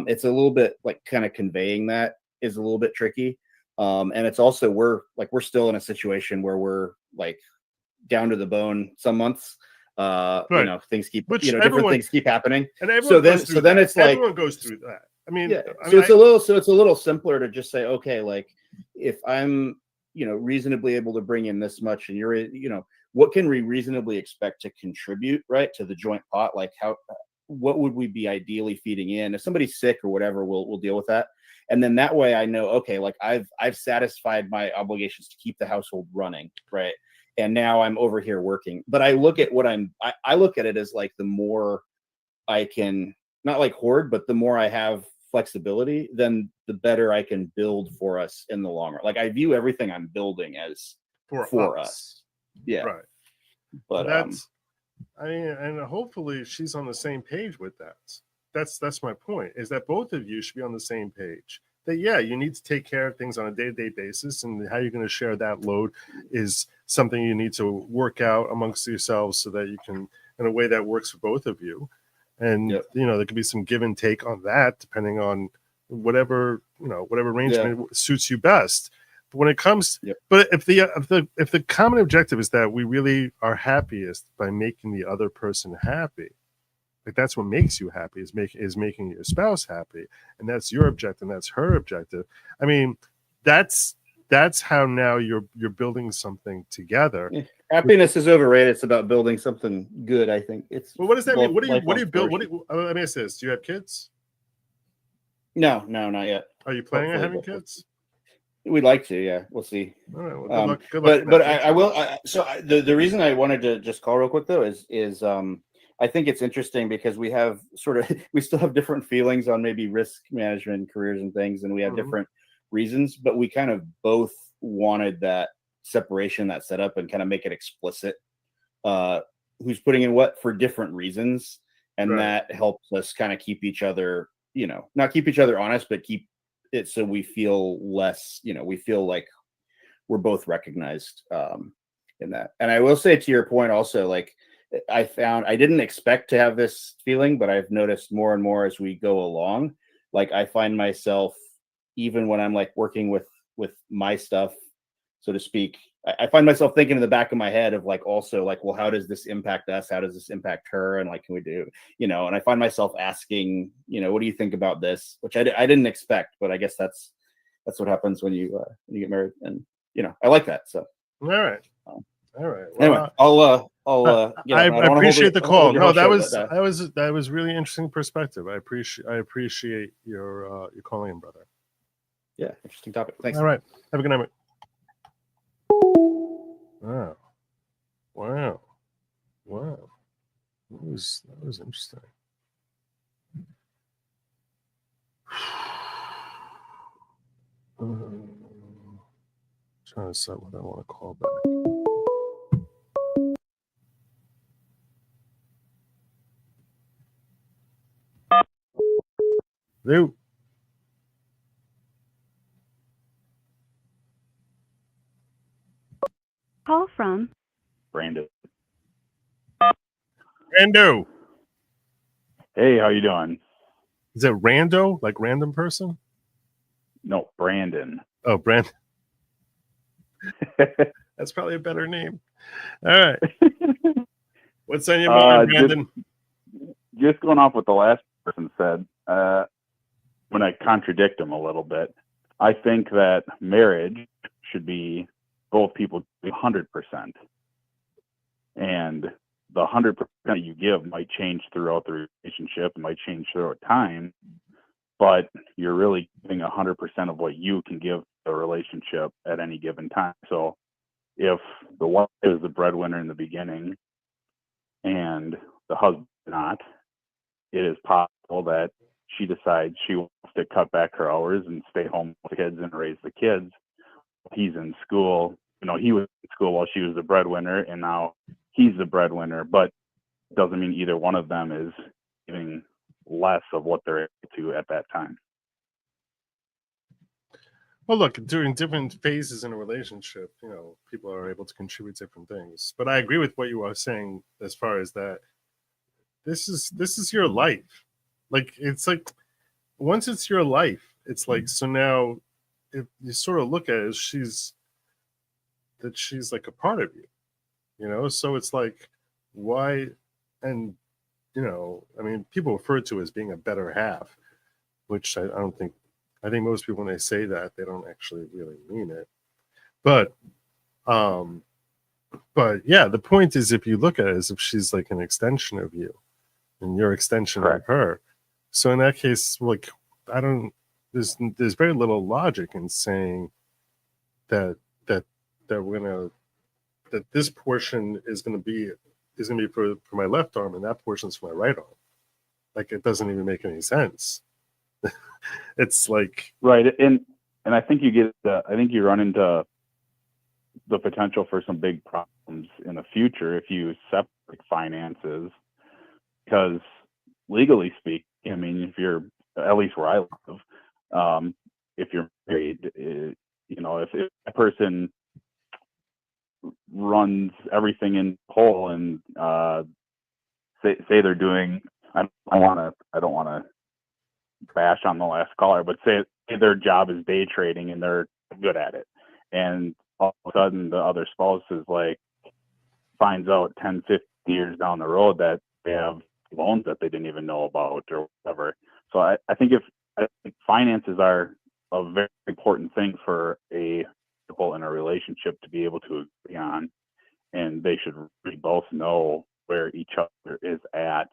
it's a little bit like kind of conveying that is a little bit tricky. And it's also, we're still in a situation where we're like down to the bone some months. Right. Things keep, different things keep happening. And then it's like everyone goes through that. I mean, it's a little simpler to just say, okay, like if I'm, reasonably able to bring in this much, and you're, what can we reasonably expect to contribute, right, to the joint pot? Like what would we be ideally feeding in? If somebody's sick or whatever, we'll deal with that. And then that way I know, okay, like I've satisfied my obligations to keep the household running, right? And now I'm over here working. But I look at I look at it as like, the more I can, not like hoard, but the more I have flexibility, then the better I can build for us in the long run. Like I view everything I'm building as for us. Yeah. Right. But and hopefully she's on the same page with that. That's my point, is that both of you should be on the same page. That you need to take care of things on a day-to-day basis, and how you're going to share that load is something you need to work out amongst yourselves, so that you can, in a way that works for both of you. And there could be some give and take on that, depending on whatever arrangement suits you best. But when it comes, but if the common objective is that we really are happiest by making the other person happy, like that's what makes you happy, is making your spouse happy, and that's your objective, and that's her objective. I mean, that's how now you're building something together. Happiness is overrated. It's about building something good, I think. Well, what does that mean? What do you build? Let me ask this: do you have kids? No, not yet. Are you planning on having kids? We'd like to, yeah. We'll see. All right. Well, good luck. But I will. The reason I wanted to just call real quick though is I think it's interesting because we still have different feelings on maybe risk management, careers, and things, and we have different reasons, but we kind of both wanted that separation, that setup, and kind of make it explicit who's putting in what for different reasons, and that helps us kind of keep each other, not keep each other honest, but keep it so we feel less, we feel like we're both recognized in that. And I will say, to your point also, like I didn't expect to have this feeling, but I've noticed more and more as we go along, like I find myself, even when I'm like working with my stuff, so to speak, I find myself thinking in the back of my head of like, also like, well, how does this impact us? How does this impact her? And like, can we do, and I find myself asking, what do you think about this? Which I didn't expect, but I guess that's what happens when you get married, and I like that. So all right. Well, anyway, I appreciate the call. No, that that was really interesting perspective. I appreciate your calling in, brother. Yeah, interesting topic. Thanks. All right, have a good night, mate. Wow. That was interesting. Trying to decide what I want to call back. Lou. Call from Brandon. Rando. Hey, how you doing? Is it Rando, like random person? No, Brandon. Oh, Brandon. That's probably a better name. All right. What's on your mind, Brandon? Just going off what the last person said, when I contradict him a little bit, I think that marriage should be both people 100%. And the 100% you give might change throughout the relationship, it might change throughout time, but you're really giving 100% of what you can give the relationship at any given time. So if the wife is the breadwinner in the beginning and the husband not, it is possible that she decides she wants to cut back her hours and stay home with the kids and raise the kids. He's in school. He was in school while she was the breadwinner, and now he's the breadwinner, but it doesn't mean either one of them is giving less of what they're able to at that time. Well, look, during different phases in a relationship, people are able to contribute different things. But I agree with what you are saying as far as that. This is your life. Like, it's like once it's your life, it's like, so now if you sort of look at it as she's like a part of you, so it's like, why? And I mean, people refer to it as being a better half, which I think most people, when they say that, they don't actually really mean it. But yeah, the point is, if you look at it as if she's like an extension of you and you're extension of her. So in that case, like, there's very little logic in saying that this portion is going to be for my left arm and that portion's for my right arm. Like, it doesn't even make any sense. It's like, right, and I think you run into the potential for some big problems in the future if you separate finances, because legally speaking, I mean, if you're, at least where I live, if you're married, if a person runs everything in whole and say they're doing, I don't want to bash on the last caller, but say their job is day trading and they're good at it, and all of a sudden the other spouse is like, finds out 10, 15 years down the road that they have loans that they didn't even know about or whatever. So I think finances are a very important thing for a couple in a relationship to be able to agree on, and they should really both know where each other is at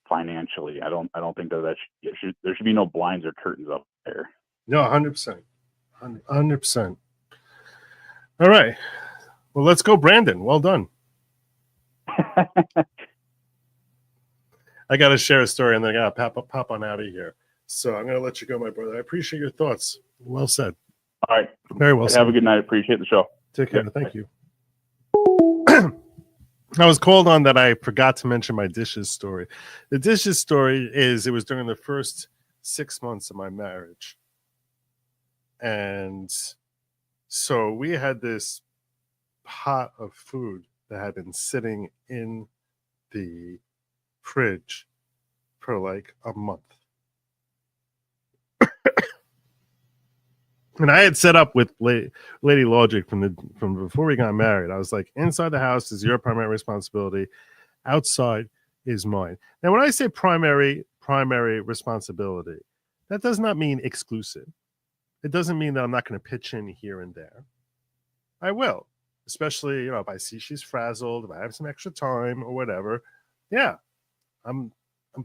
financially. I don't think that there should be no blinds or curtains up there. No, 100%. 100%. All right. Well, let's go, Brandon. Well done. I got to share a story and then I got to pop on out of here. So I'm going to let you go, my brother. I appreciate your thoughts. Well said. All right. Very well said. Have a good night. Appreciate the show. Take care. Thank you. I was called on that I forgot to mention my dishes story. The dishes story is, it was during the first 6 months of my marriage. And so we had this pot of food that had been sitting in the fridge for like a month. And I had set up with Lady Lawgic from before we got married. I was like, inside the house is your primary responsibility. Outside is mine. Now, when I say primary responsibility, that does not mean exclusive. It doesn't mean that I'm not going to pitch in here and there. I will. especially, you know, if I see she's frazzled, if I have some extra time or whatever, yeah, I'm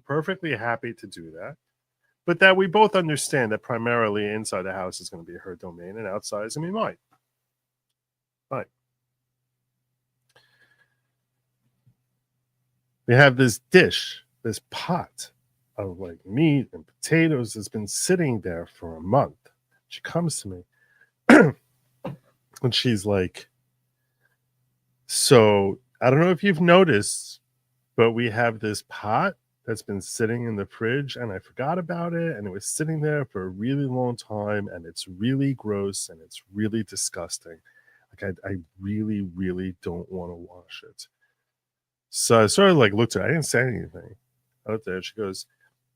perfectly happy to do that. But that we both understand that primarily inside the house is going to be her domain and outside is going to be mine. Fine. We have this dish, this pot of like meat and potatoes that's been sitting there for a month. She comes to me and she's like, so I don't know if you've noticed, but we have this pot that's been sitting in the fridge and I forgot about it. And it was sitting there for a really long time and it's really gross and it's really disgusting. Like I really, really don't want to wash it. So I sort of like looked at her. I didn't say anything. I looked at her. She goes,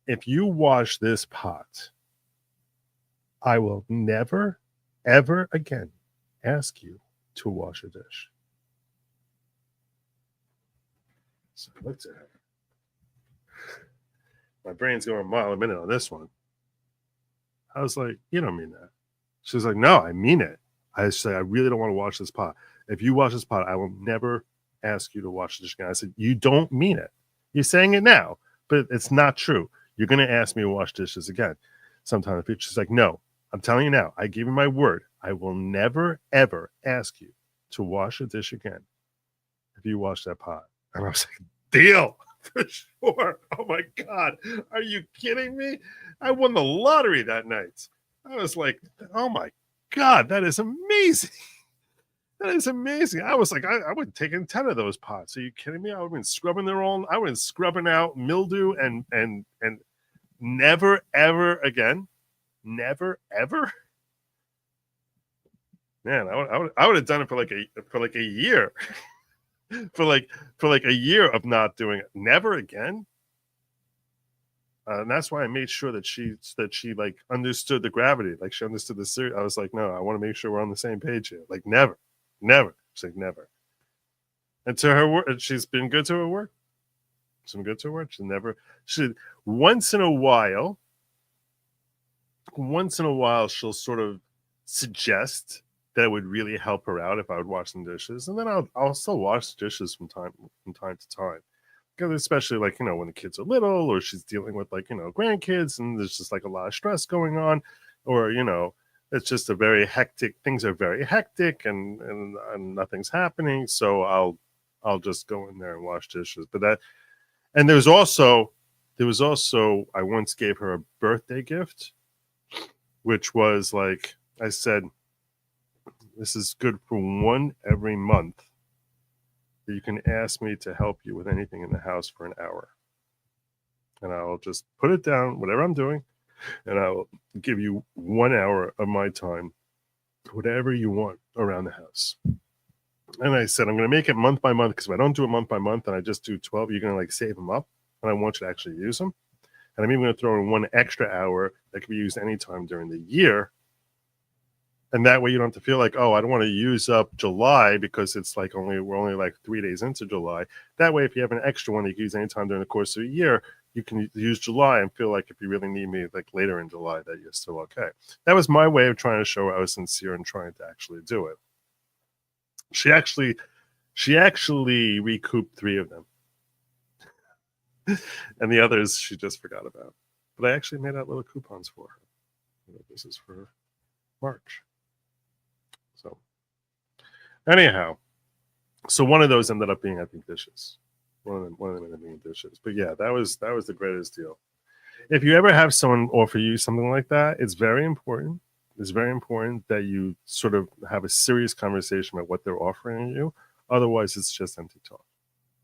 if you wash this pot, I will never, ever again ask you to wash a dish. So I looked at her. My brain's going a mile a minute on this one. I was like, you don't mean that. She was like, no, I mean it. I said, I really don't want to wash this pot. If you wash this pot, I will never ask you to wash the dish again. I said, you don't mean it. You're saying it now, but it's not true. You're going to ask me to wash dishes again sometime in the future. She's like, no, I'm telling you now. I give you my word. I will never, ever ask you to wash a dish again if you wash that pot. And I was like, deal. For sure. Oh my God. Are you kidding me? I won the lottery that night. I was like, oh my God, that is amazing. That is amazing. I was like, I would have taken 10 of those pots. Are you kidding me? I would have been scrubbing their own. I would have been scrubbing out mildew and never, ever again. Never, ever. Man, I would have done it for like a year. for like a year of not doing it. Never again. And that's why I made sure that she like understood the gravity, like she understood the series. I was like, no, I want to make sure we're on the same page here. Like never. She's like never. And to her work, she's been good to her work. She's been good to her work. She once in a while she'll sort of suggest that it would really help her out if I would wash some dishes, and then I'll still wash dishes from time to time, because especially like, you know, when the kids are little or she's dealing with like, you know, grandkids and there's just like a lot of stress going on, or you know, it's just a very hectic. Things are very hectic and nothing's happening, so I'll just go in there and wash dishes. But that, and there was also I once gave her a birthday gift, which was like I said, this is good for one every month. You can ask me to help you with anything in the house for an hour. And I'll just put it down, whatever I'm doing, and I'll give you 1 hour of my time, whatever you want around the house. And I said, I'm going to make it month by month, because if I don't do it month by month and I just do 12, you're going to like save them up. And I want you to actually use them. And I'm even going to throw in 1 extra hour that can be used anytime during the year. And that way you don't have to feel like, oh, I don't want to use up July because it's like we're only like 3 days into July. That way, if you have an extra one you can use anytime during the course of a year, you can use July and feel like if you really need me like later in July that you're still okay. That was my way of trying to show I was sincere and trying to actually do it. She actually recouped 3 of them. And the others she just forgot about. But I actually made out little coupons for her. This is for March. So anyhow, so one of those ended up being, I think, dishes. One of them ended up being dishes. But yeah, that was the greatest deal. If you ever have someone offer you something like that, it's very important. It's very important that you sort of have a serious conversation about what they're offering you. Otherwise, it's just empty talk,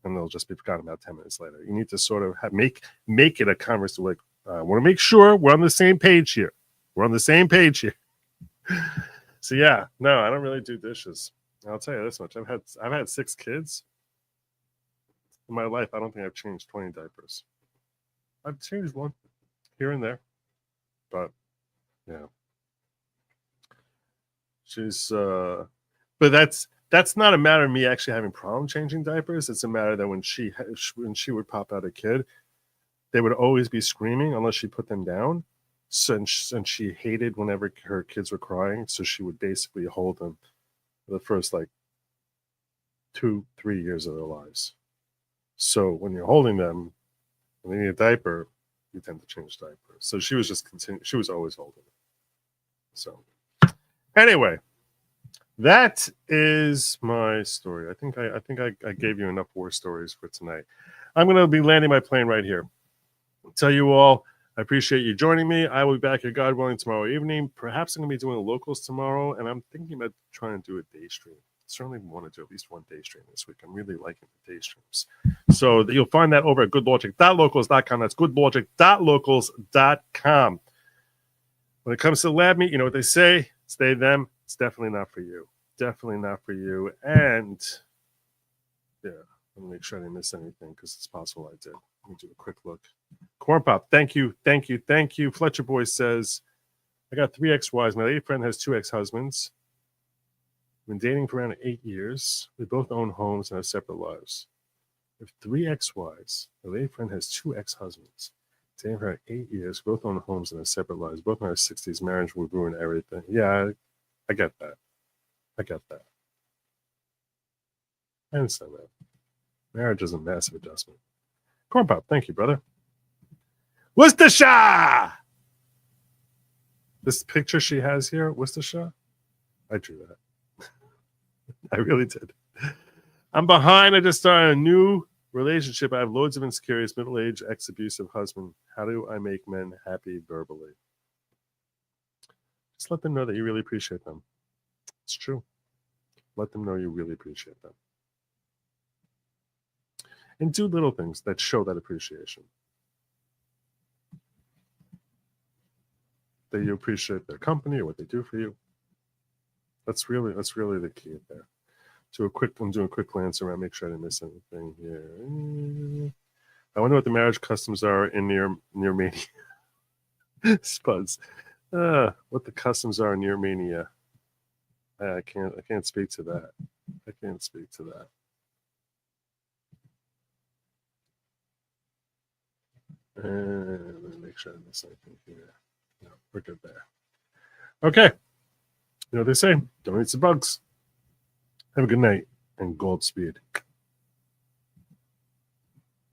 and they'll just be forgotten about 10 minutes later. You need to sort of make it a conversation. Like, I want to make sure we're on the same page here. We're on the same page here. So yeah, no, I don't really do dishes. I'll tell you this much: I've had 6 kids in my life. I don't think I've changed 20 diapers. I've changed one here and there, but yeah, she's. But that's not a matter of me actually having problem changing diapers. It's a matter that when she would pop out a kid, they would always be screaming unless she put them down. So, and she hated whenever her kids were crying, so she would basically hold them for the first like 2-3 years of their lives. So when you're holding them, when they need a diaper, you tend to change diapers. So she was just she was always holding it. So anyway, that is my story. I think I gave you enough war stories for tonight. I'm going to be landing my plane right here. I'll tell you all, I appreciate you joining me. I will be back here, God willing, tomorrow evening. Perhaps I'm going to be doing locals tomorrow, and I'm thinking about trying to do a day stream. I certainly want to do at least one day stream this week. I'm really liking the day streams. So you'll find that over at goodlogic.locals.com. That's goodlogic.locals.com. When it comes to lab meat, you know what they say? Stay them. It's definitely not for you. Definitely not for you. And yeah, let me make sure I didn't miss anything because it's possible I did. Let me do a quick look. Corn Pop, thank you. Fletcher Boy says, I got 3 ex-wives. My lady friend has 2 ex-husbands. Been dating for around 8 years. We both own homes and have separate lives. We have 3 ex-wives. My lady friend has 2 ex-husbands. Dating for around 8 years. Both own homes and have separate lives. Both in our 60s. Marriage would ruin everything. Yeah, I get that. I understand that. Marriage is a massive adjustment. Corn Pop, thank you, brother. Worcestershire! This picture she has here, Worcestershire, I drew that. I really did. I'm behind. I just started a new relationship. I have loads of insecurities, middle-aged, ex-abusive husband. How do I make men happy verbally? Just let them know that you really appreciate them. It's true. Let them know you really appreciate them. And do little things that show that appreciation. That you appreciate their company or what they do for you. That's really the key there. I'm doing a quick glance around, make sure I didn't miss anything here. I wonder what the marriage customs are in near Mania. Spuds. What the customs are near Mania. I can't speak to that. Let me make sure I didn't miss anything here. No, we're good there. Okay. You know what they say? Don't eat some bugs. Have a good night and Godspeed.